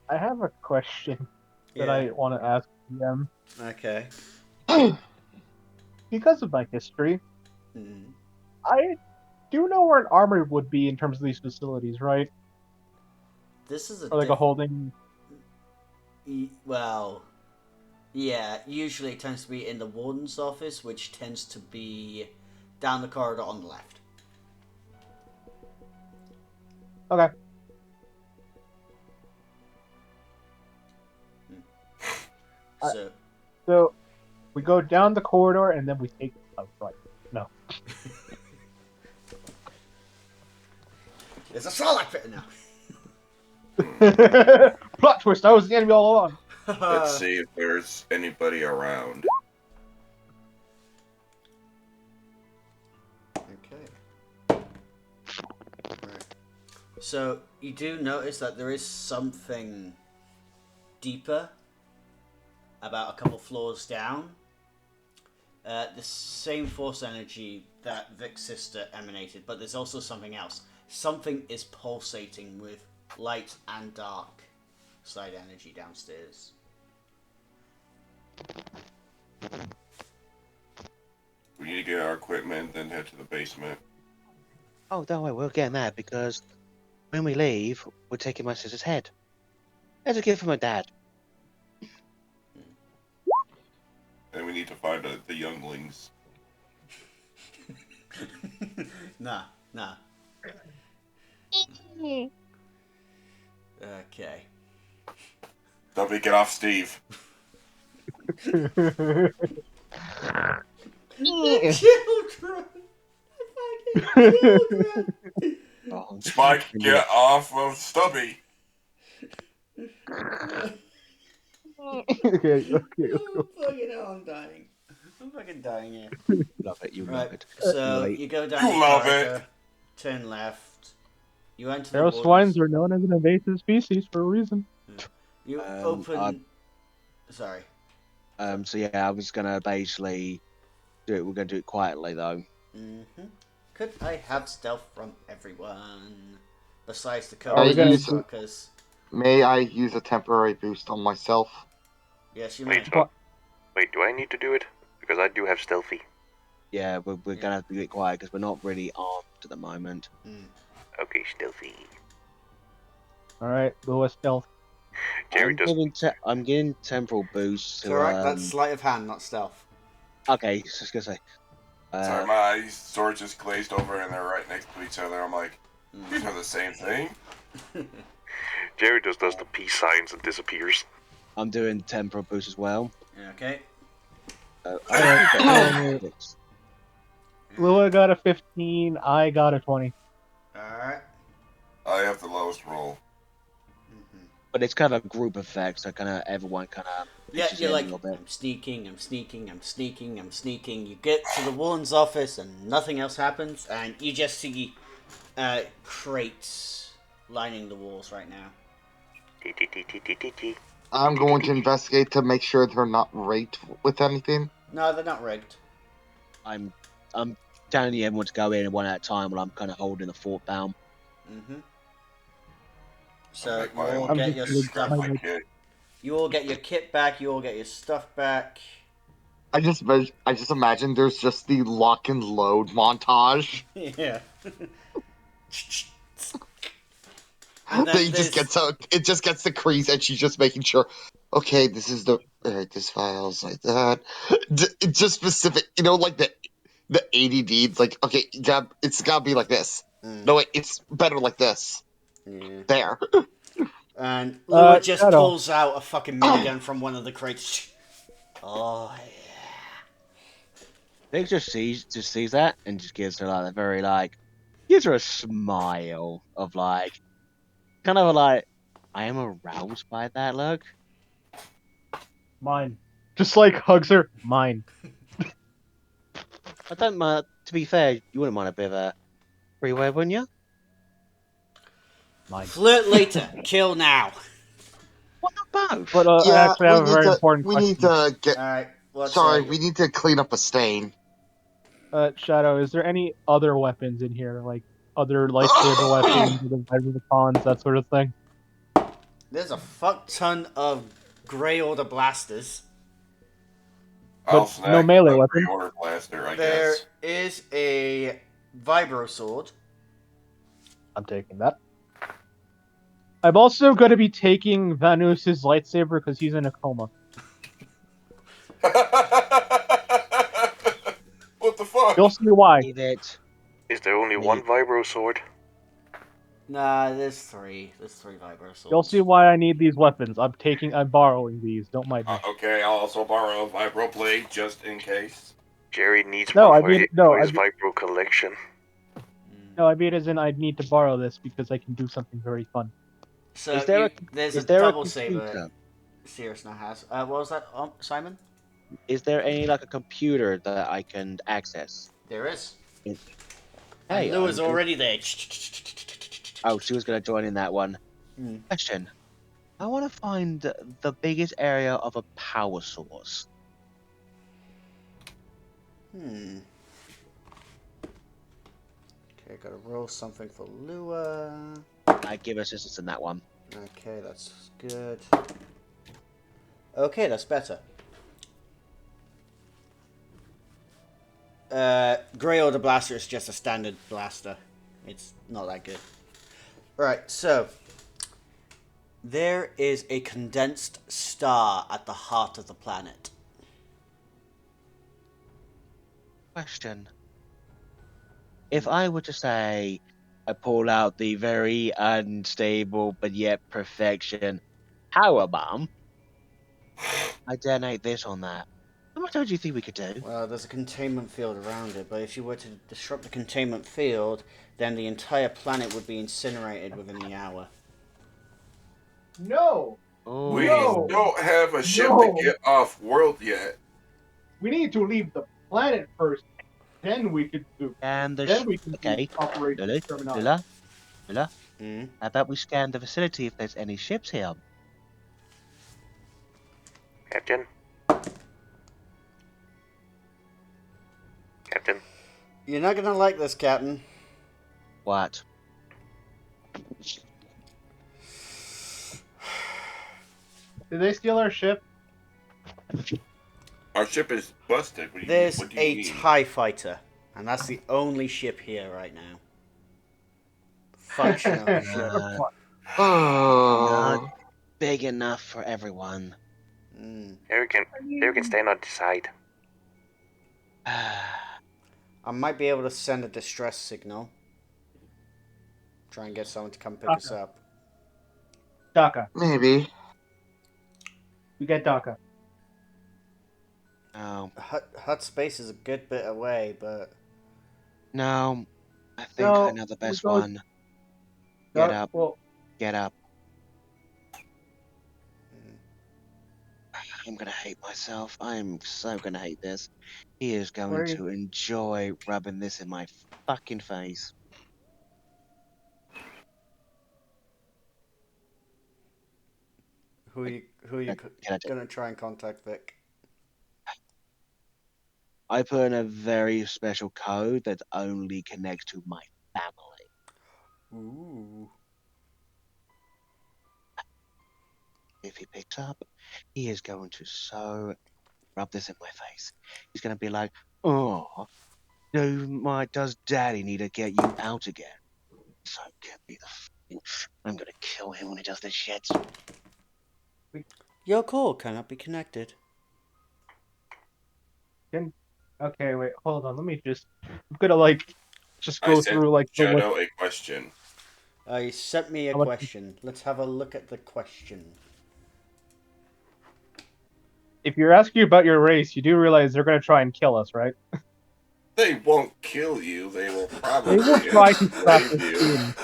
I have a question that Yeah. I want to ask them. Okay. Because of my history, Mm. I do know where an armory would be in terms of these facilities, right? This is a Or like a holding. well, yeah. Usually it tends to be in the warden's office, which tends to be down the corridor on the left. Okay. So So we go down the corridor and then we take a right. No. there's a Sarlacc pit now. Plot twist! I was the enemy all along. Let's see if there's anybody around. Okay. Right. So you do notice that there is something deeper about a couple floors down. The same force energy that Vic's sister emanated, but there's also something else. Something is pulsating with light and dark side energy downstairs. We need to get our equipment, then head to the basement. Oh, don't worry, we're getting that because when we leave, we're taking my sister's head. As a gift from my dad. And we need to find the younglings. Nah. Okay. Somebody get off Steve. Children! Oh, Spike, get off of Stubby. Okay. Oh, fucking hell, I'm dying. I'm fucking dying here. Love it, you love Right, it. so Right. you go down You the love corridor, turn left. You enter the Arrow woods. swines are known as an invasive species for a reason. You Um, open. Sorry. So yeah, I was gonna basically do it. We're gonna do it quietly though. Could I have stealth from everyone? Besides the Are we gonna co-workers. May I use a temporary boost on myself? Yes, you may. Wait, so, wait, do I need to do it? Because I do have stealthy. Yeah, we're gonna have to do it quiet because we're not really armed at the moment. Okay, stealthy. Alright, go with stealth. Jerry does. I'm getting temporal boosts. It's alright, that's sleight of hand, not stealth. Okay, just gonna say. Sorry, my eyes sort of just glazed over and they're right next to each other. I'm like, these are the same thing? Jerry just does the peace signs and disappears. I'm doing temporal boost as well. Okay. Lua got a 15, I got a 20. Alright. I have the lowest roll. But it's kind of a group effect, so kind of everyone kind of. Yeah, you're like, I'm sneaking. You get to the woman's office and nothing else happens, and you just see crates lining the walls right now. I'm going to investigate to make sure they're not raked with anything. No, they're not rigged. I'm telling everyone to go in one at a time while I'm kind of holding the fort down. So Okay, you all I'm get your just stuff. My kid. You all get your kit back. You all get your stuff back. I just imagine there's just the lock and load montage. Yeah. And then It just gets the crease, and she's just making sure. Okay, this is this file's like that. It's just specific, like the ADD. It's like, okay, it's gotta be like this. No, wait, it's better like this. Yeah. There. And Lua just Shadow. pulls out a fucking minigun from one of the crates. Oh yeah. Vic just sees that and just gives her like a very gives her a smile of kind of like, I am aroused by that look. Mine. Just like hugs her, mine. I don't mind. To be fair, you wouldn't mind a bit of a freeway, wouldn't you? Mine. Flirt later, kill now. What not both? But I actually have a very important we question. need to get. Alright, what's Sorry, we need to clean up a stain. Shadow, is there any other weapons in here? Like other lightsaber weapons, the Vibratons, that sort of thing? There's a fuck ton of Grey Order blasters. I'll But snag no melee the weapon. pre-order blaster, I There guess. is a vibro sword. I'm taking that. I'm also going to be taking Vanus's lightsaber because he's in a coma. What the fuck? You'll see why. Leave it. Is there only one vibro sword? Nah, there's three. There's three vibro swords. You'll see why I need these weapons. I'm borrowing these. Don't mind me. Okay, I'll also borrow a vibro blade just in case. Jerry needs No, one I mean- no, for I his mean- vibro collection. No, I mean as in I need to borrow this because I can do something very fun. So Is there there's is a there a double saber computer? Sirius now has. What was that, Simon? Is there any like a computer that I can access? There is. In- And Hey, Lua's I'm gonna. already there. Oh, she was gonna join in that one. Hmm. Question. I want to find the biggest area of a power source. Okay, gotta roll something for Lua. I give assistance in that one. Okay, that's good. Okay, that's better. Grey Order Blaster is just a standard blaster. It's not that good. Right, so there is a condensed star at the heart of the planet. Question. If I were to say I pull out the very unstable but yet perfection power bomb, I detonate this on that. How much damage do you think we could do? Well, there's a containment field around it, but if you were to disrupt the containment field, then the entire planet would be incinerated within the hour. No! Oh, We No. don't have a ship No. to get off world yet. We need to leave the planet first. Then we could do. and the Then we can okay, do Operation Lula, Terminal. Lula. Mm. How about we scan the facility if there's any ships here? Captain? Captain? You're not gonna like this, Captain. What? Did they steal our ship? Our ship is busted. There's what do you a mean? TIE fighter, and that's the only ship here right now. Functional ship. Oh. Big enough for everyone. Mm. Here we can stand on the side. I might be able to send a distress signal. Try and get someone to come pick us up. DACA. Maybe. We get DACA. No, Hut space is a good bit away, but no. I think No, I know the best we go- one. Get up. Well, Get up. I'm gonna hate myself. I'm so gonna hate this. He is going Where- to enjoy rubbing this in my fucking face. who are you Can I do- gonna try and contact, Vic? I put in a very special code that only connects to my family. Ooh. If he picks up, he is going to so rub this in my face. He's going to be like, "Oh, does Daddy need to get you out again?" So get me the. I'm going to kill him when he does this shit. Your call cannot be connected. okay, wait, hold on. Let me just. I'm gonna just I go sent through the list. Shadow a question. You sent me a How much- question. Let's have a look at the question. If you're asking about your race, you do realize they're gonna try and kill us, right? They won't kill you. They will probably They will try to stop enslave us you. soon.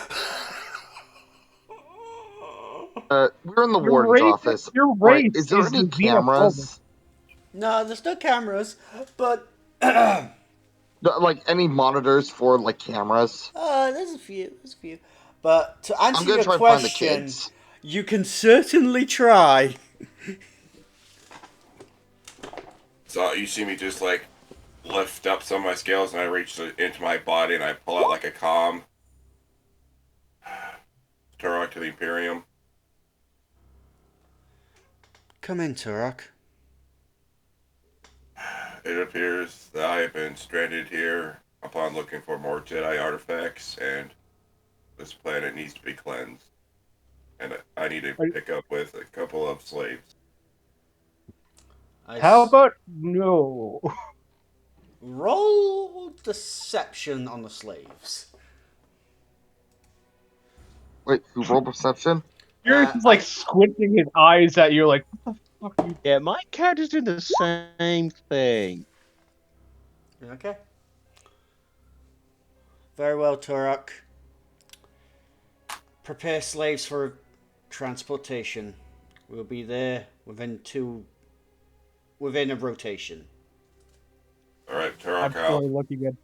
We're in the Your warden's race- office. Your Right, race is there any the xenophobic. cameras? No, there's no cameras, but Like any monitors for like cameras? there's a few. There's a few. But to I'm answer gonna your try and find the question, kids. you can certainly try. So you see me just like lift up some of my scales and I reach into my body and I pull out like a comm. Turok to the Imperium. Come in, Turok. It appears that I have been stranded here upon looking for more Jedi artifacts, and this planet needs to be cleansed. And I need to pick up with a couple of slaves. How about no? roll deception on the slaves? Wait, who roll perception? Yours is squinting his eyes at you, like, what the fuck are you? Yeah, my character's doing the same thing. Okay. Very well, Turok. Prepare slaves for transportation. We'll be there within a rotation. All right, I'm Turok out. totally looking at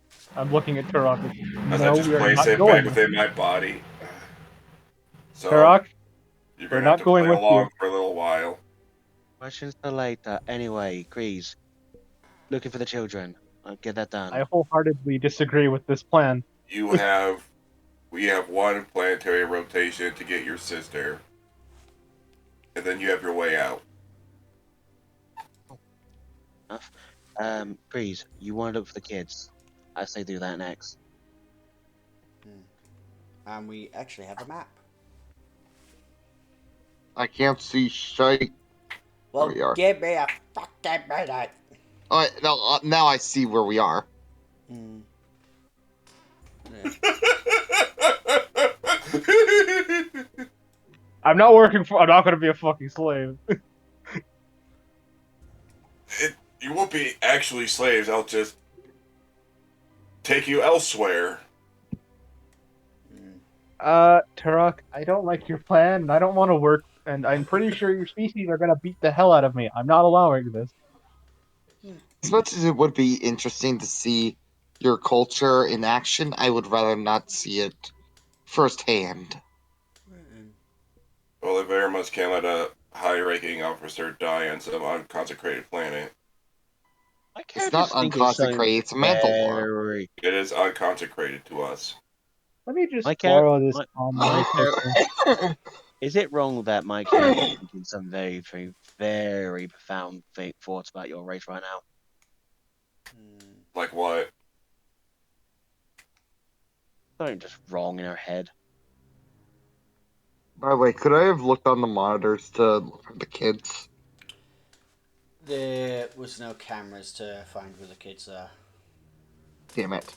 Turok. As No, I just we are place not it going. back within my body. So Turok, you're we're gonna not have to going play with along you. for a little while. Questions for later. Anyway, Grease, looking for the children. I'll get that done. I wholeheartedly disagree with this plan. We have one planetary rotation to get your sister, and then you have your way out. Grease, you want to look for the kids. I say do that next. And we actually have a map. I can't see shite. Well, we are. give me a fucking minute. All right, now I see where we are. Yeah. I'm not going to be a fucking slave. You won't be actually slaves. I'll just take you elsewhere. Turok, I don't like your plan, and I don't want to work, and I'm pretty sure your species are gonna beat the hell out of me. I'm not allowing this. As much as it would be interesting to see your culture in action, I would rather not see it firsthand. Well, they very much can't let a high-ranking officer die on some unconsecrated planet. It's not unconsecrated, it's Mandalore. Very... It is unconsecrated to us. Let me just My borrow this. Is it wrong that my character is thinking some very, very, very profound thoughts about your race right now? Like what? Something just wrong in her head. By the way, could I have looked on the monitors to look for the kids? There was no cameras to find where the kids are. Damn it.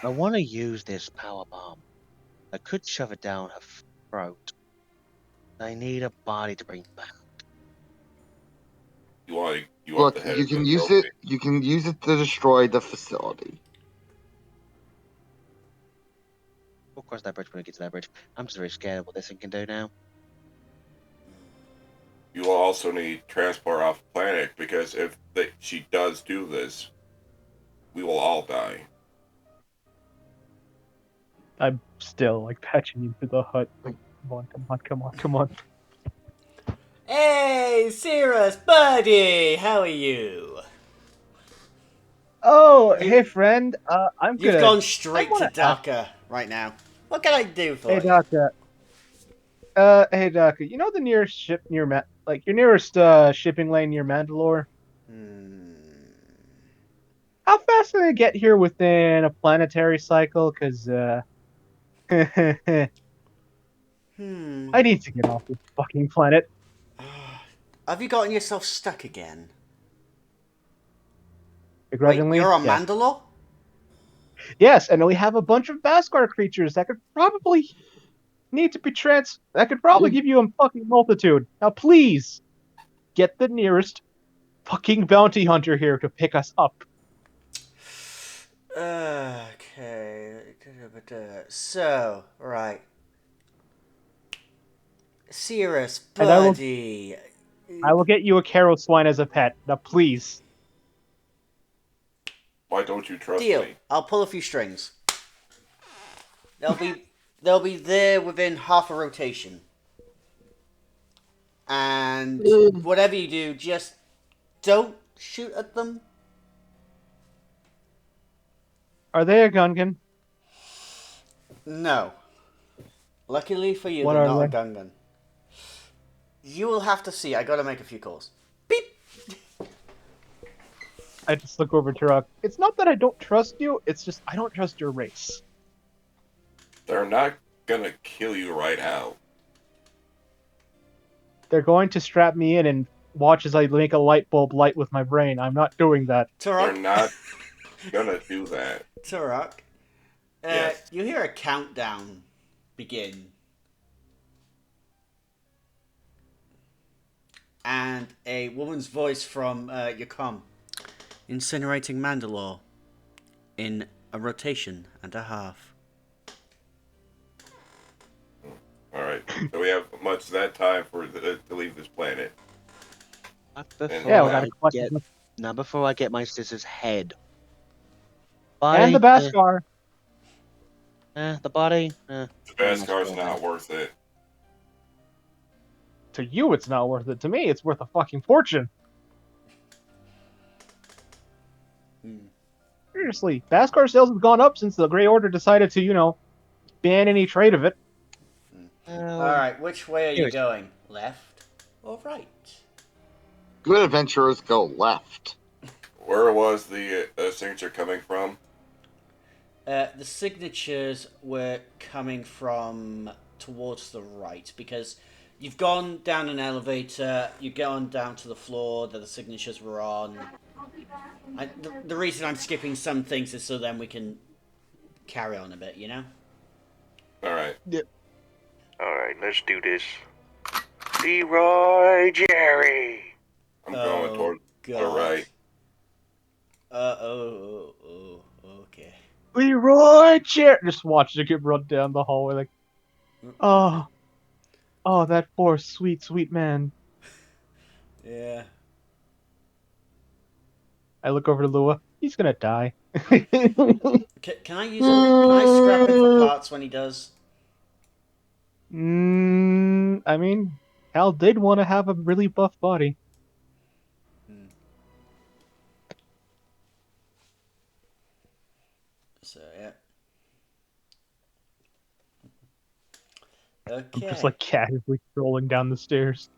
I want to use this power bomb. I could shove it down her throat. I need a body to bring back. You want Look, the head you of can the use trophy. it. You can use it to destroy the facility. We'll cross that bridge when we get to that bridge. I'm just very scared of what this thing can do now. You will also need transport off planet because if she does do this, we will all die. I'm still like patching into the hut. Like, come on. Hey, Cirrus, buddy, how are you? Oh, hey friend. I'm good. You've gone straight to wanna Dhaka right now. What can I do for Hey you? Daka. Hey Daka. You know the nearest ship near your nearest shipping lane near Mandalore? How fast can I get here within a planetary cycle? Cause I need to get off this fucking planet. Have you gotten yourself stuck again? Wait, Begrudgingly, you're on yes. Mandalore? Yes, and we have a bunch of Beskar creatures that could probably need to be that could probably give you a fucking multitude. Now please, get the nearest fucking bounty hunter here to pick us up. Okay. So, right. Cirrus, And buddy. I will get you a Caro swine as a pet. Now please. Why don't you trust Deal. me? I'll pull a few strings. They'll be there within half a rotation. And whatever you do, just don't shoot at them. Are they a Gungan? No. Luckily for you, What they're are not they? a Gungan. You will have to see. I gotta make a few calls. Beep! I just look over to Rock. It's not that I don't trust you, it's just I don't trust your race. They're not gonna kill you right now. They're going to strap me in and watch as I make a light bulb light with my brain. I'm not doing that. They're Turok, not gonna do that. Turok. Yes. You hear a countdown begin. And a woman's voice from Yacom. Incinerating Mandalore in a rotation and a half. So we have much of that time to leave this planet. Before Yeah, we Yeah. gotta collect get now, before I get my sister's head, and the body, Baskar. the body, The very much Beskar's fine. not worth it. To you, it's not worth it. To me, it's worth a fucking fortune. Hmm. Seriously, Baskar sales have gone up since the Grey Order decided to, ban any trade of it. Alright, which way are you Seriously. going? Left or right? Good adventurers go left. Where was the signature coming from? The signatures were coming from towards the right because you've gone down an elevator, you've gone down to the floor that the signatures were on. The reason I'm skipping some things is so then we can carry on a bit, you know? Alright. Alright, let's do this. Leroy Jerry! I'm going toward the right. Okay. Leroy Jer just watching it get run down the hallway like, oh, that poor sweet, sweet man. Yeah. I look over to Lua. He's gonna die. Can I use it? Can I scrap him for parts when he does? I mean, Cal did want to have a really buff body. So yeah. Okay. I'm just like casually strolling down the stairs.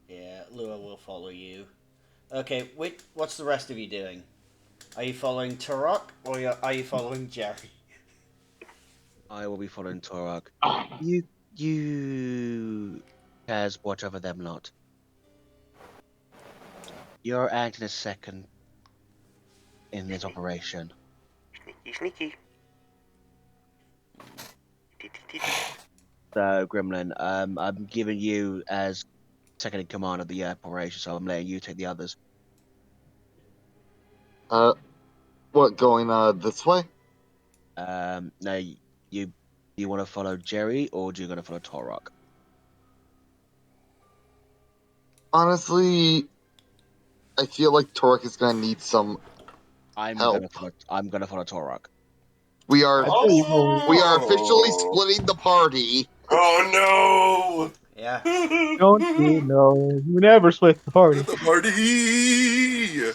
Yeah, Lua will follow you. Okay, what's the rest of you doing? Are you following Turok or are you following Jerry? I will be following Torag. You Kaz, watch over them lot. You're acting as second in this operation. Sneaky. So, Gremlin, I'm giving you as second in command of the operation, so I'm letting you take the others. What, going this way? Now, you want to follow Jerry, or do you going to follow Torok? Honestly, I feel like Torek is gonna need some help. I'm gonna follow Torok. We are Oh! we are officially splitting the party. Oh Yeah. no! Don't you know? You never split the party. The party!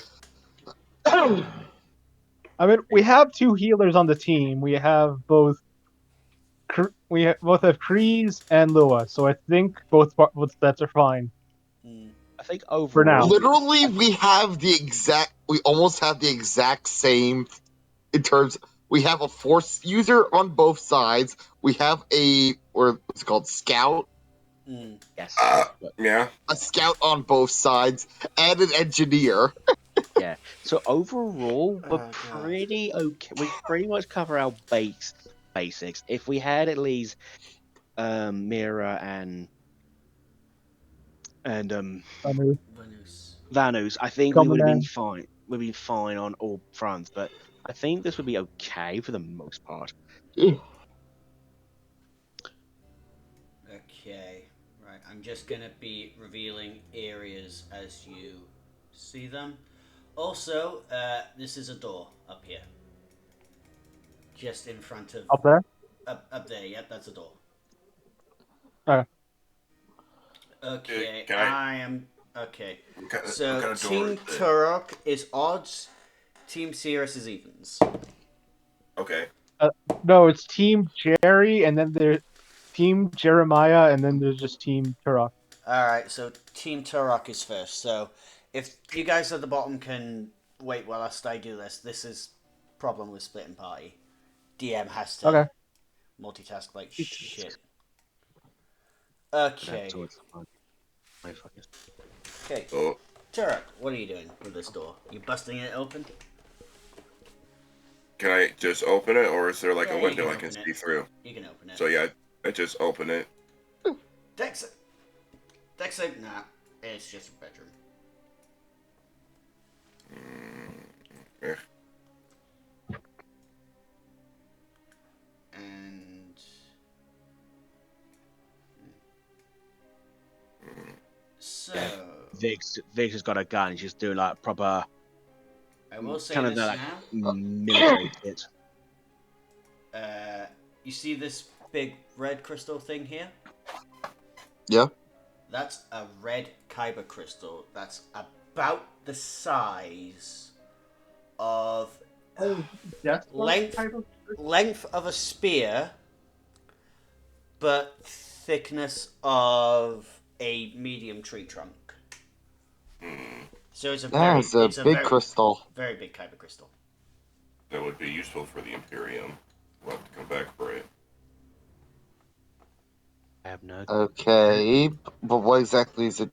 I mean, we have two healers on the team. We have both. Both have Kreese and Lua, so I think both stats are fine. I think For overall, now. Literally, we almost have the exact same in terms. We have a force user on both sides. We have what's it called, scout, yes. Yeah. a scout on both sides, and an engineer. So overall, we're Oh, God. pretty okay. We pretty much cover our basics. If we had at least Mira and Vanus. Vanus, I think we would have been Commandant. fine. We'd been fine on all fronts, but I think this would be okay for the most part. Okay. Right. I'm just gonna be revealing areas as you see them. Also, this is a door up here. Just in front of Up there? up there. Yep, that's a door. Okay. Okay, Can I- I am okay. What kind So of door Team is it? Turok is odds. Team Cirrus is evens. Okay. No, it's Team Jerry, and then there's Team Jeremiah, and then there's just Team Turok. All right, so Team Turok is first. So if you guys at the bottom can wait whilst I do this, this is problem with splitting party. DM has to Okay. multitask like shit. Okay. Okay. Oh, Turok, what are you doing with this door? You busting it open? can I just open it, or is there like Yeah, a you window can I can open see it. through? You can open it. So yeah, I just open it. Dex, nah, it's just a bedroom. Eh. And Vix has got a gun. She's doing like proper I will say kind of this like now. military shit. You see this big red crystal thing here? Yeah. That's a red kyber crystal. That's about the size of length of a spear, but thickness of a medium tree trunk. So it's a very, That is a big crystal. very big kyber crystal. That would be useful for the Imperium. We'll have to come back for it. I have no. Okay, but what exactly is it?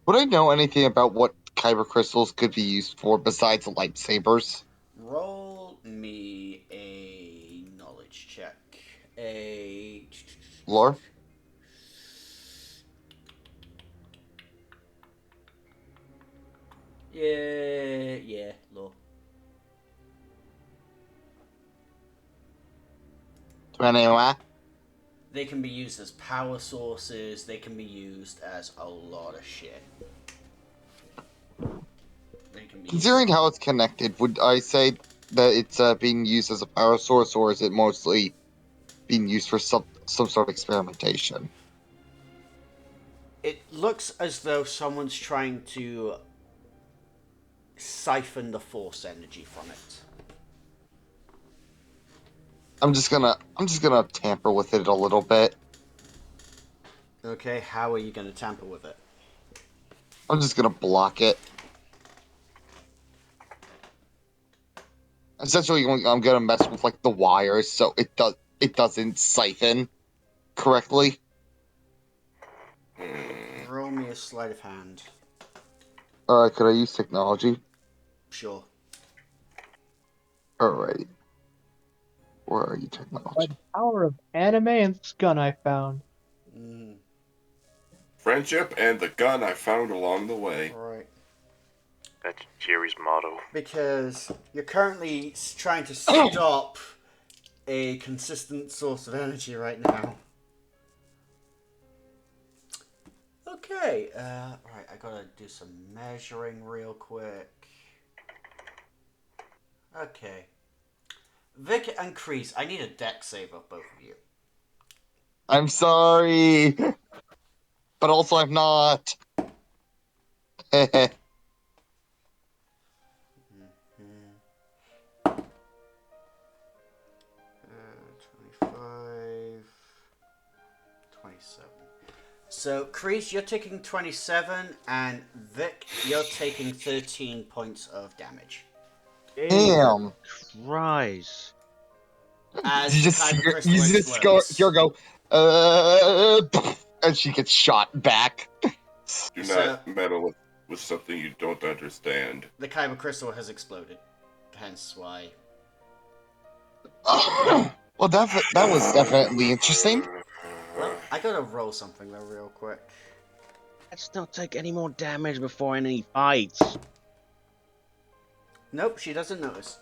Would I know anything about what kyber crystals could be used for besides lightsabers? Roll me a knowledge check. A Lore? yeah, lore. 21. They can be used as power sources. They can be used as a lot of shit. They can be Considering how it's connected, would I say that it's being used as a power source, or is it mostly being used for some sort of experimentation? It looks as though someone's trying to siphon the force energy from it. I'm just gonna tamper with it a little bit. Okay, how are you going to tamper with it? I'm just gonna block it. Essentially, I'm gonna mess with like the wires so it doesn't siphon correctly. Roll me a sleight of hand. Alright, could I use technology? Sure. Alright. Where are you, By technology? the power of anime and this gun I found. Friendship and the gun I found along the way. Right. That's Jerry's motto. Because you're currently trying to stop a consistent source of energy right now. Okay, right, I gotta do some measuring real quick. Okay. Vic and Kreese, I need a deck save of both of you. I'm sorry, but also I'm not. 25, 27. So, Kreese, you're taking 27, and Vic, you're taking 13 points of damage. Damn. Rise. As You the just kyber crystal you just go explodes. here go and she gets shot back. Do So- not meddle with something you don't understand. The kyber crystal has exploded. Hence why. Well, that was definitely interesting. Well, I gotta roll something though real quick. Let's not take any more damage before any fights. Nope, she doesn't notice.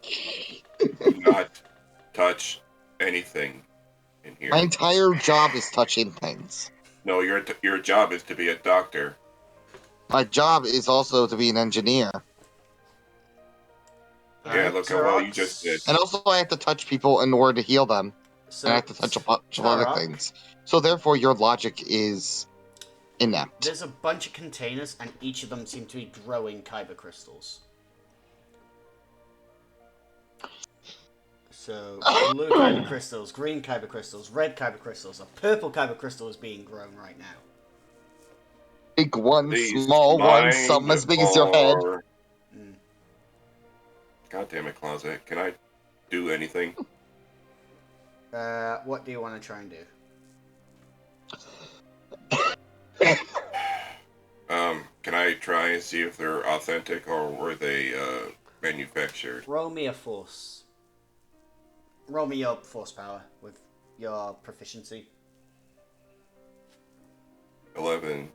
Do not touch anything in here. My entire job is touching things. No, your job is to be a doctor. My job is also to be an engineer, Yeah, look how well you just did. and also I have to touch people in order to heal them, So, and I have to touch a bunch of other Turok, things. So therefore, your logic is inept. There's a bunch of containers, and each of them seem to be growing kyber crystals. So, blue kyber crystals, green kyber crystals, red kyber crystals, a purple kyber crystal is being grown right now. Big one, These small one, mine some as big as your head. are- God damn it, Closet. Can I do anything? What do you want to try and do? Can I try and see if they're authentic or were they manufactured? Roll me a force. Roll me your force power with your proficiency. 11.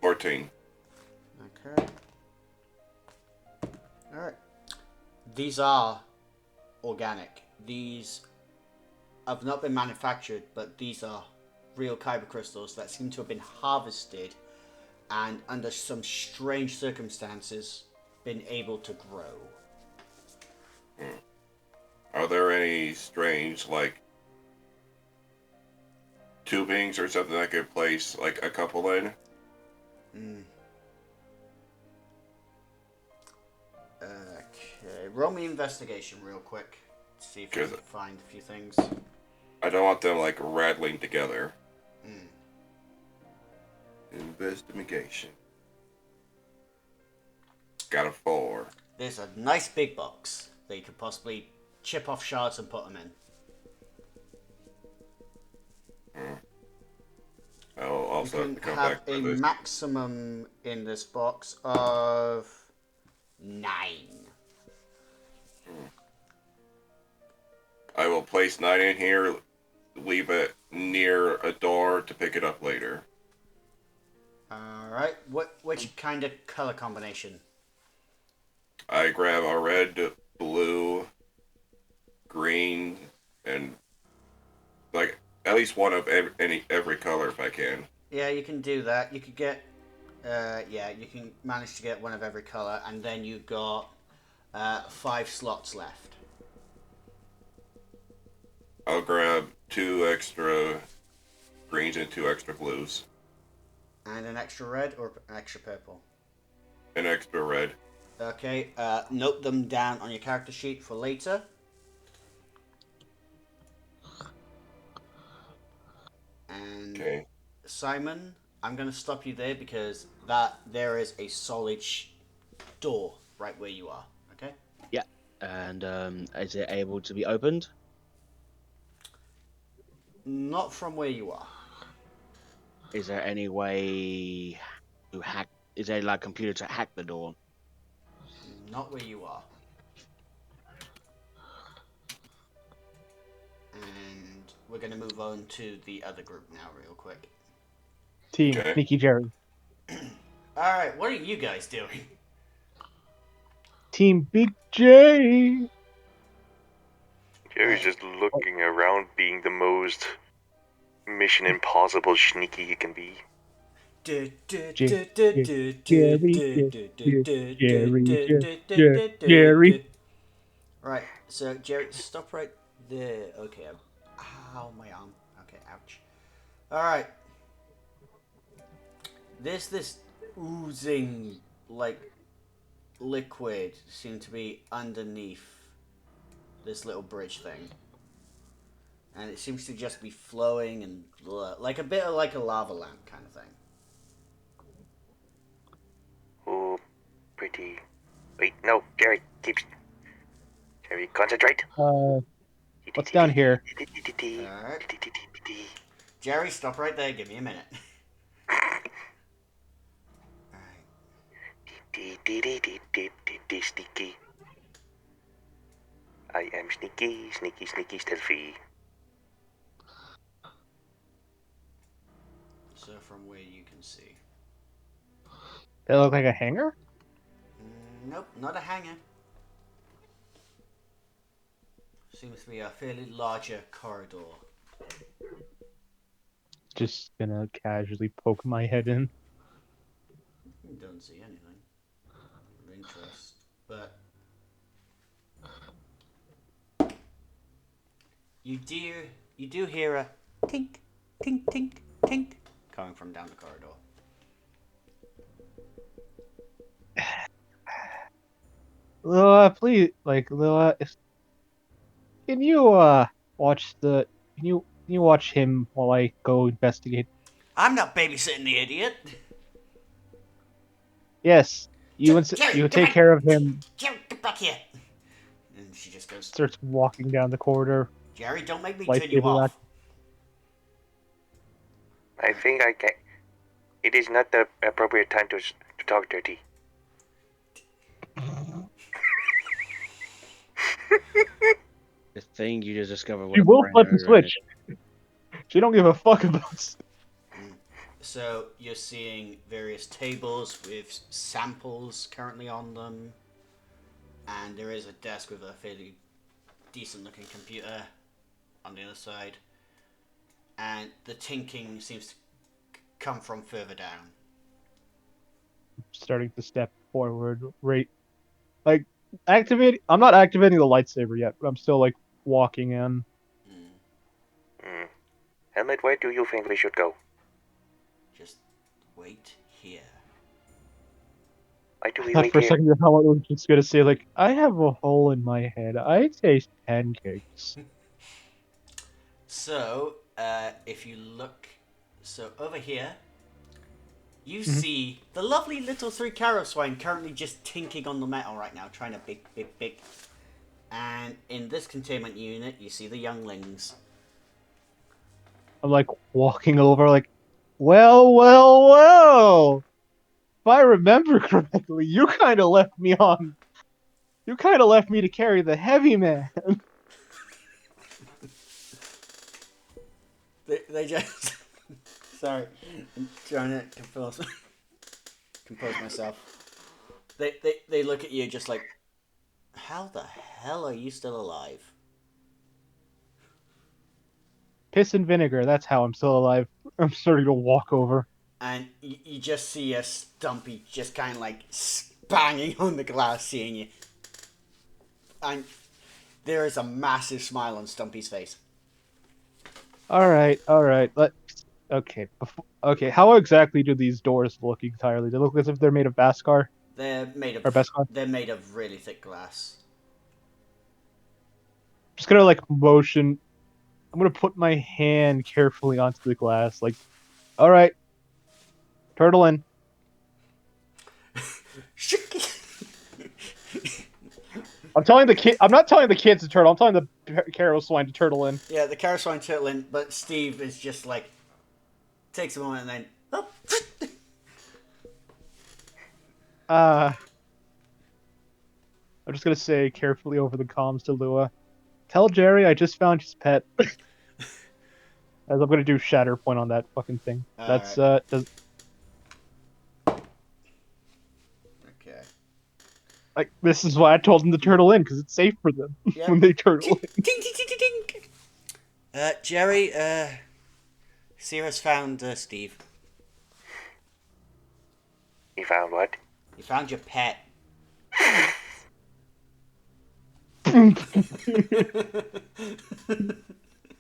14. Okay. Alright. These are organic. These have not been manufactured, but these are real kyber crystals that seem to have been harvested and under some strange circumstances been able to grow. Are there any strange, like, tubings or something I could place, like, a couple in? Okay, roll me investigation real quick. See if you can find a few things. I don't want them, like, rattling together. Investigation. Got a 4. There's a nice big box that you could possibly chip off shards and put them in. I'll also You have to can come have back a for this. maximum in this box of 9. I will place 9 in here, leave it near a door to pick it up later. Alright, which kind of color combination? I grab a red, blue, green, and like at least one of every color if I can. Yeah, you can do that. You could get, you can manage to get one of every color, and then you've got 5 slots left. I'll grab 2 extra greens and 2 extra blues. And an extra red or an extra purple? An extra red. Okay, note them down on your character sheet for later. And Okay. Simon, I'm going to stop you there because there is a solid door right where you are. Okay. Yeah. And is it able to be opened? Not from where you are. Is there any way to hack? Is there like a computer to hack the door? Not where you are. And we're going to move on to the other group now real quick. Team Okay. Sneaky Jerry. Alright, what are you guys doing? Team Big J. Jerry's just looking around, being the most Mission Impossible sneaky he can be. Jerry. Right, so Jerry, stop right there. Okay, ow, my arm. Okay, ouch. Alright. There's this oozing, like, liquid seem to be underneath this little bridge thing. And it seems to just be flowing and like a bit of like a lava lamp kind of thing. Oh, pretty. Wait, no, Jerry, Jerry, concentrate. What's down here? Alright. Jerry, stop right there. Give me a minute. Sneaky. I am sneaky, stealthy. So from where you can see. That look like a hangar? Nope, not a hangar. Seems to be a fairly larger corridor. Just gonna casually poke my head in. You don't see anything of interest, but you do hear a tink, tink, tink, tink coming from down the corridor. Lila, please, Lila, can you watch him while I go investigate? I'm not babysitting the idiot. Yes, you Jerry, you get take back. care of him. Jerry, get back here. And she just goes, Starts walking down the corridor. Jerry, don't make me Like turn you David off. I think I can. It is not the appropriate time to talk dirty. The thing you just discovered. She will flip the switch. She don't give a fuck about. So you're seeing various tables with samples currently on them, and there is a desk with a fairly decent-looking computer on the other side. and the tinking seems to come from further down. Starting to step forward, right? Like, I'm not activating the lightsaber yet, but I'm still, like, walking in. Helmet, where do you think we should go? Just wait here. Why do we I thought wait for a here? second your helmet was just gonna say, like, I have a hole in my head. I taste pancakes. So, if you look, so over here, you Mm-hmm. see the lovely little 3 Caro swine currently just tinking on the metal right now, trying to big. And in this containment unit, you see the younglings. I'm, like, walking over, like, well. If I remember correctly, you kind of left me to carry the heavy man. They just... Sorry, I'm trying to compose myself. They look at you just like, how the hell are you still alive? Piss and vinegar, that's how I'm still alive. I'm starting to walk over. And you just see a Stumpy just kind of like banging on the glass, seeing you. And there is a massive smile on Stumpy's face. Alright. Okay. How exactly do these doors look entirely? They look as if they're made of Beskar? They're made Or of Beskar? they're made of really thick glass. Just gonna, like, motion. I'm gonna put my hand carefully onto the glass, like, alright. Turtle in. I'm not telling the kids to turtle. I'm telling the Caro swine to turtle in. Yeah, the Caro swine turtle in, but Steve is just like takes a moment and then I'm just gonna say carefully over the comms to Lua, tell Jerry I just found his pet. As I'm gonna do shatter point on that fucking thing. That's Okay. like, this is why I told them to turtle in, because it's safe for them Yep. when they turtle in. Ding, ding, ding, ding, ding. Jerry, Sierra's found Steve. You found what? You found your pet.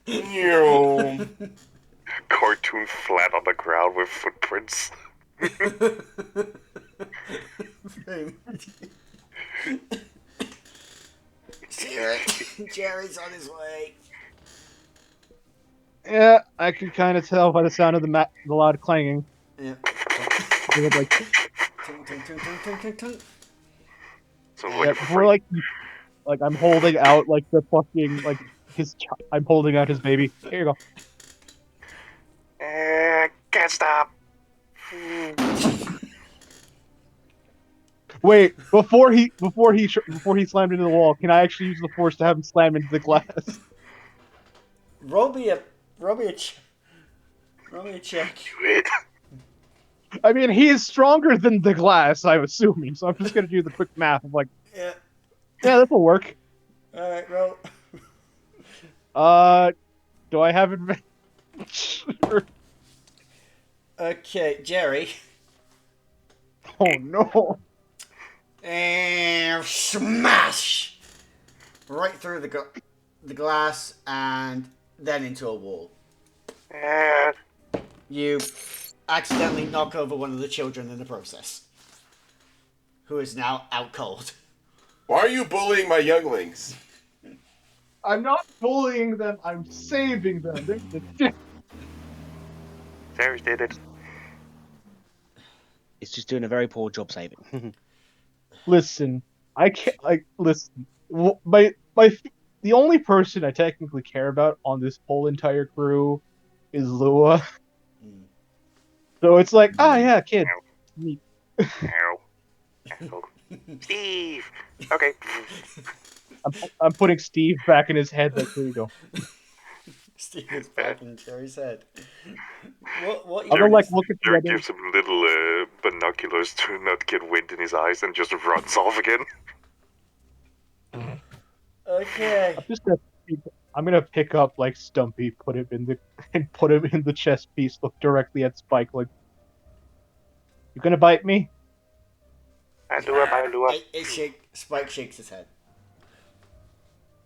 Yo. Cartoon flat on the ground with footprints. Jerry's on his way. Yeah, I can kind of tell by the sound of the loud clanging. Yeah. They would, like, Tung, tung, tung, tung, tung, tung, tung. So yeah, like, before, like I'm holding out, like, the fucking, like, I'm holding out his baby. Here you go. can't stop. Wait, before he slammed into the wall, can I actually use the force to have him slam into the glass? Roll me a check. Do it. I mean, he is stronger than the glass, I'm assuming, so I'm just gonna do the quick math of, like, Yeah. yeah, that'll work. Alright, roll. Do I have advantage? Okay, Jerry. Oh no. And smash! Right through the glass and then into a wall. You accidentally knock over one of the children in the process, who is now out cold. Why are you bullying my younglings? I'm not bullying them, I'm saving them. Sarah did it. It's just doing a very poor job saving. Listen, I can't, like, listen. The only person I technically care about on this whole entire crew is Lua. Mm. So it's like, yeah, kid. Neat. Ow. Ow. Steve. Okay. I'm putting Steve back in his head. Like, here you go. Steve is back in Jerry's head. What I'm gonna, like, look at the Jerry other. gives him little binoculars to not get wind in his eyes and just runs off again. Okay. I'm gonna pick up like Stumpy, put him in the and put him in the chest piece. Look directly at Spike, like, "You gonna bite me?" Alua. Spike shakes his head.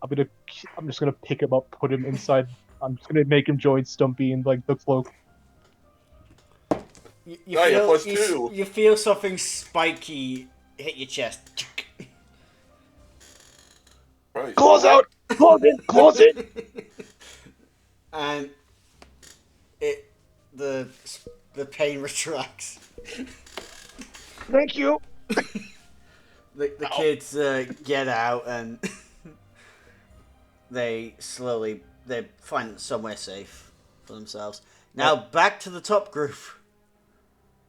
I'm just gonna pick him up, put him inside. I'm just gonna make him join Stumpy in like the cloak. You Oh, yeah, feel plus you, two. you feel something spiky hit your chest. Probably Claws out! Claws in! Claws in! And the pain retracts. Thank you. The kids get out and they find somewhere safe for themselves. Now back to the top group.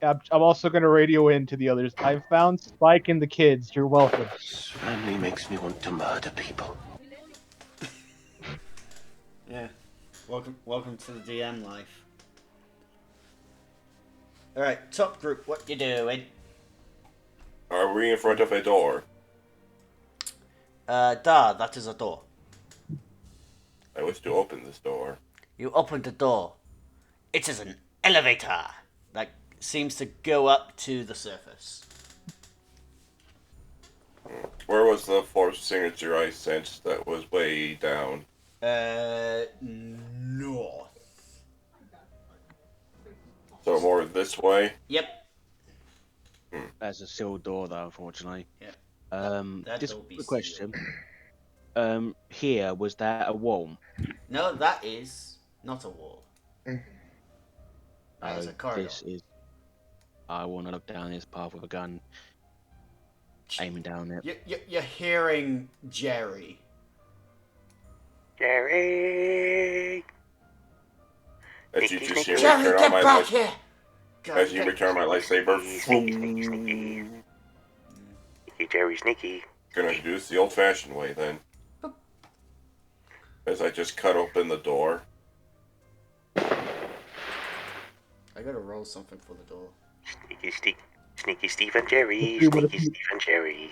I'm also gonna radio in to the others. I've found Spike and the kids. You're welcome. Family makes me want to murder people. Yeah. Welcome to the DM life. Alright, top group, what you doing? Are we in front of a door? That is a door. I wish to open this door. You open the door. It is an elevator that seems to go up to the surface. Where was the force signature I sensed that was way down? North. So more this way? Yep. There's a sealed door, though, unfortunately. Yeah. That Just will be a question. Here, was there a wall? No, that is not a wall. That is a corridor. This is. I want to look down this path with a gun, aiming down it. You're hearing Jerry. Jerry! As you just hear me Jerry, turn get on my back here! as you return my lightsaber, Sneaky. Jerry Sneaky. gonna do this the old-fashioned way then. As I just cut open the door. I gotta roll something for the door. Sneaky Steve and Jerry. See what Sneaky it- Steve and Jerry.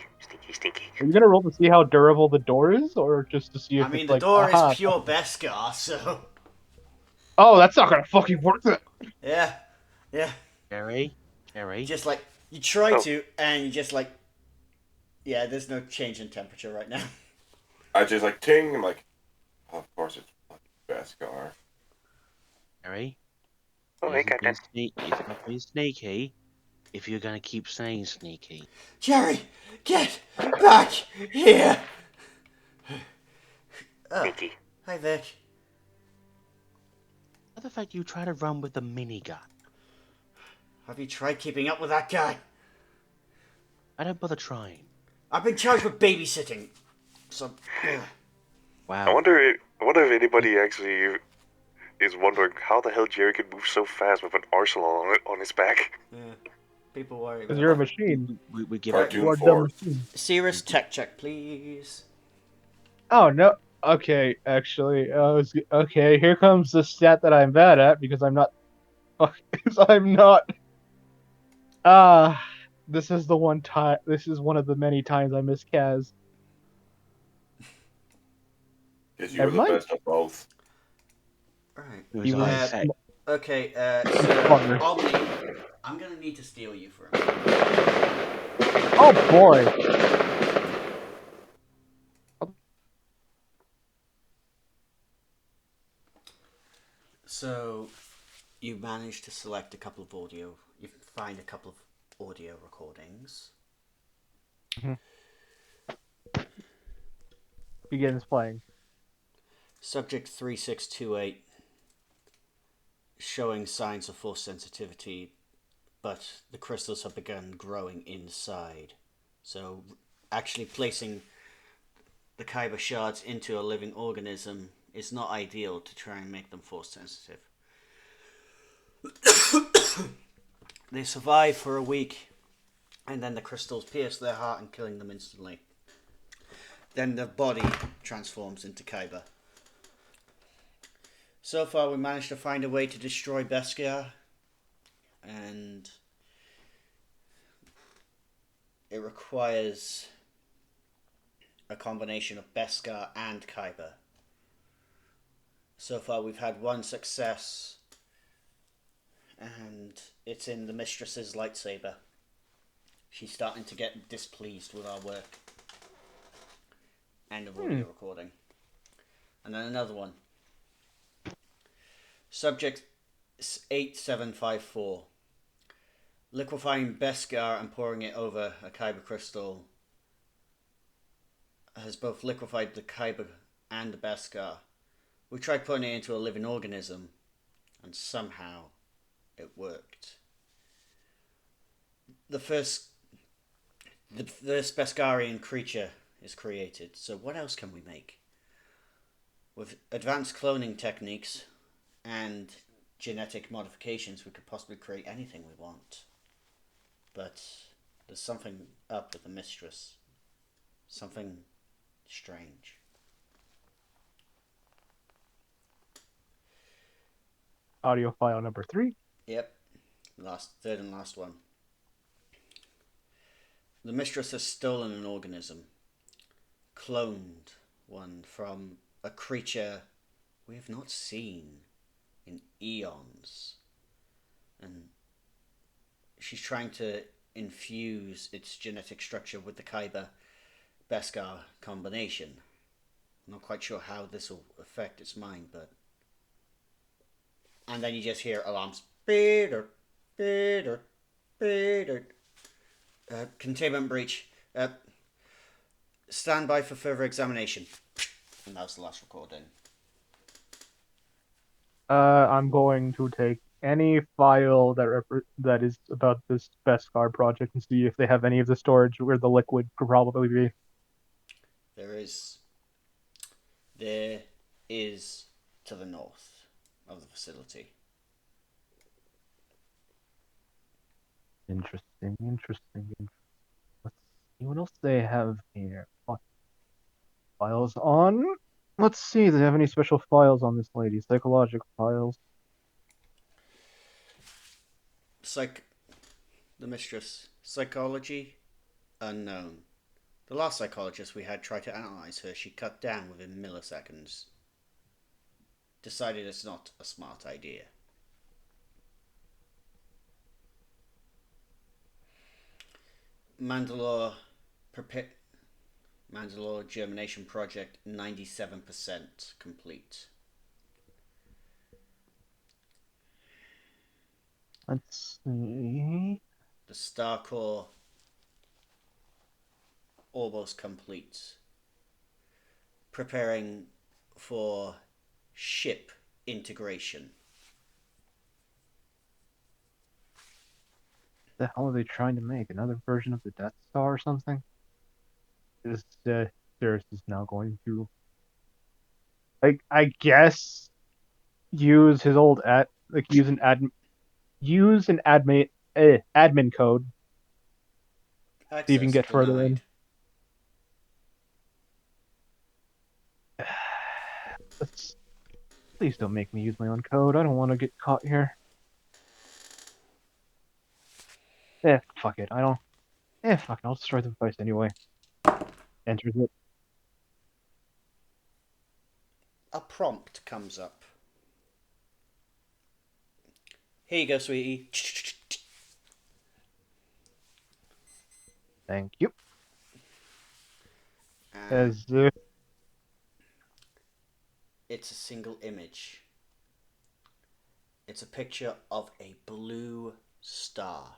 Sneaky. Are you gonna roll to see how durable the door is, or just to see if I mean, it's the like, door aha. is pure Beskar, so Oh, that's not gonna fucking work. yeah. Jerry. Just like you try Oh. to, and you just like, yeah. There's no change in temperature right now. I just like ting. I'm like, oh, of course it's fucking Beskar. Jerry. Oh, hey, Captain. It's not being sneaky. If you're gonna keep saying sneaky. Jerry, get back here! Oh, Sneaky. hi Vic. What the fact you try to run with the minigun? Have you tried keeping up with that guy? I don't bother trying. I've been charged with babysitting. So, Wow. I wonder if anybody actually is wondering how the hell Jerry could move so fast with an arsenal on his back. yeah. People worry Because about you're a that. machine. We give Cartoon You are a dumb Force. machine. Cirrus tech check, please. Oh no. Okay, actually, okay. Here comes the stat that I'm bad at because I'm not. Because I'm not. This is the one time. This is one of the many times I miss Kaz. Because you're the Never mind. best of both. Alright. It was He on was- tech. Okay, Partner. so, Omni, I'm gonna need to steal you for a minute. Oh boy. So, you managed to select a couple of audio. You find a couple of audio recordings. Begins playing. Subject 3628 showing signs of force sensitivity, but the crystals have begun growing inside. So, actually placing the Kyber shards into a living organism is not ideal to try and make them force sensitive. They survive for a week, and then the crystals pierce their heart and killing them instantly. Then the body transforms into Kyber. So far, we managed to find a way to destroy Beskar, and it requires a combination of Beskar and Kyber. So far, we've had one success, and it's in the mistress's lightsaber. She's starting to get displeased with our work. End of audio recording. And then another one. Subject 8754. Liquefying Beskar and pouring it over a Kyber crystal has both liquefied the Kyber and the Beskar. We tried putting it into a living organism, and somehow it worked. The first Beskarian creature is created. So what else can we make? With advanced cloning techniques and genetic modifications, we could possibly create anything we want. But there's something up with the mistress. Something strange. Audio file number 3. Yep. Third and last one. The mistress has stolen an organism. Cloned one from a creature we have not seen in eons. And she's trying to infuse its genetic structure with the Kyber Beskar combination. I'm not quite sure how this will affect its mind, but... And then you just hear alarms. Peter, Peter, Peter. Containment breach. Stand by for further examination. And that was the last recording. I'm going to take any file that is about this Beskar project and see if they have any of the storage where the liquid could probably be. There is to the north of the facility. Interesting. Let's see what else they have here. Files on. Let's see, do they have any special files on this lady? Psychological files. The mistress. Psychology, unknown. The last psychologist we had tried to analyze her. She cut down within milliseconds. Decided it's not a smart idea. Mandalore germination project 97% complete. Let's see. The star core almost complete. Preparing for ship integration. What the hell are they trying to make? Another version of the Death Star or something? Sirius is now going to, I guess, use his old use an admin code. Access See if you can get further in. Please don't make me use my own code. I don't want to get caught here. Fuck it. Fuck it. I'll destroy the device anyway. Enters it. A prompt comes up. Here you go, sweetie. Thank you. It's a single image. It's a picture of a blue star.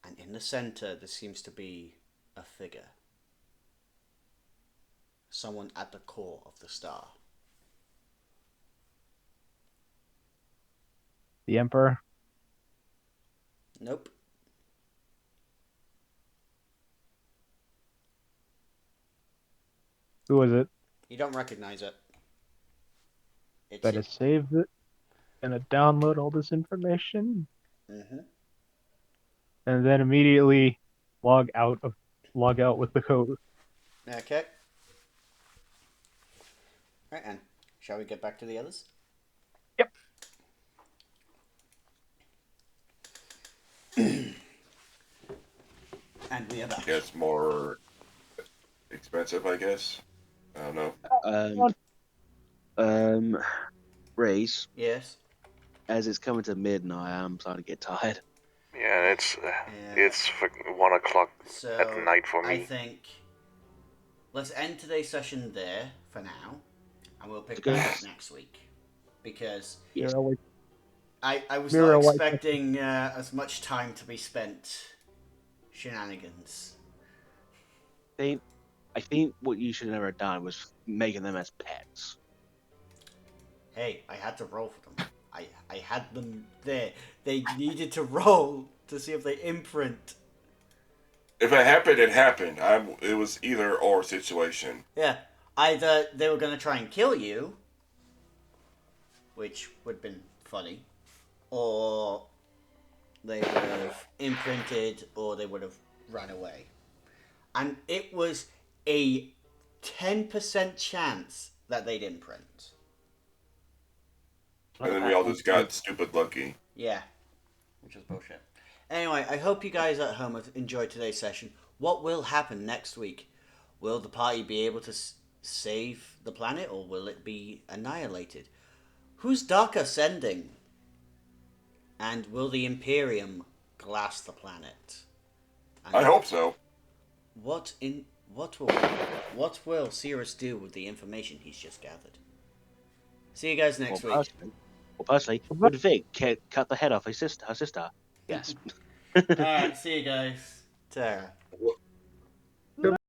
And in the center, there seems to be a figure. Someone at the core of the star. The Emperor. Nope. Who is it? You don't recognize it. Better save it and download all this information. Mm-hmm. And then immediately log out with the code. Okay. Right, and shall we get back to the others? Yep. And we are back. Gets more expensive, I guess. I don't know. Reese, Yes. as it's coming to midnight, I'm starting to get tired. Yeah, it's fucking 1 o'clock So at night for I me. think let's end today's session there for now, and we'll pick Okay. back up next week because Mira, wait. I was Mira, not wait. expecting as much time to be spent shenanigans. I think what you should have never done was making them as pets. Hey, I had to roll for them. I had them there. They needed to roll to see if they imprint. If it happened, it happened. It was either or situation. Yeah, either they were going to try and kill you, which would have been funny, or they would have imprinted, or they would have run away. And it was a 10% chance that they'd imprint. And then we all just got stupid lucky. Yeah, which was bullshit. Anyway, I hope you guys at home have enjoyed today's session. What will happen next week? Will the party be able to save the planet, or will it be annihilated? Who's Darker sending? And will the Imperium glass the planet? And I hope so. What will Cirrus do with the information he's just gathered? See you guys next week. Personally, what do you think? Cut the head off her sister. Yes. Alright, see you guys. Ta-ra.